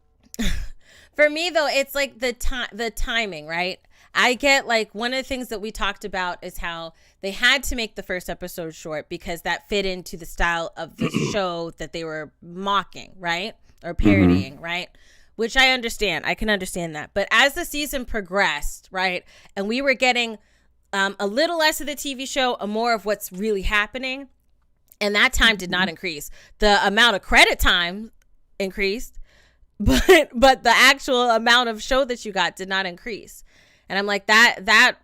For me though, it's like the timing, right? I get like one of the things that we talked about is how they had to make the first episode short because that fit into the style of the show that they were mocking, right? Or parodying, right? Which I understand. I can understand that. But as the season progressed, right, and we were getting a little less of the TV show, more of what's really happening, and that time did not increase. The amount of credit time increased, but the actual amount of show that you got did not increase. And I'm like, that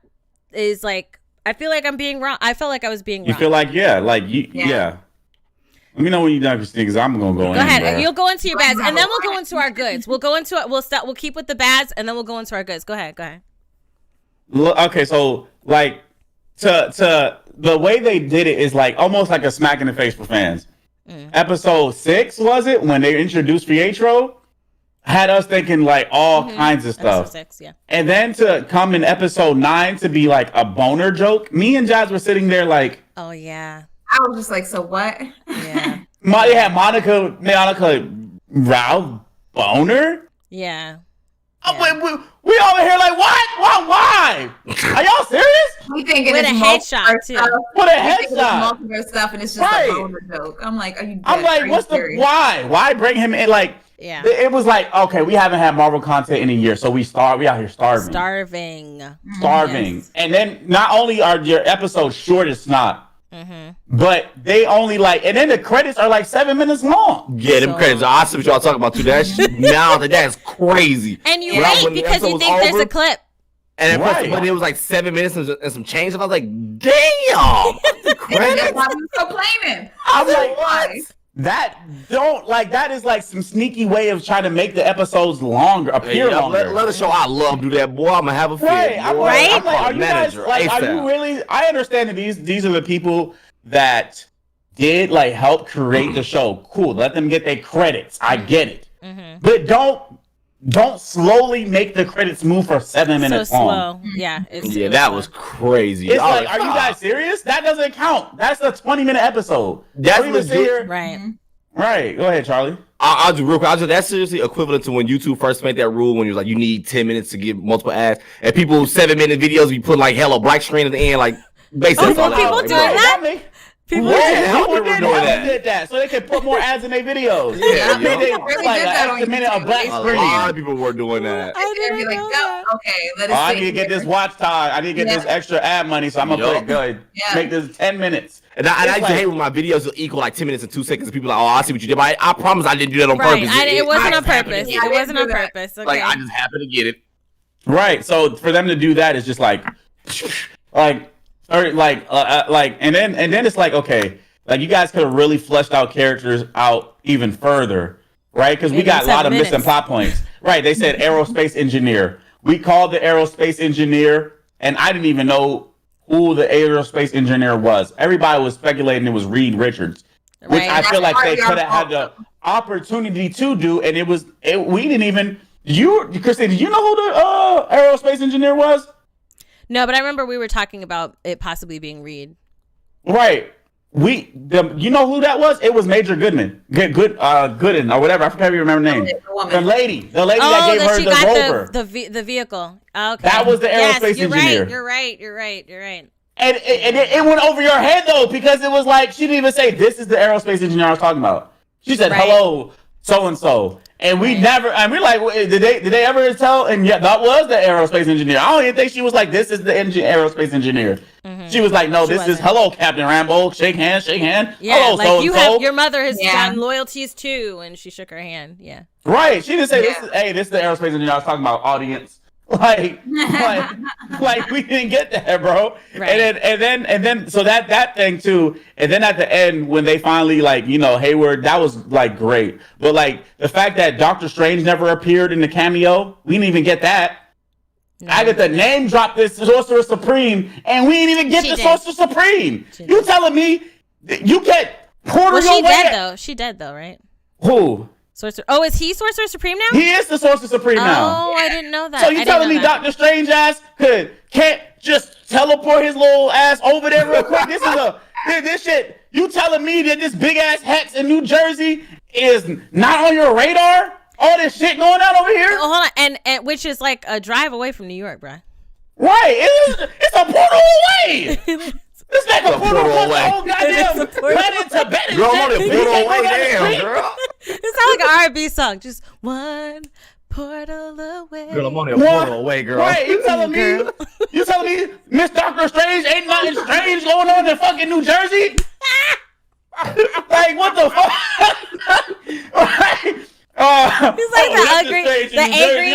is like, I feel like I'm being wrong. I felt like I was being wrong. You feel like, Let me know when you're done, Christine, because I'm gonna go in. Go ahead. Bro. You'll go into your bads, and then we'll go into our goods. We'll keep with the bads, and then we'll go into our goods. Go ahead. Okay, so like to the way they did it is like almost like a smack in the face for fans. Episode 6 was it when they introduced Pietro? Had us thinking like all kinds of stuff. 6, yeah. And then to come in episode 9 to be like a boner joke. Me and Jazz were sitting there like, oh yeah. I was just like, so what? Yeah. They had Monica Rao boner. Yeah. We over here like what? Why? Are y'all serious? We thinking with it's a headshot too. With a headshot. Multiple stuff, and it's just a boner joke. I'm like, are you? I'm like, what's the why? Why bring him in? Like, yeah. It was like, okay, we haven't had Marvel content in a year, so we out here starving. Yes. And then not only are your episodes short as snot, but they only like, and then the credits are like 7 minutes long. Yeah, them credits are awesome. What y'all talking about too? That's crazy. And you wait because you think there's a clip. And when it was like 7 minutes and some change, I was like, damn. The credits? Why we complaining? I was like, what? That is like some sneaky way of trying to make the episodes longer, appear longer. Let us show I love do that, boy. I'm gonna have a fit. Right? I'm like, are you guys like, are you really? I understand that these are the people that did like help create the show. Cool, let them get their credits. I get it, but don't slowly make the credits move for 7 minutes long. Yeah, that was crazy. It's like, are you guys serious? That doesn't count. That's a 20-minute episode. That's right. Right. Go ahead, Charlie. I'll do real quick. That's seriously equivalent to when YouTube first made that rule when you was like, you need 10 minutes to give multiple ads, and people 7-minute videos, you put like hella black screen at the end, like basically. People doing that. People did that so they could put more ads in their videos. Yeah, they like a minute of black screen. A lot of people were doing that. I be like, okay, I need to get this watch time. I need to get this extra ad money, so I'm gonna put it good. Make this 10 minutes. And I used to hate when my videos will equal like 10 minutes and 2 seconds. And people are like, oh, I see what you did. But I promise I didn't do that on purpose. It wasn't on purpose. It wasn't on purpose. Like I just happened to get it. Right. So for them to do that is just like, and then it's like, okay, like you guys could have really fleshed out characters out even further, right? Because we got a lot of missing plot points. Right. They said aerospace engineer. We called the aerospace engineer, and I didn't even know who the aerospace engineer was. Everybody was speculating it was Reed Richards, which I feel like they could have had the opportunity to do, and we didn't even. Christine, did you know who the aerospace engineer was? No, but I remember we were talking about it possibly being Reed. Right. You know who that was? It was Major Goodman. Gooden or whatever. I forgot if you remember the name. The lady that gave her the rover. The vehicle. Okay. That was the aerospace engineer. You're right. And it went over your head though, because it was like she didn't even say this is the aerospace engineer I was talking about. She said hello, so and so. And we never, and we're like, did they ever tell? And yeah, that was the aerospace engineer. I don't even think she was like, this is the aerospace engineer. She was like, no, this is hello, Captain Rambo. Shake hand. Yeah, hello, like your mother has gotten loyalties too, and she shook her hand. Yeah, right. She didn't say this is the aerospace engineer I was talking about. Audience, like we didn't get that, bro. Right. And then so that thing too. And then at the end when they finally Hayward, that was like great. But like the fact that Doctor Strange never appeared in the cameo, we didn't even get that. No. I get the name drop this Sorcerer Supreme, and we didn't even get Sorcerer Supreme. You telling me you get Porter? Well, she dead though, right? Who? Sorcerer. Oh, is he Sorcerer Supreme now? He is the Sorcerer Supreme now. Oh, I didn't know that. So you telling me Doctor Strange ass can't just teleport his little ass over there real quick? This shit. You telling me that this big ass hex in New Jersey is not on your radar? All this shit going on over here? Oh, hold on, and which is like a drive away from New York, bro. Right. It's a portal away. This nigga portal away. Oh goddamn planet to bed. Girl, I'm on the portal away. Damn, girl. It sounds like an R&B song. Just one portal away. Girl, I'm on the portal away, girl. Right. You telling me Miss Doctor Strange ain't nothing strange going on in fucking New Jersey? Like what the fuck? Right. He's like the angry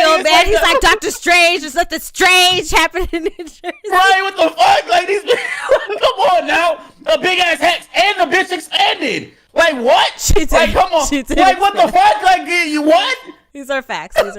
old man. He's like Doctor Strange. There's nothing strange happening in New Jersey. Right? What the fuck? Like these. Come on now, a big ass hex and the bitch expanded. Like what? Like come on. Like what the fuck? Like you what? These are facts. Like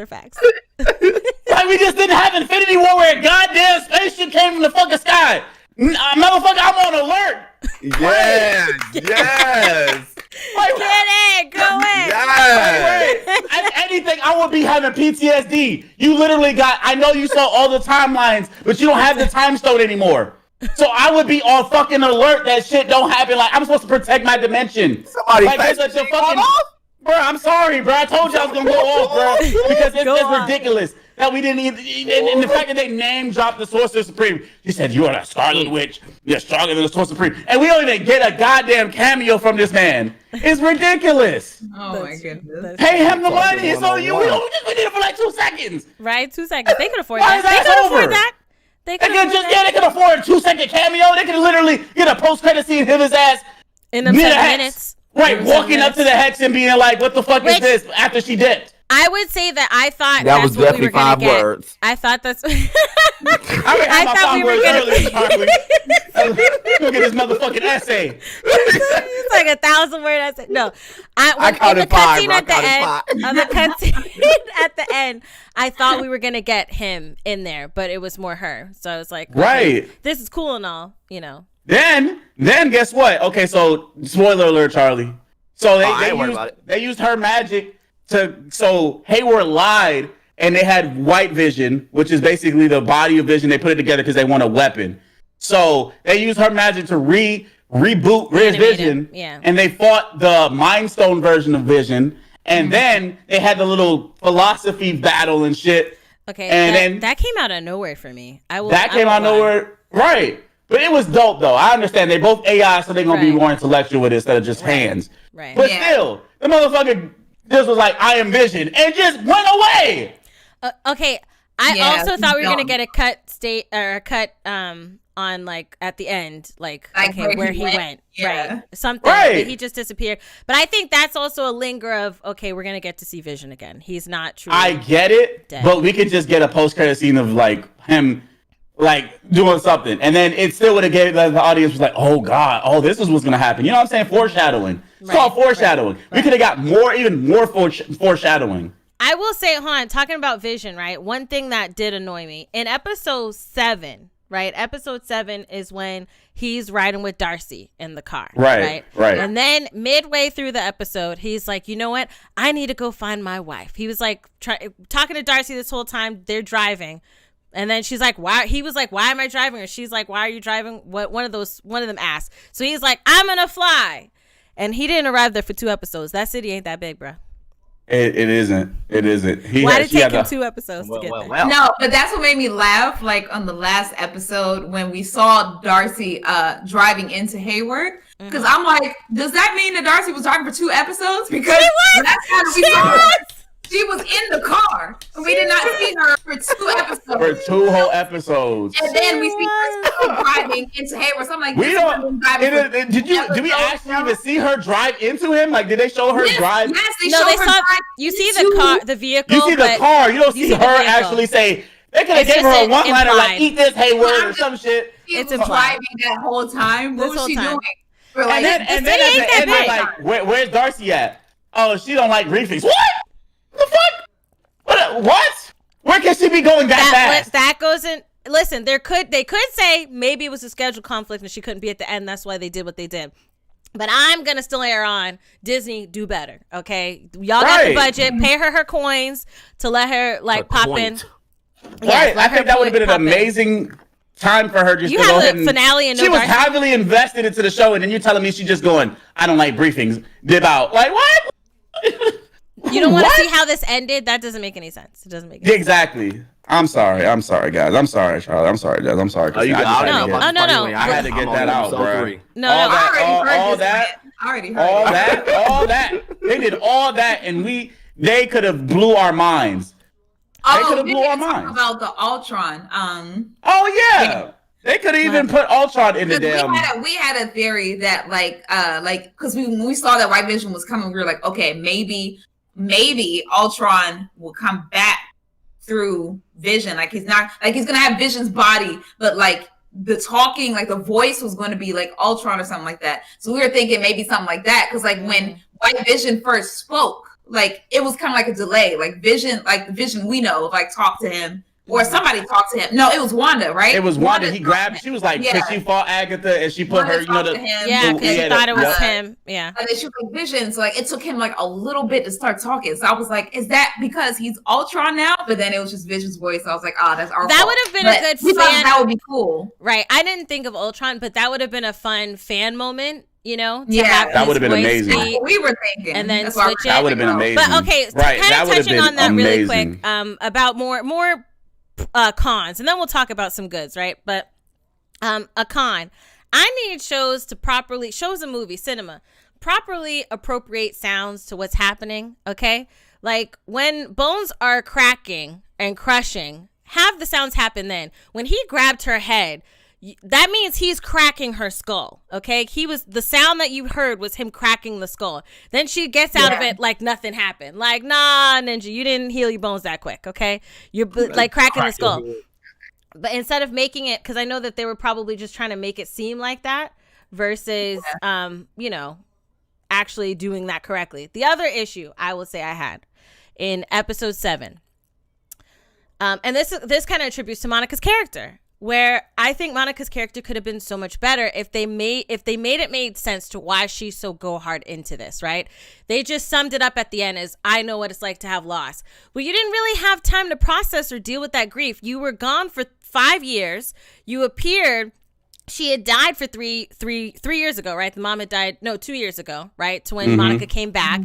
we just didn't have Infinity War where a goddamn spaceship came from the fucking sky. Motherfucker, I'm on alert. Yes, yes. Get it, go in. Yes. Anything, I would be having PTSD. You literally got. I know you saw all the timelines, but you don't have the time stone anymore. So I would be on fucking alert that shit don't happen. Like I'm supposed to protect my dimension. Somebody like there's a fucking. Bro, I'm sorry, bro. I told you I was gonna go off, bro, because it's ridiculous that we didn't even. And the fact that they name dropped the Sorcerer Supreme. She said, "You are a Scarlet Witch. You're stronger than the Sorcerer Supreme," and we don't even get a goddamn cameo from this man. It's ridiculous. Oh my goodness. Pay him the money. It's on you. We did it for like 2 seconds. Right, 2 seconds. They could afford that. They could afford that. They could afford a 2-second cameo. They could literally get a post-credit scene, hit his ass in them 7 minutes. Right, walking up to the hex and being like, "What the fuck is this?" After she dipped. I would say that I thought that was definitely 5 words. I thought that's. I thought we were gonna look at this motherfucking essay. It's like 1,000-word essay. No, I counted 5. On the cutscene at the end, I thought we were gonna get him in there, but it was more her. So I was like, right, okay, this is cool and all, you know. Then guess what? Okay, so spoiler alert, Charlie. So they used her magic so Hayward lied, and they had white vision, which is basically the body of Vision. They put it together because they want a weapon. So they used her magic to reboot Vision, and they fought the Mind Stone version of Vision, and then they had the little philosophy battle and shit. Okay, and then that came out of nowhere for me. That came out of nowhere, right? But it was dope, though. I understand they both AI, so they're gonna be more intellectual with it instead of just hands. Right. But still, the motherfucker just was like, "I am Vision," and just went away. Okay, I also thought we were gonna get a cut on like at the end, like okay, where he went. Right, something. Right. But he just disappeared. But I think that's also a linger of okay, we're gonna get to see Vision again. He's not truly. I get it, dead. But we could just get a post-credit scene of like him. Like doing something, and then it still would have gave the audience was like, "Oh God, oh this is what's gonna happen." You know what I'm saying? Foreshadowing. It's called foreshadowing. Right. We could have got even more foreshadowing. I will say, hold on, talking about Vision, right? One thing that did annoy me in episode 7, right? Episode 7 is when he's riding with Darcy in the car, right? And then midway through the episode, he's like, "You know what? I need to go find my wife." He was like talking to Darcy this whole time. They're driving. And then she's like, "Why?" He was like, "Why am I driving?" Or she's like, "Why are you driving?" One of them asked. So he's like, "I'm gonna fly," and he didn't arrive there for 2 episodes. That city ain't that big, bro. It isn't. Why did it take him 2 episodes to get there? No, but that's what made me laugh. Like on the last episode when we saw Darcy driving into Hayward, because I'm like, does that mean that Darcy was driving for 2 episodes? Because that's how we saw her. She was in the car, and we did not see her for 2 episodes. For 2 whole episodes. And then we see her still driving into Hayward. So I'm like, we don't. Did we actually even see her drive into him? Like, did they show her drive? Yes, they showed her drive. You see the car, the vehicle. You see the car. You don't see her actually say. They could have gave her a one-liner like, "Eat this, Hayward," or some shit. She was driving that whole time. What was she doing? And then at the end, they're like, "Where's Darcy at?" "Oh, she don't like briefings." What? The fuck? What? Where can she be going that fast? That goes in. Listen, they could say maybe it was a schedule conflict and she couldn't be at the end. That's why they did what they did. But I'm gonna still err on Disney. Do better, okay? Y'all got the budget. Pay her coins to let her pop in. Right. I think that would have been an amazing time for her just to go ahead and finale. And she was heavily invested into the show, and then you're telling me she's just going, "I don't like briefings." Dip out. Like what? You don't want to see how this ended? That doesn't make any sense. It doesn't make any sense. Exactly. I'm sorry, guys. I'm sorry, Charlie. I'm sorry, guys. I'm sorry. No. I had to get that out, bro. No. All that. They did all that, and they could have blew our minds. They could have blew our minds. About the Ultron. Oh yeah. They could even put Ultron in the damn. We had a theory that because when we saw that White Vision was coming, we were like, okay, maybe Ultron will come back through Vision. Like he's gonna have Vision's body, but like the talking, like the voice was going to be like Ultron or something like that. So we were thinking maybe something like that, because like when White Vision first spoke, like it was kind of like a delay. Like Vision, like the Vision we know, like talked to him or somebody talked to him. No, it was Wanda, right? It was Wanda. He grabbed. She was like, because she fought Agatha and she put Wanda her, you know, because she thought it was him. Yeah. And then she was like, Vision. So like, it took him like a little bit to start talking. So I was like, is that because he's Ultron now? But then it was just Vision's voice. So I was like, oh, that's our That fault. would have been a good we fan. That would be cool. Right. I didn't think of Ultron, but that would have been a fun fan moment. You know, that would have been amazing. That's what we were thinking, and then switch it. That would have been amazing. But okay, right, kind of touching on that really quick, about more cons, and then we'll talk about some goods, right? But a con, I need shows and movies, cinema, properly appropriate sounds to what's happening. Okay, like when bones are cracking and crushing, have the sounds happen then. When he grabbed her head, that means he's cracking her skull. Okay, the sound that you heard was him cracking the skull. Then she gets out of it like nothing happened. Like, nah, Ninja, you didn't heal your bones that quick. Okay, you're like cracking the skull. But instead of making it, because I know that they were probably just trying to make it seem like that versus you know, actually doing that correctly. The other issue I will say I had in episode 7, and this kind of attributes to Monica's character, where I think Monica's character could have been so much better if they made sense to why she's so go hard into this, right? They just summed it up at the end as, I know what it's like to have loss. Well, you didn't really have time to process or deal with that grief. You were gone for 5 years. You appeared. She had died for three years ago, right? The mom had died, 2 years ago, right? To when Monica came back.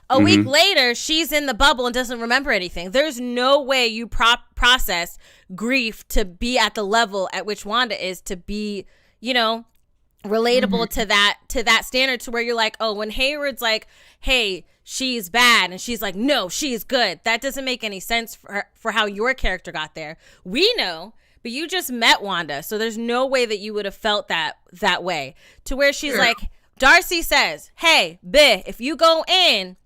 A week later, she's in the bubble and doesn't remember anything. There's no way you process grief to be at the level at which Wanda is, to be, you know, relatable to that standard, to where you're like, oh, when Hayward's like, hey, she's bad, and she's like, no, she's good. That doesn't make any sense for how your character got there. We know. But you just met Wanda, so there's no way that you would have felt that way. To where she's like, Darcy says, hey, Bill, if you go in,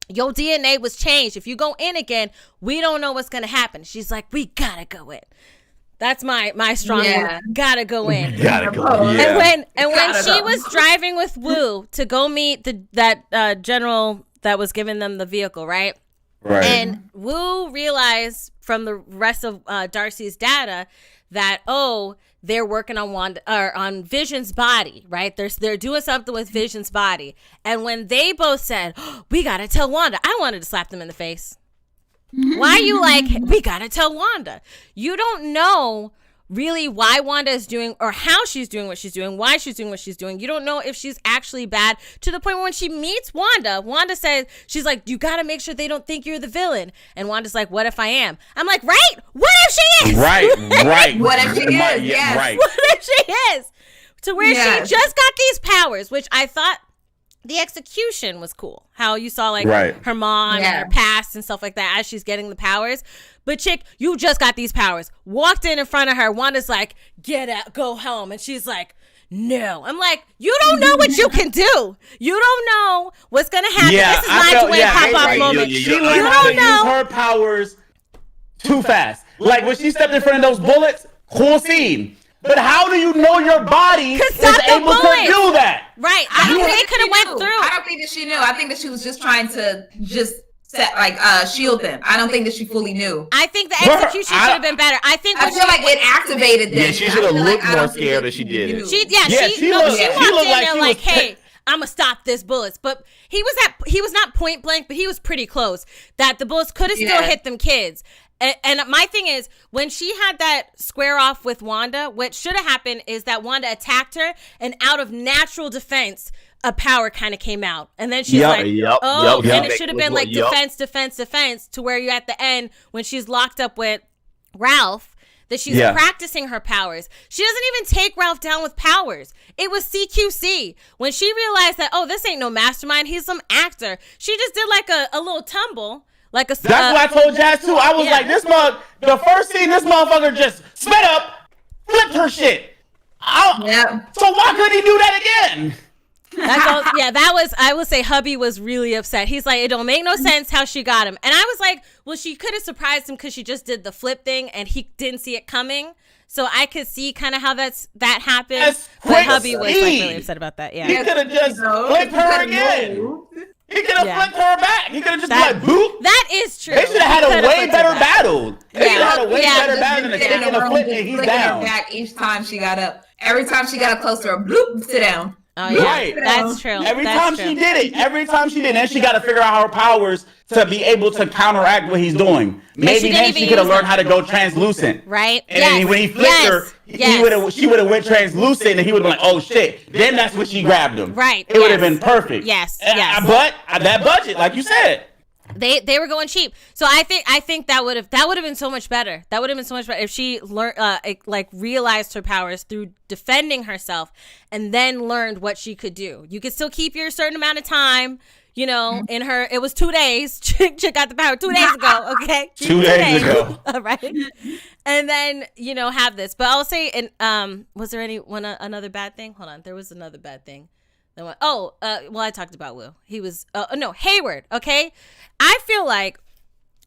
your DNA was changed. If you go in again, we don't know what's going to happen. She's like, we got to go in. That's my strong word. Gotta go in. Gotta go. Yeah. And when she was driving with Wu to go meet that general that was giving them the vehicle, right? Right. And Wu realized from the rest of Darcy's data that, they're working on Vision's body, right? They're doing something with Vision's body. And when they both said, we gotta tell Wanda, I wanted to slap them in the face. Why are you like, we gotta tell Wanda? You don't know really why Wanda is doing, or how she's doing what she's doing, why she's doing what she's doing. You don't know if she's actually bad, to the point where when she meets Wanda says, she's like, you got to make sure they don't think you're the villain. And Wanda's like, what if I am? I'm like, right? What if she is? Right. What if she is? Yes. Right. What if she is? To where she just got these powers, which I thought the execution was cool. How you saw like her mom and her past and stuff like that as she's getting the powers. But chick, you just got these powers. Walked in front of her. Wanda's like, get out, go home. And she's like, no. I'm like, you don't know what you can do. You don't know what's going to happen. This is my Dwayne pop-off moment. She learned how to use her powers too fast. Like when she stepped in front of those bullets, cool scene. But how do you know your body is able to do that? Right. I don't think they could have went through. I don't think that she knew. I think that she was just trying to shield them. I don't think that she fully knew. I think the execution should have been better. I feel like it activated them. Yeah, she should have looked more scared than she did. She walked in there like, hey, I'm gonna stop this bullets. But he was not point blank, but he was pretty close. That the bullets could have still hit them kids. And my thing is, when she had that square off with Wanda, what should have happened is that Wanda attacked her, and out of natural defense, a power kind of came out. And then she's and it should have been like defense, to where you're at the end when she's locked up with Ralph, that she's practicing her powers. She doesn't even take Ralph down with powers. It was CQC. When she realized that, this ain't no mastermind, he's some actor, she just did like a little tumble. That's what I told Jazz too. I was like, the first scene, this motherfucker just sped up, flipped her shit. So why couldn't he do that again? That's all. Yeah, that was. I will say, hubby was really upset. He's like, it don't make no sense how she got him. And I was like, well, she could have surprised him because she just did the flip thing and he didn't see it coming. So I could see kind of how that happened. That's but hubby was like really upset about that. Yeah, he could have just flipped her again. He could have flipped her back. He could have just been like, boop. That is true. They should have had a way better battle. They should have had a way better battle than a kick and a flip and he's down. Back each time she got up. Every time she got up close to her, bloop, sit down. Oh, yeah. Right. That's true. Every time she did it, and she got to figure out her powers to be able to counteract what he's doing. Maybe then she could have learned how to go translucent. Right. And then when he flipped her, she would have went translucent, and he would have been like, oh shit. Then that's when she grabbed him. Right. It would have been perfect. Yes. But that budget, like you said. They were going cheap, so I think that would have been so much better. That would have been so much better if she learned realized her powers through defending herself, and then learned what she could do. You could still keep your certain amount of time, in her. It was 2 days. Chick got the power 2 days ago. Okay, 2 days ago. All right, and then have this. But I'll say, and was there another bad thing? Hold on, there was another bad thing. Well, I talked about Wu. He was, Hayward, okay? I feel like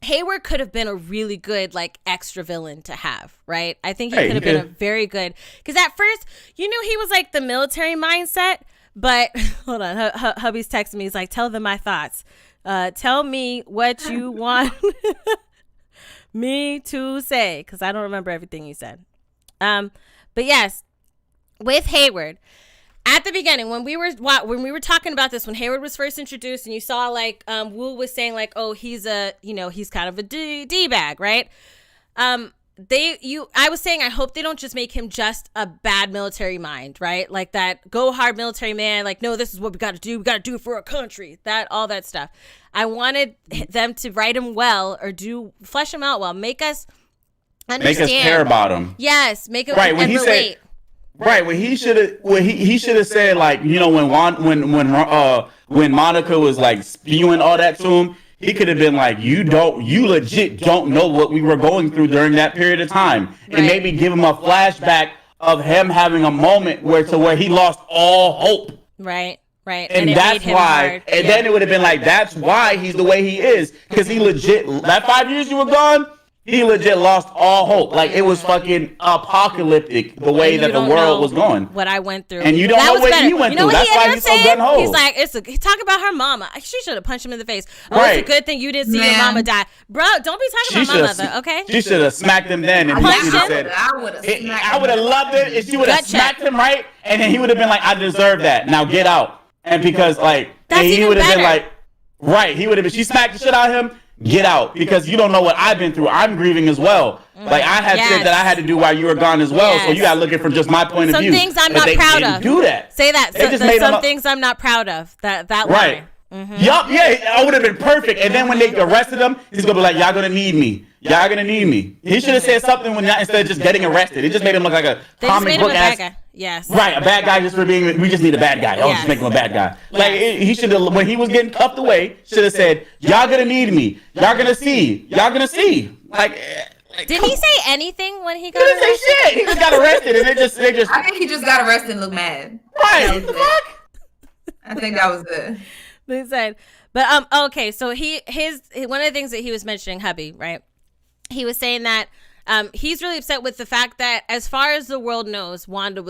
Hayward could have been a really good, extra villain to have, right? I think he could have been a very good, because at first, he was like the military mindset, but, hold on, hubby's texting me. He's like, tell them my thoughts. Tell me what you want me to say, because I don't remember everything you said. But yes, with Hayward, at the beginning, when we were talking about this, when Hayward was first introduced, and you saw Wu was saying oh, he's kind of a D-bag, right? I was saying I hope they don't just make him just a bad military mind, right? Like that go hard military man, no, this is what we got to do. We got to do it for our country. All that stuff. I wanted them to write him well or flesh him out well, make us understand, make us care about him. Yes, make it right when he relate. Said. Right, when he should have said when Monica was spewing all that to him, he could have been like, you legit don't know what we were going through during that period of time, and maybe give him a flashback of him having a moment where he lost all hope. Right. And that's why. And then it would have been like, that's why he's the way he is, because he legit that 5 years you were gone. He legit lost all hope. It was fucking apocalyptic the way that the world was going. What I went through. And you don't know what he went through. That's why he's so gun-ho. He's like, he talk about her mama. She should have punched him in the face. Oh, it's a good thing you didn't see your mama die. Bro, don't be talking about my mother, okay? She should have smacked him then. And he should have said, I would have loved it if she would have smacked him, right? And then he would have been like, I deserve that. Now get out. And because, he would have been like, right. He would have been, she smacked the shit out of him. Get out, because you don't know what I've been through. I'm grieving as well. I had shit that I had to do while you were gone as well. So you gotta look at it from just my point of view. Some things I'm not proud of. Do that. Say that. Some things I'm not proud of. That right. line. Yup. Yeah. I would have been perfect. And then when they arrested him, he's gonna be like, "Y'all gonna need me. Y'all gonna need me." He should have said something instead of just getting arrested. It just made him look like a comic book ass. Yes. Right, a bad guy just for being. We just need a bad guy. Oh, just make him a bad guy. He should have, when he was getting cuffed away, should have said, "Y'all gonna need me. Y'all gonna see. Y'all gonna see." Did he say anything when he got arrested? He didn't say shit. He just got arrested, and they just. I think he just got arrested and looked mad. Right. Fuck. I think that was it. They said, but okay. So his one of the things that he was mentioning, hubby, right? He was saying that. He's really upset with the fact that, as far as the world knows, Wanda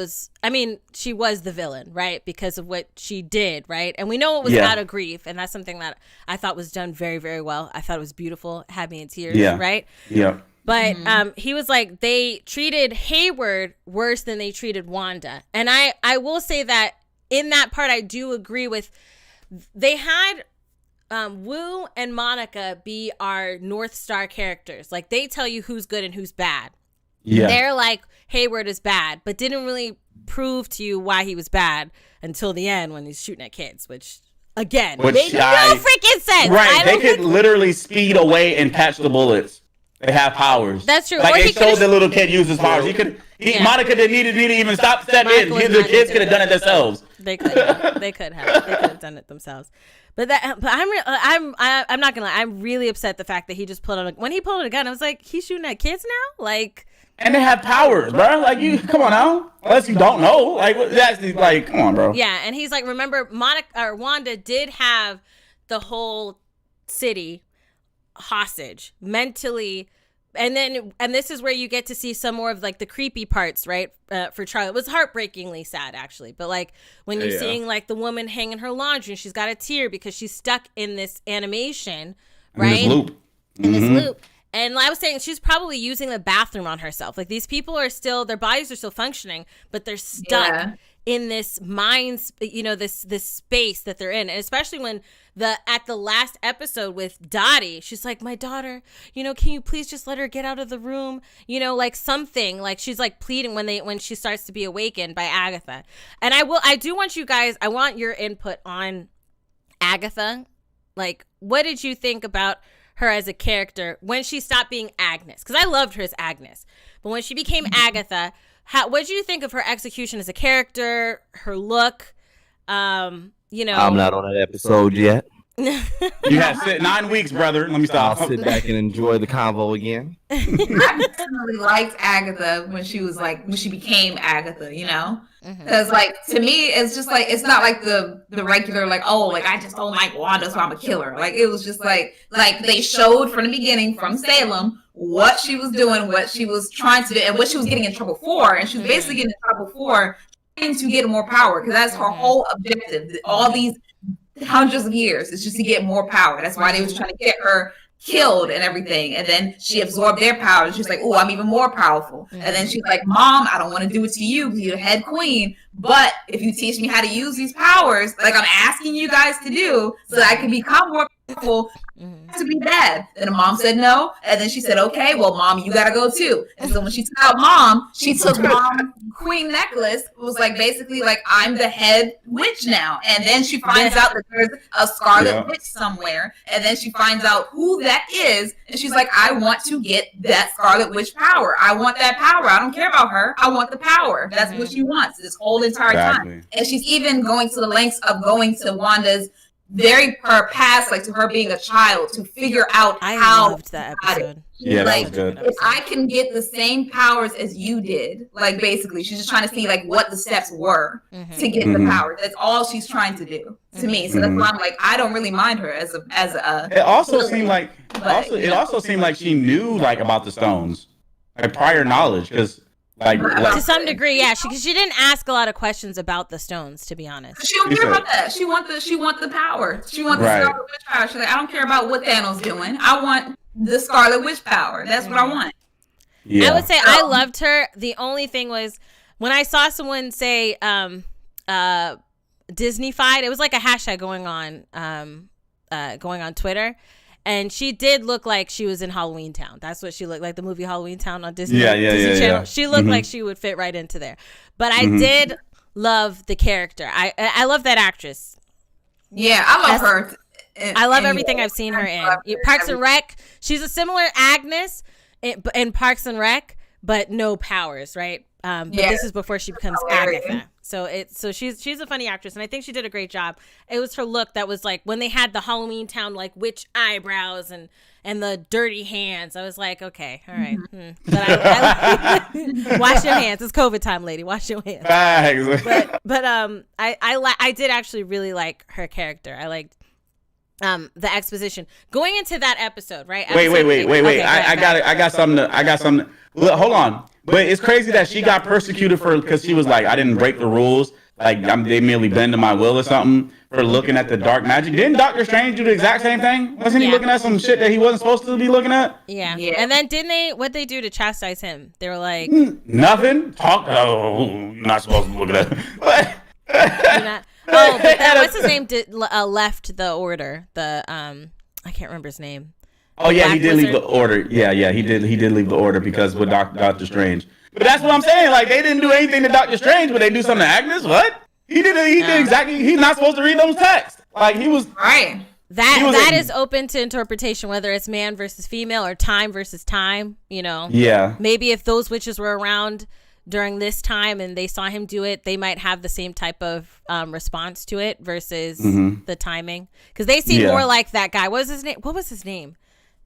she was the villain, right? Because of what she did, right? And we know it was out of grief, and that's something that I thought was done very, very well. I thought it was beautiful, had me in tears, right? Yeah. But he was like, they treated Hayward worse than they treated Wanda. And I will say that in that part, I do agree with, they had Wu and Monica be our North Star characters. They tell you who's good and who's bad. Yeah. They're like, Hayward is bad, but didn't really prove to you why he was bad until the end when he's shooting at kids, which made no freaking sense. Right. They could literally speed away and catch the bullets. They have powers. That's true. They showed the little kid use his powers. Monica didn't need to even step in. The kids could have done it themselves. They could have. They could have done it themselves. But I'm not gonna lie. I'm really upset the fact that he just pulled out when he pulled out a gun. I was like, he's shooting at kids now. and they have powers, bro. Like, you, come on now. Unless you don't know, like, that's like, come on, bro. Yeah, and he's like, remember, Wanda did have the whole city hostage mentally. And this is where you get to see some more of like the creepy parts, right? For Charlie, it was heartbreakingly sad, actually. But like when you're seeing like the woman hanging her laundry, and she's got a tear because she's stuck in this animation, right? In this loop. In this loop. And I was saying she's probably using the bathroom on herself. Like these people are still, their bodies are still functioning, but they're stuck in this mind, this space that they're in. And especially when at the last episode with Dottie, she's like, my daughter, can you please just let her get out of the room? Like something, like she's like pleading when she starts to be awakened by Agatha. And I do want you guys, I want your input on Agatha. Like, what did you think about her as a character when she stopped being Agnes? Because I loved her as Agnes, but when she became Agatha, what did you think of her execution as a character, her look? I'm not on that episode yet. You have 9 weeks, brother. Let me stop. I'll sit back and enjoy the convo again. I definitely liked Agatha when she became Agatha, because like to me it's just like it's not like the regular like, oh, like I just don't like Wanda so I'm a killer. Like it was just like they showed from the beginning, from Salem, what she was doing, what she was trying to do, and what she was getting in trouble for. And she was basically getting in trouble for trying to get more power, because that's her whole objective. All these hundreds of years, it's just to get more power. That's why they was trying to get her killed and everything. And then she absorbed their power, and she's like, oh, I'm even more powerful. And then she's like, Mom, I don't want to do it to you because you're the head queen, but if you teach me how to use these powers like I'm asking you guys to do, so that I can become more powerful, to be bad. Then the mom said no, and then she said, okay, well, Mom, you gotta go too. And so when she took out Mom, she took Mom's queen necklace. It was like basically like, I'm the head witch now. And then she finds out that there's a scarlet witch somewhere, and then she finds out who that is, and she's like, I want to get that scarlet witch power. I want that power. I don't care about her. I want the power. That's what she wants this whole entire time. And she's even going to the lengths of going to Wanda's her past, like to her being a child, to figure out how. I loved that episode. Yeah, like, that was good. If I can get the same powers as you did, like basically, she's just trying to see like what the steps were to get the power. That's all she's trying to do to me. So that's why I'm like, I don't really mind her as a. It also seemed like she knew like about the stones, like prior knowledge, because. Like to some degree, yeah. She didn't ask a lot of questions about the stones, to be honest. She don't care about that. She want the power. She want the Scarlet Witch power. She's like, I don't care about what Thanos doing. I want the Scarlet Witch power. That's what I want. Yeah. I would say I loved her. The only thing was when I saw someone say Disney-fied, it was like a hashtag going on Twitter. And she did look like she was in Halloween Town. That's what she looked like, the movie Halloween Town on Disney Channel. Yeah. She looked like she would fit right into there. But I did love the character. I love that actress. Yeah, I love her. I love everything I've seen her in. Parks and Rec. She's a similar Agnes in Parks and Rec, but no powers, right? But this is before she becomes Agatha. So she's a funny actress, and I think she did a great job. It was her look that was like when they had the Halloween Town like witch eyebrows and the dirty hands. I was like, okay, all right. But I wash your hands. It's COVID time, lady. Wash your hands. But I did actually really like her character. I liked the exposition going into that episode, right? Wait. Okay, I got something. Look, hold on. But it's crazy that she got persecuted because she was like, I didn't break the rules. Like they merely bend to my will or something for looking at the dark magic. Didn't Doctor Strange do the exact same thing? Wasn't he looking at some shit that he wasn't supposed to be looking at? Yeah. And then what'd they do to chastise him? They were like, nothing. You're not supposed to look at that. But what's his name? Left the order. I can't remember his name. Oh yeah, he did leave the order. Yeah, he did leave the order because with Doctor Strange. But that's what I'm saying. Like they didn't do anything to Doctor Strange, but they do something to Agnes. What? He did exactly. He's not supposed to read those texts. Like he was right. That is open to interpretation, whether it's man versus female or time versus time. Yeah. Maybe if those witches were around during this time and they saw him do it, they might have the same type of response to it versus the timing, because they seem more like that guy. What was his name?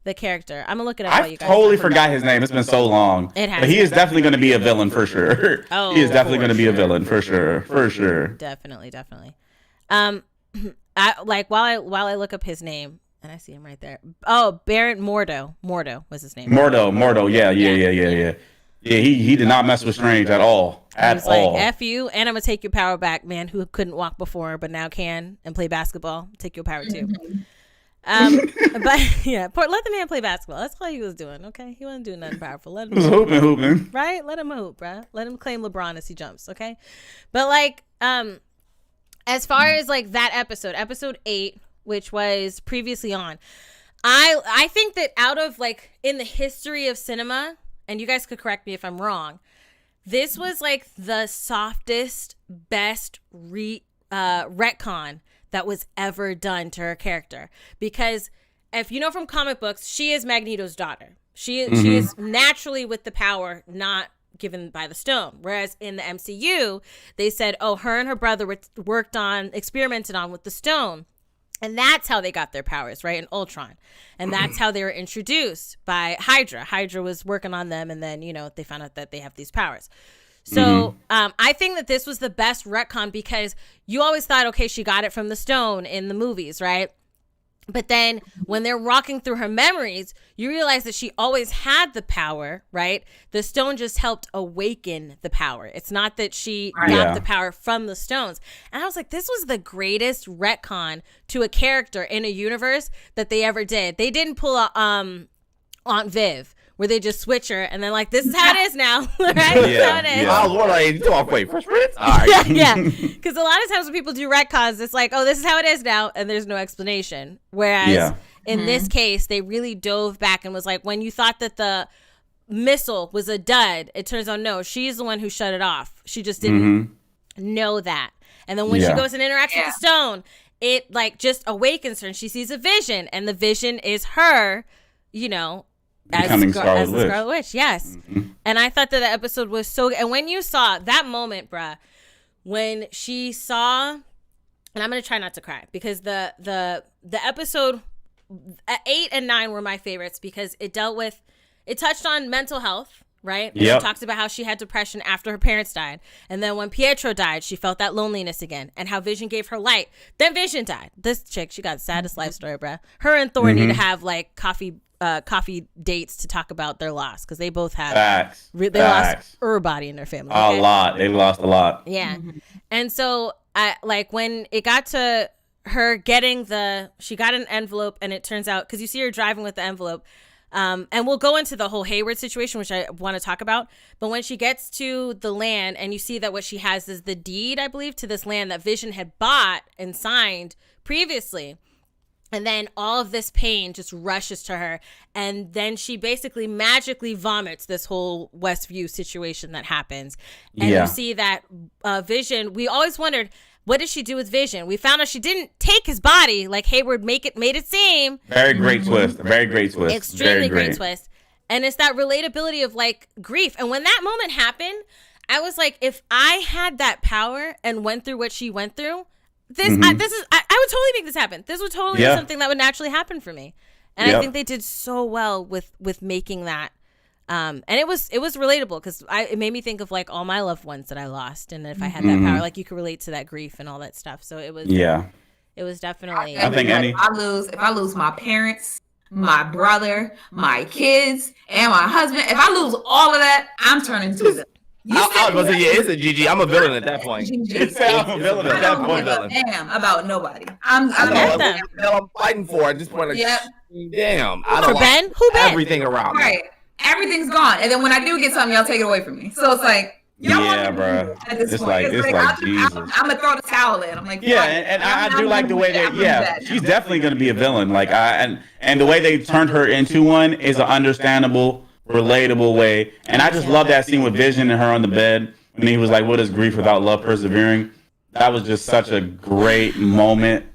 the character. I'm gonna look it up. I totally forgot his name. It's been so long. It has. But he is definitely going to be a villain for sure. Oh, he is definitely going to be a villain for sure. For sure. Definitely. I while I look up his name, and I see him right there. Oh, Baron Mordo. Mordo was his name. Mordo. Yeah. Yeah, he did not mess with Strange at all. He's like, F you, and I'm gonna take your power back, man who couldn't walk before but now can and play basketball. Take your power too. But yeah, let the man play basketball. That's all he was doing. Okay, he wasn't doing nothing powerful. Let him hooping. Right? Let him hoop, bruh. Let him claim LeBron as he jumps. Okay, but like, as far as like that episode 8, which was previously on, I think that out of like in the history of cinema, and you guys could correct me if I'm wrong, this was like the softest, best retcon that was ever done to her character. Because if you know from comic books, she is Magneto's daughter. She is naturally with the power not given by the stone. Whereas in the MCU, they said, oh, her and her brother experimented on with the stone. And that's how they got their powers, right? In Ultron. And that's how they were introduced by Hydra. Hydra was working on them, and then, they found out that they have these powers. So I think that this was the best retcon because you always thought, okay, she got it from the stone in the movies, right? But then when they're walking through her memories, you realize that she always had the power, right? The stone just helped awaken the power. It's not that she got the power from the stones. And I was like, this was the greatest retcon to a character in a universe that they ever did. They didn't pull a Aunt Viv, where they just switch her and then like, this is how it is now, right? This is how it is. I was wondering, you talk, wait, Fresh Prince? All right. Yeah. Because a lot of times when people do retcons, it's like, oh, this is how it is now, and there's no explanation. Whereas in this case, they really dove back and was like, when you thought that the missile was a dud, it turns out no, she's the one who shut it off. She just didn't know that. And then when she goes and interacts with the stone, it like just awakens her and she sees a vision, and the vision is her, becoming as the Scarlet Witch, yes. And I thought that the episode was so good. And when you saw that moment, bruh, when she saw, and I'm gonna try not to cry because the episode 8 and 9 were my favorites because it touched on mental health, right? Yeah. It talks about how she had depression after her parents died, and then when Pietro died, she felt that loneliness again, and how Vision gave her light. Then Vision died. This chick, she got the saddest life story, bruh. Her and Thor need to have like coffee dates to talk about their loss because they both had lost everybody in their family. Okay? A lot. They lost a lot. Yeah. And so I like when it got to her getting she got an envelope, and it turns out because you see her driving with the envelope, and we'll go into the whole Hayward situation, which I want to talk about. But when she gets to the land and you see that what she has is the deed, I believe, to this land that Vision had bought and signed previously. And then all of this pain just rushes to her. And then she basically magically vomits this whole Westview situation that happens. And you see that Vision, we always wondered, what did she do with Vision? We found out she didn't take his body like Hayward made it seem. Very great twist. Very great twist. Extremely great twist. And it's that relatability of like grief. And when that moment happened, I was like, if I had that power and went through what she went through, I would totally make this happen. This would totally be something that would naturally happen for me. And I think they did so well with making that. And it was relatable because it made me think of like all my loved ones that I lost. And if I had that power, like you could relate to that grief and all that stuff. So it was, it was definitely. I think if I lose my parents, my brother, my kids, and my husband, if I lose all of that, I'm turning to them. It's a GG. I'm a villain at that point. I'm a villain at that point. Damn about nobody. I'm fighting for at this point. Damn. I don't Ben? Who Ben? Everything around me. Right. Everything's gone. And then when I do get something, y'all take it away from me. So it's like, bro. It's like Jesus. I'm gonna throw the towel in. I'm like, and I do like the way that she's definitely gonna be a villain. Like and the way they turned her into one is an understandable, relatable way. And I just love that scene with Vision and her on the bed when he was like, what is grief without love persevering? That was just such a great moment.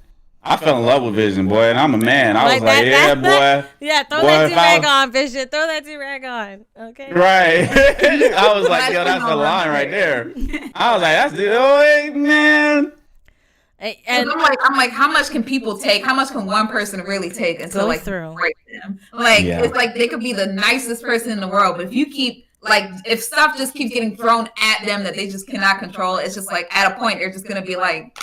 I fell in love with Vision, boy, and I'm a man. I was like, boy. Yeah, throw that do-rag on, Vision. Throw that do-rag on. Okay. Right. I was like, yo, that's the line right there. I was like, man. And I'm like, how much can people take? How much can one person really take until like break them? Like it's like they could be the nicest person in the world, but if you keep like if stuff just keeps getting thrown at them that they just cannot control, it's just like at a point they're just gonna be like,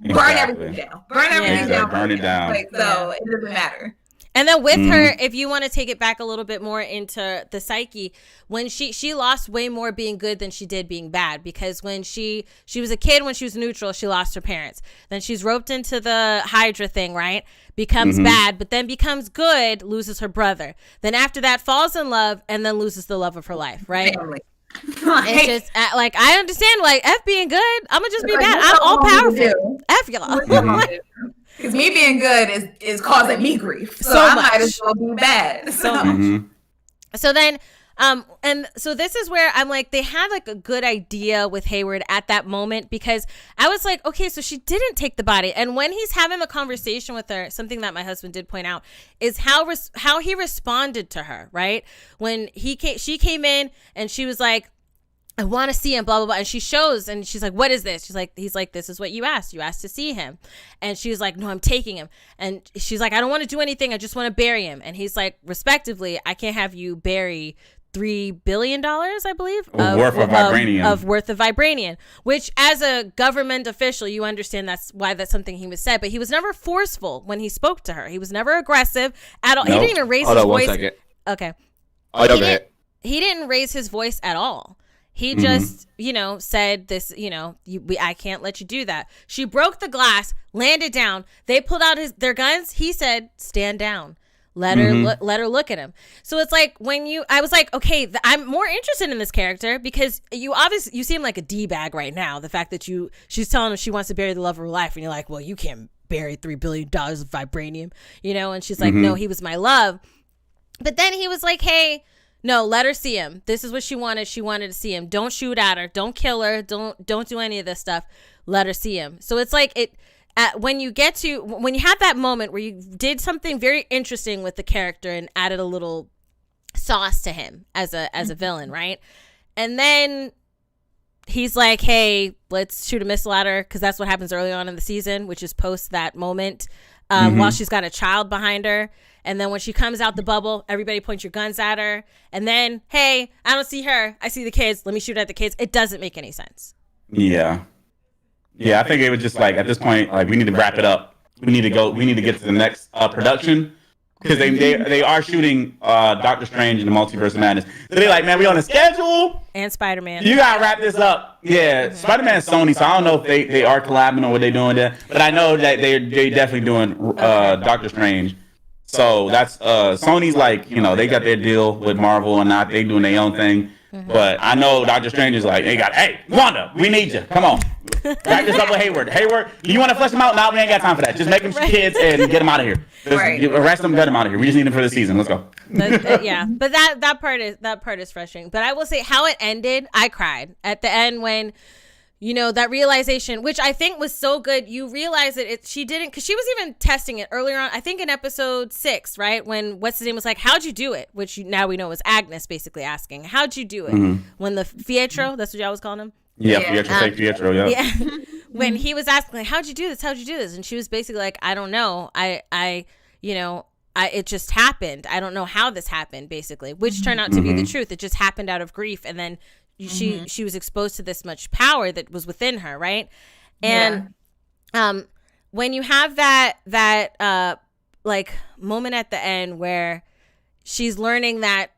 burn everything down, burn everything down, burn it down. Like so, it doesn't matter. And then with her, if you want to take it back a little bit more into the psyche, when she lost way more being good than she did being bad, because when she was a kid, when she was neutral, she lost her parents. Then she's roped into the Hydra thing, right? Becomes bad, but then becomes good, loses her brother. Then after that, falls in love, and then loses the love of her life, right? It's just like, I understand, like, F being good, I'm gonna just be bad. I'm all powerful. F y'all. Because me being good is causing me grief. So I might as well be bad. So then, and so this is where I'm like, they had like a good idea with Hayward at that moment, because I was like, okay, so she didn't take the body. And when he's having the conversation with her, something that my husband did point out is how he responded to her, right? When she came in and she was like, I want to see him, blah, blah, blah. And she shows, and she's like, what is this? He's like, this is what you asked. You asked to see him. And she's like, no, I'm taking him. And she's like, I don't want to do anything. I just want to bury him. And he's like, respectively, I can't have you bury $3 billion, I believe, worth of vibranium, which as a government official, you understand that's something he was said, but he was never forceful when he spoke to her. He was never aggressive at all. Nope. He didn't even raise his voice. 1 second. Okay. He didn't raise his voice at all. He just, said this, I can't let you do that. She broke the glass, landed down. They pulled out their guns. He said, stand down. Let her look at him. So it's like I was like, okay, I'm more interested in this character, because you seem like a D-bag right now. The fact that she's telling him she wants to bury the love of her life, and you're like, well, you can't bury $3 billion of vibranium, and she's like, no, he was my love. But then he was like, hey, no, let her see him. This is what she wanted. She wanted to see him. Don't shoot at her. Don't kill her. Don't do any of this stuff. Let her see him. So it's like when you have that moment where you did something very interesting with the character and added a little sauce to him as a villain, right? And then he's like, hey, let's shoot a missile at her, because that's what happens early on in the season, which is post that moment, while she's got a child behind her. And then when she comes out the bubble, everybody points your guns at her. And then, hey, I don't see her. I see the kids. Let me shoot at the kids. It doesn't make any sense. Yeah. Yeah, I think it was just like, at this point, like, we need to wrap it up. We need to get to the next production. Because they are shooting Doctor Strange in the Multiverse of Madness. So they're like, man, we on a schedule. And Spider-Man. You got to wrap this up. Yeah, Spider-Man is Sony, so I don't know if they are collabing on what they're doing there. But I know that they're definitely doing Doctor Strange. So that's Sony's like, they got their deal with Marvel and not, they doing their own thing. But I know Doctor Strange is like, hey, Wanda, we need you. Come on. Wrap this up with Hayward. Hayward, you want to flesh him out? No, we ain't got time for that. Just make him kids and get him out of here. Arrest him, get him out of here. We just need him for the season. Let's go. Yeah, but that part is frustrating. But I will say how it ended, I cried at the end when, that realization, which I think was so good. You realize that she didn't, because she was even testing it earlier on, I think in episode 6, right? When what's his name was like, how'd you do it? Which now we know was Agnes basically asking, how'd you do it? When the Pietro, that's what y'all was calling him? Yeah, Pietro, yeah. When he was asking, like, how'd you do this? And she was basically like, I don't know. It just happened. I don't know how this happened, basically, which turned out to be the truth. It just happened out of grief. And then she was exposed to this much power that was within her, right? And when you have that like moment at the end where she's learning that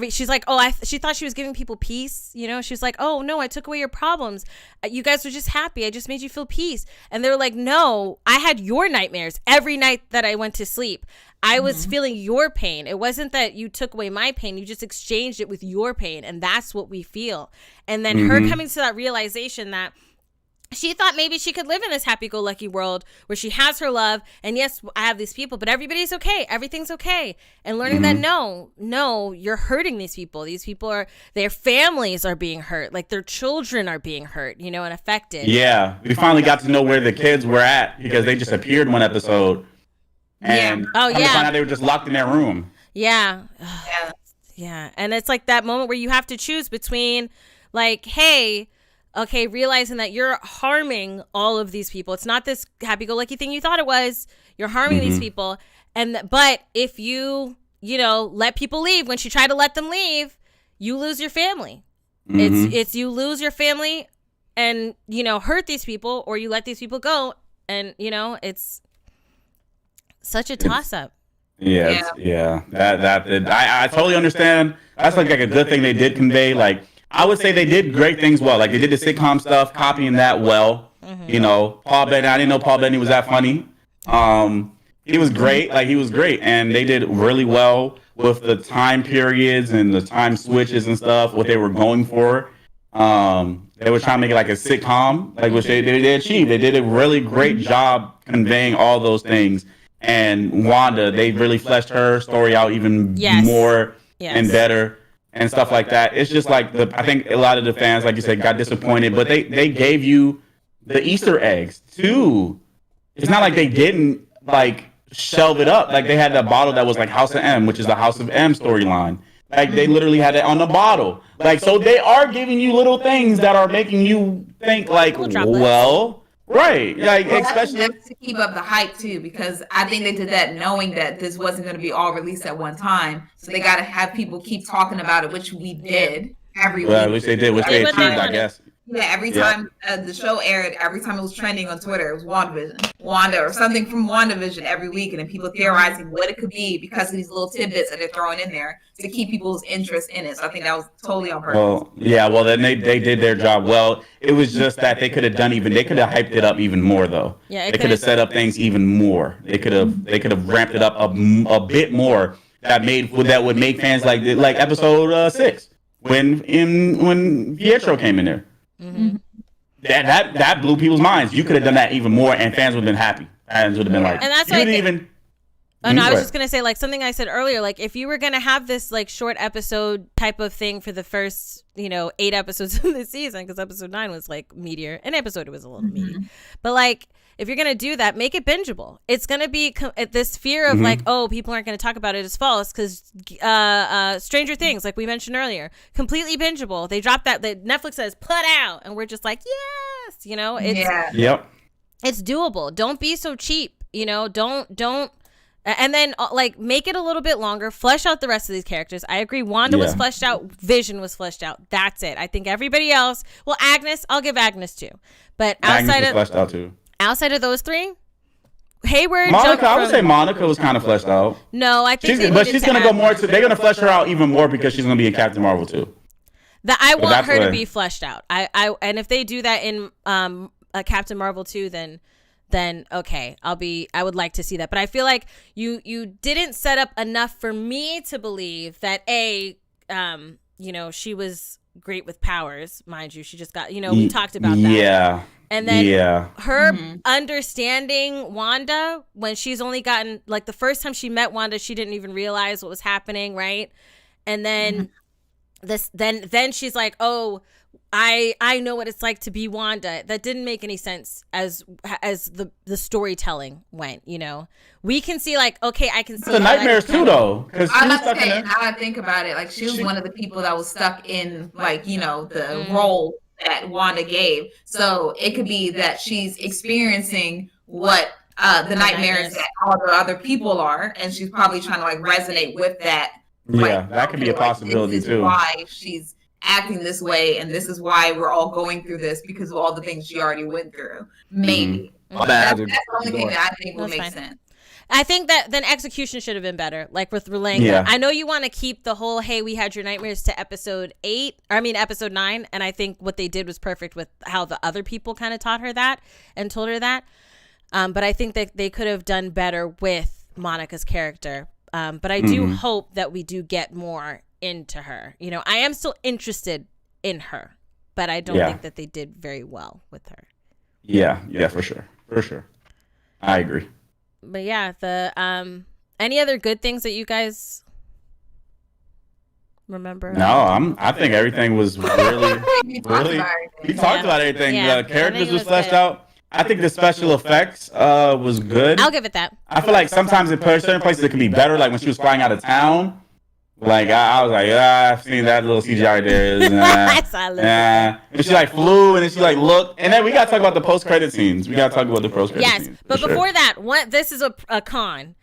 she's like, she thought she was giving people peace, she's like, oh no, I took away your problems, you guys were just happy, I just made you feel peace. And they're like, no, I had your nightmares every night that I went to sleep. I was feeling your pain. It wasn't that you took away my pain. You just exchanged it with your pain. And that's what we feel. And then her coming to that realization that she thought maybe she could live in this happy-go-lucky world where she has her love. And yes, I have these people, but everybody's okay. Everything's okay. And learning that no, you're hurting these people. These people their families are being hurt. Like their children are being hurt, and affected. Yeah. We finally got to know where the kids were at because they just appeared in one episode. And found out they were just locked in their room. Yeah. And it's like that moment where you have to choose between like, hey, Okay, realizing that you're harming all of these people. It's not this happy-go-lucky thing you thought it was. You're harming these people. But if you let people leave, when she tried to let them leave, you lose your family. It's you lose your family and, hurt these people, or you let these people go. And, it's such a toss-up. Yeah. I totally understand. That's like a good thing they did convey. Like, I would say they did great things well. Like, they did the sitcom stuff, copying that well. Paul Bettany. I didn't know Paul Bettany was that funny. He was great. Like, he was great, and they did really well with the time periods and the time switches and stuff. What they were going for. They were trying to make it like a sitcom, like which they achieved. They did a really great job conveying all those things. And Wanda, they really fleshed her story out even more and better. And stuff like that. It's just like I think a lot of the fans, like you said, got disappointed, but they gave you the Easter eggs too. It's not like they didn't like shelve it up. Like they had that bottle that was like House of M, which is the House of M storyline. Like they literally had it on the bottle. Like, so they are giving you little things that are making you think like, well. Right, like especially that's to keep up the hype too, because I think they did that knowing that this wasn't going to be all released at one time, so they got to have people keep talking about it, which we did every week. Which they did, which they achieved, I guess. Yeah, every time the show aired, every time it was trending on Twitter, it was Wanda or something from WandaVision every week, and then people theorizing what it could be because of these little tidbits that they're throwing in there to keep people's interest in it. So I think that was totally on purpose. Well, then they did their job well. It was just that they could have hyped it up even more though. Yeah, they could have set up things even more. They could have ramped it up a bit more. That would make fans like episode 6 when Pietro came in there. That blew people's minds. You could have done that even more, and fans would have been happy. Fans would have been like, and that's you didn't even. Oh no, I was just gonna say like something I said earlier. Like if you were gonna have this like short episode type of thing for the first 8 episodes of the season, because episode 9 was like meatier, and episode 2 was a little meaty, but like if you're gonna do that, make it bingeable. It's gonna be this fear of like, oh, people aren't gonna talk about it is false, because Stranger Things, like we mentioned earlier, completely bingeable. They dropped that Netflix says put out, and we're just like, yes, it's doable. Don't be so cheap. Don't. And then, like, make it a little bit longer. Flesh out the rest of these characters. I agree. Wanda was fleshed out. Vision was fleshed out. That's it. I think everybody else. Well, Agnes. I'll give Agnes 2. But outside of fleshed out too. Outside of those 3, Hayward. Monica. I would say Monica was kind of fleshed out. No, I think. She's gonna go more to. They're gonna flesh her out even more because she's gonna be in Captain Marvel too. I want her to be fleshed out. And if they do that in Captain Marvel 2, then okay, I would like to see that. But I feel like you didn't set up enough for me to believe that she was great with powers, mind you. She just got, we talked about that. Yeah. And then her understanding Wanda when she's only gotten, like the first time she met Wanda, she didn't even realize what was happening, right? And then then she's like, oh, I know what it's like to be Wanda. That didn't make any sense as the storytelling went. We can see like, okay, I can see the nightmares too, though. Because now I think about it, like she was one of the people that was stuck in like the role that Wanda gave. So it could be that she's experiencing what the nightmares that all the other people are, and she's probably trying to like resonate with that. Yeah, that could be a possibility this is too. Why she's acting this way, and this is why we're all going through this, because of all the things she already went through. Maybe that's the only thing that I think would make sense. I think that then execution should have been better, like with relaying that. I know you want to keep the whole, hey, we had your nightmares to episode 9, and I think what they did was perfect with how the other people kind of taught her that and told her that. But I think that they could have done better with Monica's character. But I do hope that we do get more into her. I am still interested in her, but I don't think that they did very well with her. Yeah, for sure. I agree. But yeah, the any other good things that you guys remember? No, I think everything was really we talked about everything. The characters was fleshed out. I think the special effects was good. I'll give it that. I feel like sometimes in certain places it can be better, like when she was flying out of town. Like I was like, I've seen that little CGI there. And she like flew, and then she like looked, and then we gotta talk about the post credit scenes. We gotta talk about the post credit scenes. Yes, but before that, this is a con.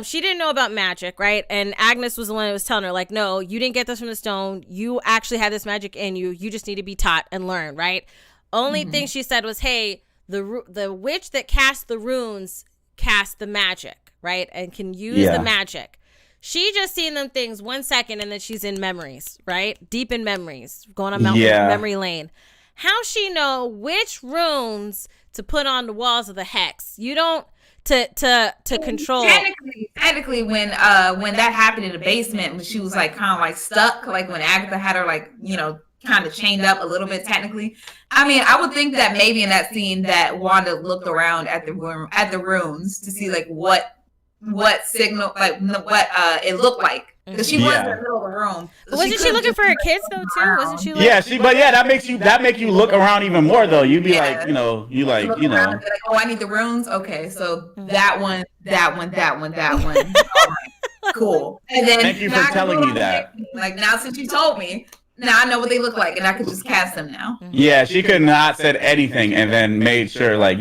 She didn't know about magic, right? And Agnes was the one that was telling her, like, no, you didn't get this from the stone. You actually had this magic in you. You just need to be taught and learn, right? Only thing she said was, hey, the witch that cast the runes cast the magic, right? And can use the magic. She just seen them things 1 second, and then she's in memories, right? Deep in memories, going on memory lane. How she know which runes to put on the walls of the hex? You don't... To control. Technically, when that happened in the basement, when she was like kind of like stuck, like when Agatha had her like kind of chained up a little bit. Technically, I mean, I would think that maybe in that scene that Wanda looked around at the runes to see like what signal, like what it looked like. Because she was in the middle of the room. So wasn't she looking for her kids though too? Wasn't she? That makes you look around even more though. You'd be like, oh, I need the runes. Okay, so that one. All right, cool. And then thank you for telling me that. Like now, since you told me, now I know what they look like, and I could just cast them now. Yeah, she could not said anything, and then made sure that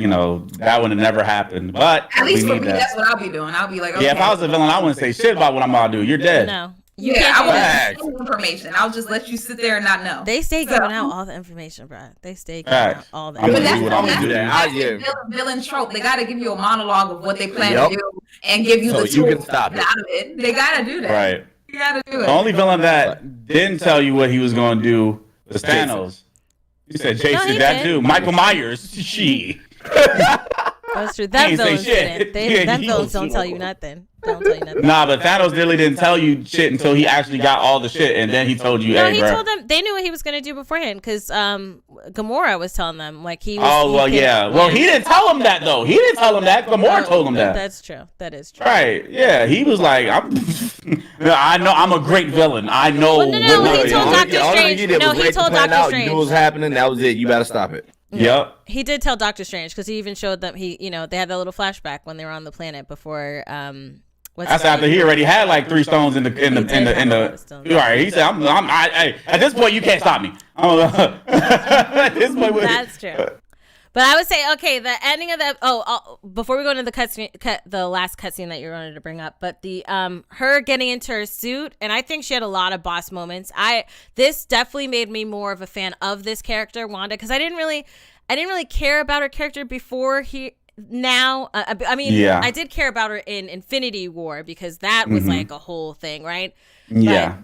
would have never happened. But at least for me, that's what I'll be doing. I'll be like, okay. Yeah, if I was a villain, I wouldn't say shit about what I'm about to do. You're dead. No. I won't information. I'll just let you sit there and not know. They stay giving out all the information, bro. They stay giving out all the information. That's villain trope. They got to give you a monologue of what they plan to do and give you the tools you can stop out of it. They got to do that. Right. You got to do it. The only villain that didn't tell you what he was going to do was Thanos. He said, Jason, that dude. Michael Myers. She. That's true. That villains didn't. Them villains don't tell you nothing. Nah, but Thanos really didn't tell you shit until he actually got all the shit, and then he told you. No, he told them. They knew what he was gonna do beforehand because Gamora was telling them like he. Was, he didn't tell him that though. He didn't tell him that. Gamora told him that. That's true. That is true. Right? Yeah, he was like, I know I'm a great villain. I know. Well, no, he told Doctor Strange. No, he told Doctor Strange. You knew what was happening. That was it. You better stop it. Yep. He did tell Doctor Strange because he even showed them. They had that little flashback when they were on the planet before. That's after he already had like 3 stones in the. Right. He said, "Hey, at this point you can't stop me." At this point, that's true. But I would say, okay, the ending of that. Before we go into the last cutscene that you wanted to bring up, but the her getting into her suit, and I think she had a lot of boss moments. This definitely made me more of a fan of this character, Wanda, because I didn't really care about her character before Now, I did care about her in Infinity War because that was like a whole thing, right? Yeah.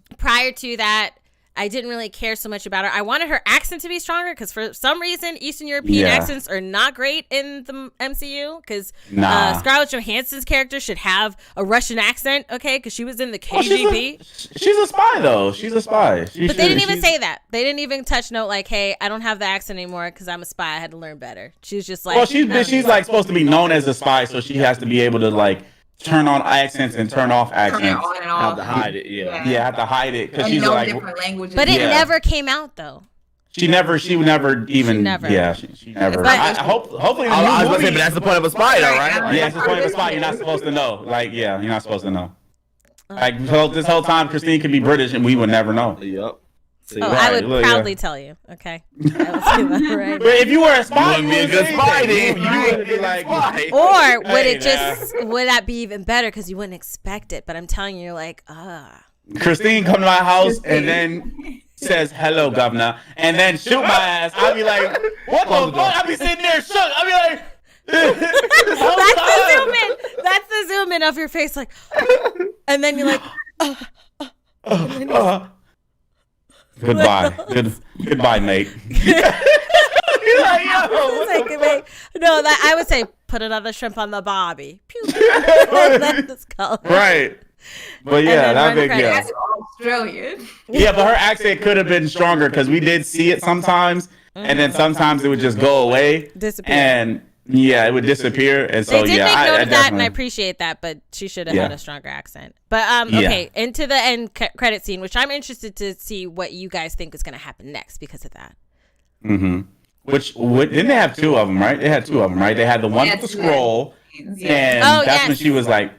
But prior to that, I didn't really care so much about her. I wanted her accent to be stronger because for some reason, Eastern European accents are not great in the MCU because Scarlett Johansson's character should have a Russian accent, okay? Because she was in the KGB. She's a spy, though. She's a spy. But they didn't even say that. They didn't even touch note like, hey, I don't have the accent anymore because I'm a spy. I had to learn better. She was just like... Well, she's like supposed to be known as a spy, so she has to be able to like turn on accents and turn off accents. Turn it on and off. Have to hide it, Yeah, have to hide it because she's like different languages. But it never came out though. She never even. Never. Yeah, she never. But hopefully, I was gonna say, but that's the point of a spy, though, right? Yeah, that's the point of a spy. You're not supposed to know. Like, you're not supposed to know. Like this whole time, Christine could be British and we would never know. Yep. I would proudly tell you. Okay. Right. But if you were a spy, you would be a good spy, then. You would be like, or would that be even better because you wouldn't expect it? But I'm telling you, you're like, Christine come to my house and then says, "Hello, governor," and then shoot my ass. I'd be like, "What the fuck?" I'd be sitting there shook. I'd be like, That's the zoom in of your face, like, and then you're like, Goodbye, mate. No, I would say put another shrimp on the barbie. Right. But yeah, that's Australian. Yeah, but her accent could have been stronger because we did see it sometimes, and then sometimes it would just go away, disappear, and it would disappear. And so they did make note of that, and I appreciate that. But she should have had a stronger accent. But okay, into the end credit scene, which I'm interested to see what you guys think is going to happen next because of that. Mm-hmm. Which didn't they have 2 of them, right? They had 2 of them, right? They had the one with the scroll, and that's when she was like,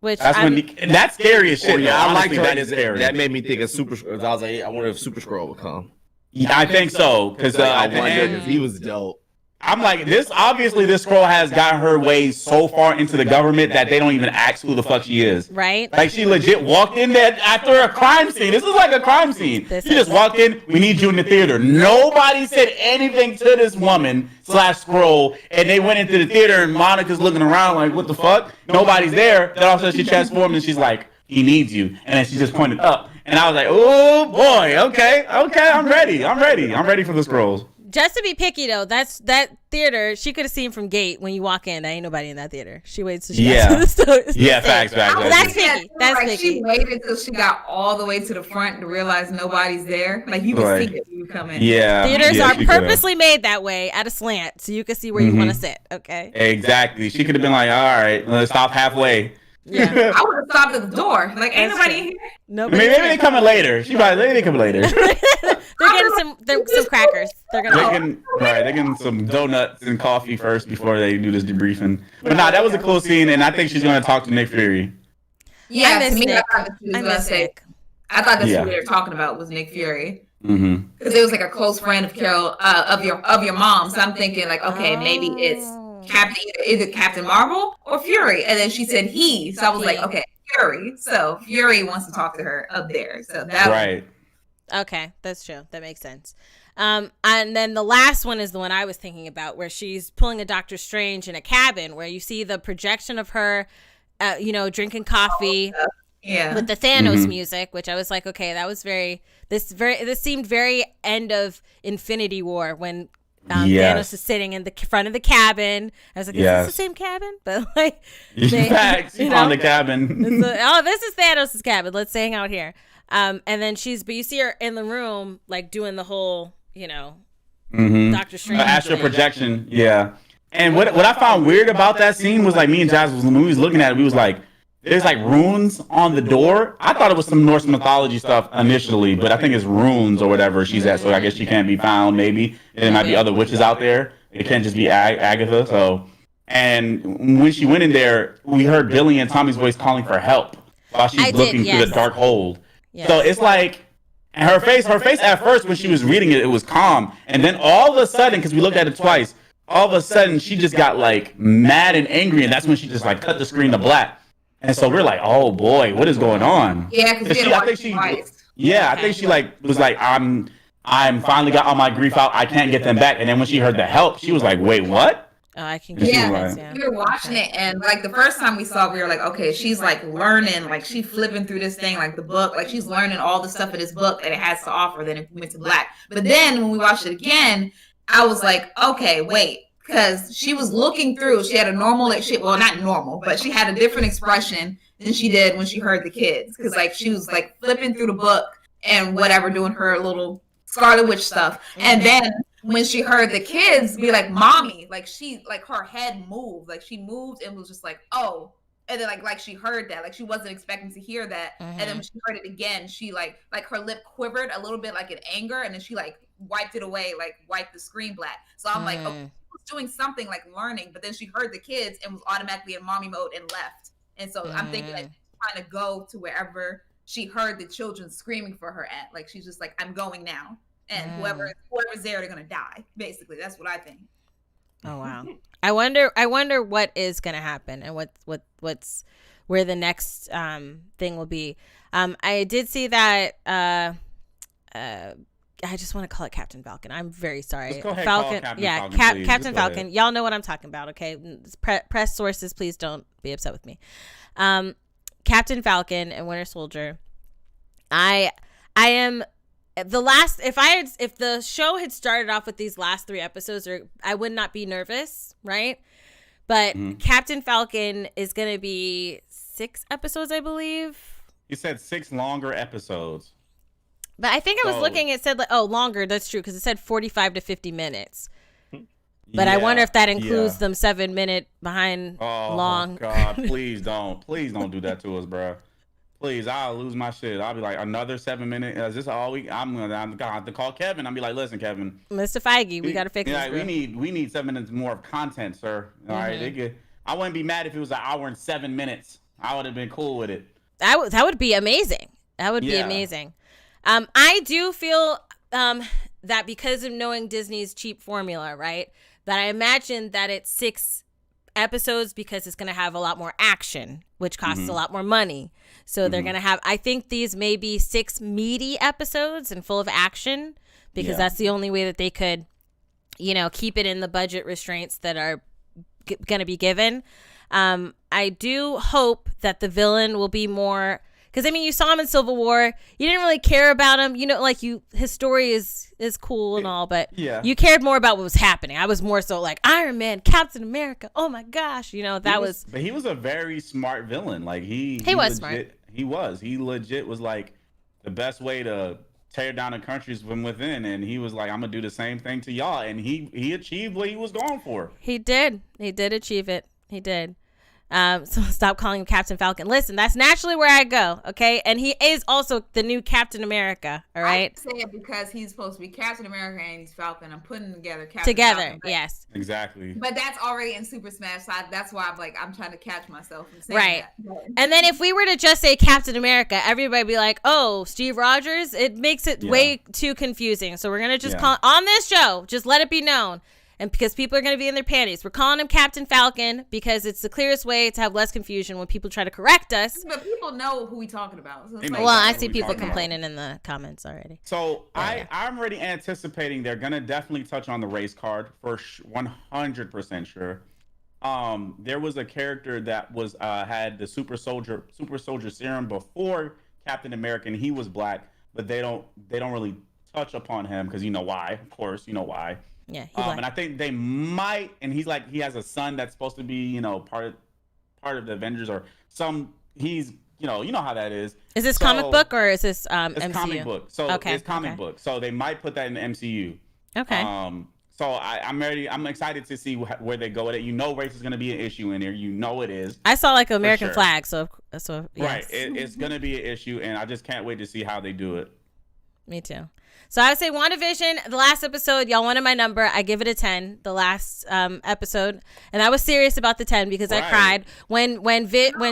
Which that's that's scary as shit. Yeah, I like that is scary. That made me think of Super. I was like, I wonder if Super Skrull would come. Yeah, I think so because I wonder because he was dope. I'm like, this Skrull has got her way so far into the government that they don't even ask who the fuck she is. Right? Like, she legit walked in there after a crime scene. This is like a crime scene. She just walked in, we need you in the theater. Nobody said anything to this woman / Skrull, and they went into the theater, and Monica's looking around like, what the fuck? Nobody's there. Then all of a sudden she transformed, and she's like, he needs you. And then she just pointed up. And I was like, oh, boy, okay, I'm ready. I'm ready for the Skrulls. Just to be picky though, that theater she could have seen from gate when you walk in. There ain't nobody in that theater. She waits till she gets to the store. Yeah, facts. That's picky. That's like, picky. She waited till she got all the way to the front to realize nobody's there. Like you can see it when you come in. Yeah. Theaters are purposely made that way at a slant, so you can see where you want to sit. Okay. Exactly. She could have been like, all right, let's stop halfway. Yeah. I would have stopped at the door. Like, ain't nobody in here. Nobody. Maybe they coming later. They coming later. They're getting some crackers. They're getting some donuts and coffee first before they do this debriefing. But that was a cool scene, and I think she's gonna talk to Nick Fury. Yeah, I to me, Nick. I thought she was gonna say. I thought that's who they were talking about was Nick Fury. Because it was like a close friend of Carol of your mom. So I'm thinking like, okay, maybe it's either Captain Marvel or Fury, and then she said he. So I was like, okay, Fury. So Fury wants to talk to her up there. So that right. Okay, that's true. That makes sense. And then the last one is the one I was thinking about, where she's pulling a Doctor Strange in a cabin, where you see the projection of her, drinking coffee, with the Thanos music, which I was like, okay, that was this seemed very end of Infinity War when Thanos is sitting in the front of the cabin. I was like, is this the same cabin? But like, on the cabin. This is Thanos' cabin. Let's hang out here. And then but you see her in the room, like doing the whole, Doctor Strange astral projection. Yeah. And what I found weird about that scene was like, me and Jazz when we was looking at it, we was like, there's like runes on the door. I thought it was some Norse mythology stuff initially, but I think it's runes or whatever she's at. So I guess she can't be found. Maybe and there might be other witches out there. It can't just be Agatha. So, and when she went in there, we heard Billy and Tommy's voice calling for help while she's looking through the dark hold. Yes. So it's like, and her face at first when she was reading it was calm, and then all of a sudden, because we looked at it twice, all of a sudden she just got like mad and angry, and that's when she just like cut the screen to black. And so we're like, oh boy, what is going on? Yeah, because I think she like was like, I'm finally got all my grief out. I can't get them back. And then when she heard the help, she was like, wait, what? Oh, I can get we were watching it, and like the first time we saw it, we were like, okay, she's like learning, like she's flipping through this thing, like the book, like she's learning all the stuff in this book that it has to offer. Then it went to black. But then when we watched it again, I was like, okay, wait, because she was looking through. She had a normal, not normal, but she had a different expression than she did when she heard the kids, because like she was like flipping through the book and whatever, doing her little Scarlet Witch stuff, and then when she heard the kids be like, mommy, like she, like her head moved, like she moved and was just like, oh, and then like she heard that, like she wasn't expecting to hear that. And then when she heard it again, she like her lip quivered a little bit, like in anger, and then she like wiped it away, like wiped the screen black. So I'm like, okay, she was doing something like learning, but then she heard the kids and was automatically in mommy mode and left. And so I'm thinking like trying to go to wherever she heard the children screaming for her at, like she's just like, I'm going now. And whoever's there, they're gonna die. Basically, that's what I think. Oh wow! I wonder what is gonna happen and what's where the next thing will be. I did see that. I just want to call it Captain Falcon. I'm very sorry. Go ahead, Falcon. Falcon, Captain Falcon. Y'all know what I'm talking about, okay? Press sources, please don't be upset with me. Captain Falcon and Winter Soldier. I am. If the show had started off with these last 3 episodes, I would not be nervous, right? But Captain Falcon is going to be 6 episodes, I believe. You said 6 longer episodes. But I think I was looking, it said like, longer. That's true, because it said 45 to 50 minutes. But I wonder if that includes them 7-minute behind long. Oh God, please don't do that to us, bro. Please, I'll lose my shit. I'll be like, another 7 minutes. Is this all we? I'm gonna have to call Kevin. I'll be like, listen, Kevin, Mr. Feige, we gotta fix this. We need 7 minutes more of content, sir. All right, I wouldn't be mad if it was an hour and 7 minutes. I would have been cool with it. That would be amazing. That would be amazing. I do feel that because of knowing Disney's cheap formula, right, that I imagine that it's 6 episodes because it's going to have a lot more action, which costs a lot more money. So they're going to have, I think these may be 6 meaty episodes and full of action, because that's the only way that they could, you know, keep it in the budget restraints that are going to be given. I do hope that the villain will be more, because I mean, you saw him in Civil War. You didn't really care about him, you know, like his story is cool and all, but you cared more about what was happening. I was more so like Iron Man, Captain America. Oh my gosh, you know, But he was a very smart villain. Like he was legit, smart. He legit was like the best way to tear down the countries from within, and he was like, I'm gonna do the same thing to y'all, and he achieved what he was going for. He did achieve it. He did. So stop calling him Captain Falcon. Listen, that's naturally where I go, okay? And he is also the new Captain America, all right? I say it because he's supposed to be Captain America and he's Falcon. I'm putting together Captain Falcon, yes. Exactly. But that's already in Super Smash, so that's why I'm trying to catch myself from saying right. that. And then if we were to just say Captain America, everybody would be like, oh, Steve Rogers? It makes it way too confusing. So we're going to just call, on this show, just let it be known. And because people are going to be in their panties. We're calling him Captain Falcon because it's the clearest way to have less confusion when people try to correct us. But people know who we're talking about. So well, I see people complaining in the comments already. So I'm already anticipating they're going to definitely touch on the race card for 100% sure. There was a character that was had the super soldier serum before Captain America, and he was black, but they don't really touch upon him because you know why. Of course, you know why. Yeah, and I think they might, and he has a son that's supposed to be, you know, part of the Avengers or some. He's, you know how that is. Is this comic book or is this MCU? It's comic book. So it's comic book. So they might put that in the MCU. Okay. So I'm excited to see where they go with it. You know, race is going to be an issue in there. You know it is. I saw like American flag, so yes. Right. It's going to be an issue, and I just can't wait to see how they do it. Me too. So I would say WandaVision, the last episode, y'all wanted my number. I give it a 10, the last episode. And I was serious about the 10 because I cried. When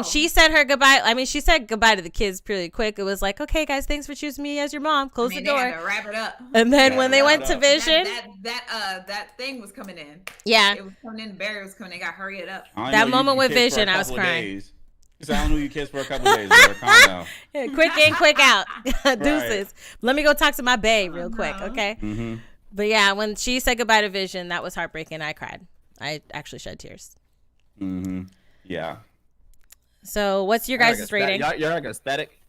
she said her goodbye, I mean, she said goodbye to the kids pretty quick. It was like, okay, guys, thanks for choosing me as your mom. Close the door. They had to wrap it up. And then when they went to Vision. That thing was coming in. Yeah. It was coming in. The barrier was coming in. They got to hurry it up. That moment with Vision, I was crying. I don't know you kids for a couple days, bro. Calm down. Yeah, quick in, quick out. Deuces. Right. Let me go talk to my bae real quick, okay? Mm-hmm. But yeah, when she said goodbye to Vision, that was heartbreaking. I cried. I actually shed tears. Mm-hmm. Yeah. So what's your guys' rating? You're like aesthetic.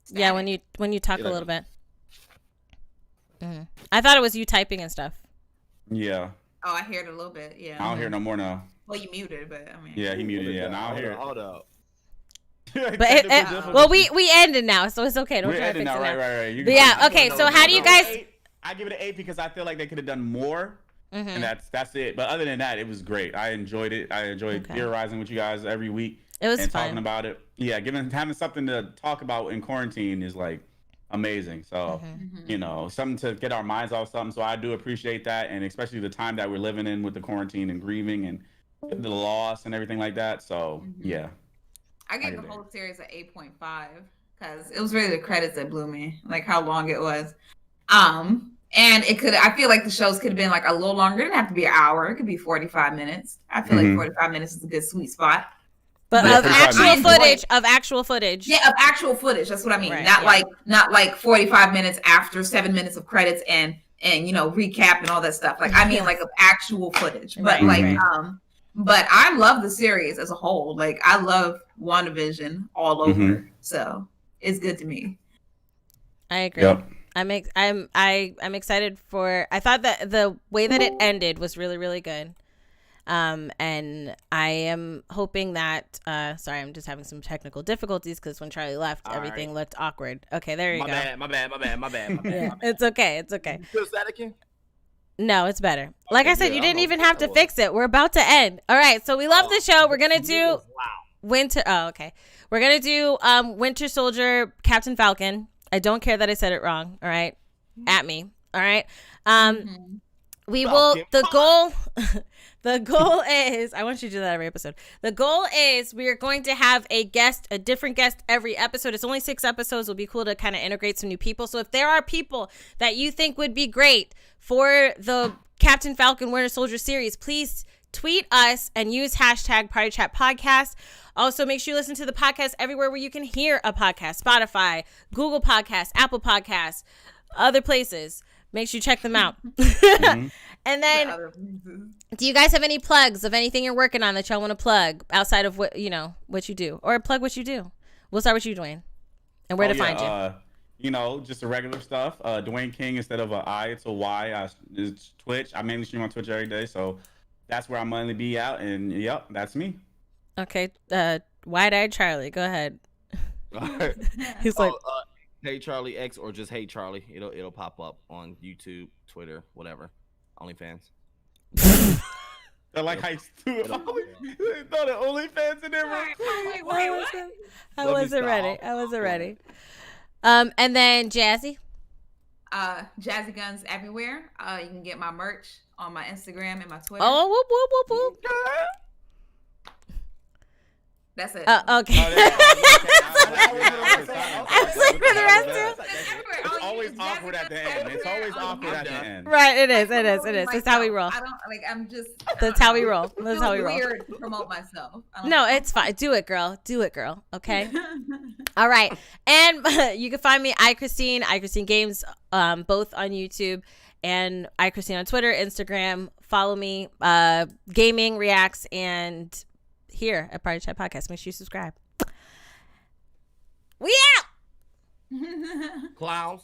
Yeah, when you talk a little bit. Mm-hmm. I thought it was you typing and stuff. Yeah. Oh, I heard it a little bit. Yeah. I don't hear no more now. Well, you muted, but I mean. Yeah, he muted. Yeah, now I hear it. Hold up. But well, we ended now, so it's okay. Don't try to fix now. it now. Right. But yeah, okay. So how do you guys? I give it an 8 because I feel like they could have done more, and that's it. But other than that, it was great. I enjoyed it. I enjoyed theorizing with you guys every week. It was and fun. Talking about it. Yeah, having something to talk about in quarantine is like amazing. So you know, something to get our minds off something. So I do appreciate that, and especially the time that we're living in with the quarantine and grieving and the loss and everything like that. So yeah, I gave the whole series an 8.5 because it was really the credits that blew me, like how long it was. And I feel like the shows could have been like a little longer. It didn't have to be an hour. It could be 45 minutes. I feel like 45 minutes is a good sweet spot. But of actual footage. Yeah, of actual footage. That's what I mean. Right, not like 45 minutes after 7 minutes of credits and you know, recap and all that stuff. Like I mean like of actual footage. But but I love the series as a whole. Like I love WandaVision all over. So it's good to me. I agree. Yep. I'm excited for. I thought that the way that it ended was really, really good. And I am hoping that. Sorry, I'm just having some technical difficulties because when Charlie left, everything looked awkward. Okay, there you go. My bad. It's okay. It's okay. You feel static? No, it's better. Like I said, you didn't even have to fix it. We're about to end. All right, so we love the show. We're gonna do Winter. Oh, okay. We're gonna do Winter Soldier, Captain Falcon. I don't care that I said it wrong. All right, at me. All right. We will. The goal. The goal is. I want you to do that every episode. The goal is we are going to have a different guest every episode. It's only 6 episodes. It'll be cool to kind of integrate some new people. So if there are people that you think would be great for the Captain Falcon Winter Soldier series, please tweet us and use hashtag PartyChat Podcast. Also, make sure you listen to the podcast everywhere where you can hear a podcast. Spotify, Google Podcasts, Apple Podcasts, other places. Make sure you check them out. Mm-hmm. And then, do you guys have any plugs of anything you're working on that y'all want to plug outside of what you do, or plug what you do? We'll start with you, Dwayne, and where to find you. Just the regular stuff. Dwayne King instead of an I, it's a Y. It's Twitch. I mainly stream on Twitch every day, so that's where I'm going to be out. And yep, that's me. Okay, Wide-eyed Charlie, go ahead. He's like. Hey Charlie X or just Hey Charlie. It'll pop up on YouTube, Twitter, whatever. OnlyFans. I like how you throw the OnlyFans in there. I wasn't ready. And then Jazzy. Jazzy Guns everywhere. You can get my merch on my Instagram and my Twitter. Oh, whoop, whoop, whoop, whoop. That's it. Okay. It's always awkward at the end. Right, it is. That's how we roll. That's how we roll. Weird to promote myself. No, it's fine. Do it, girl. Okay. All right. And you can find me, iChristine Games, both on YouTube, and iChristine on Twitter, Instagram. Follow me, gaming, reacts, and here at PartyChat Podcast. Make sure you subscribe. We out. Clowns.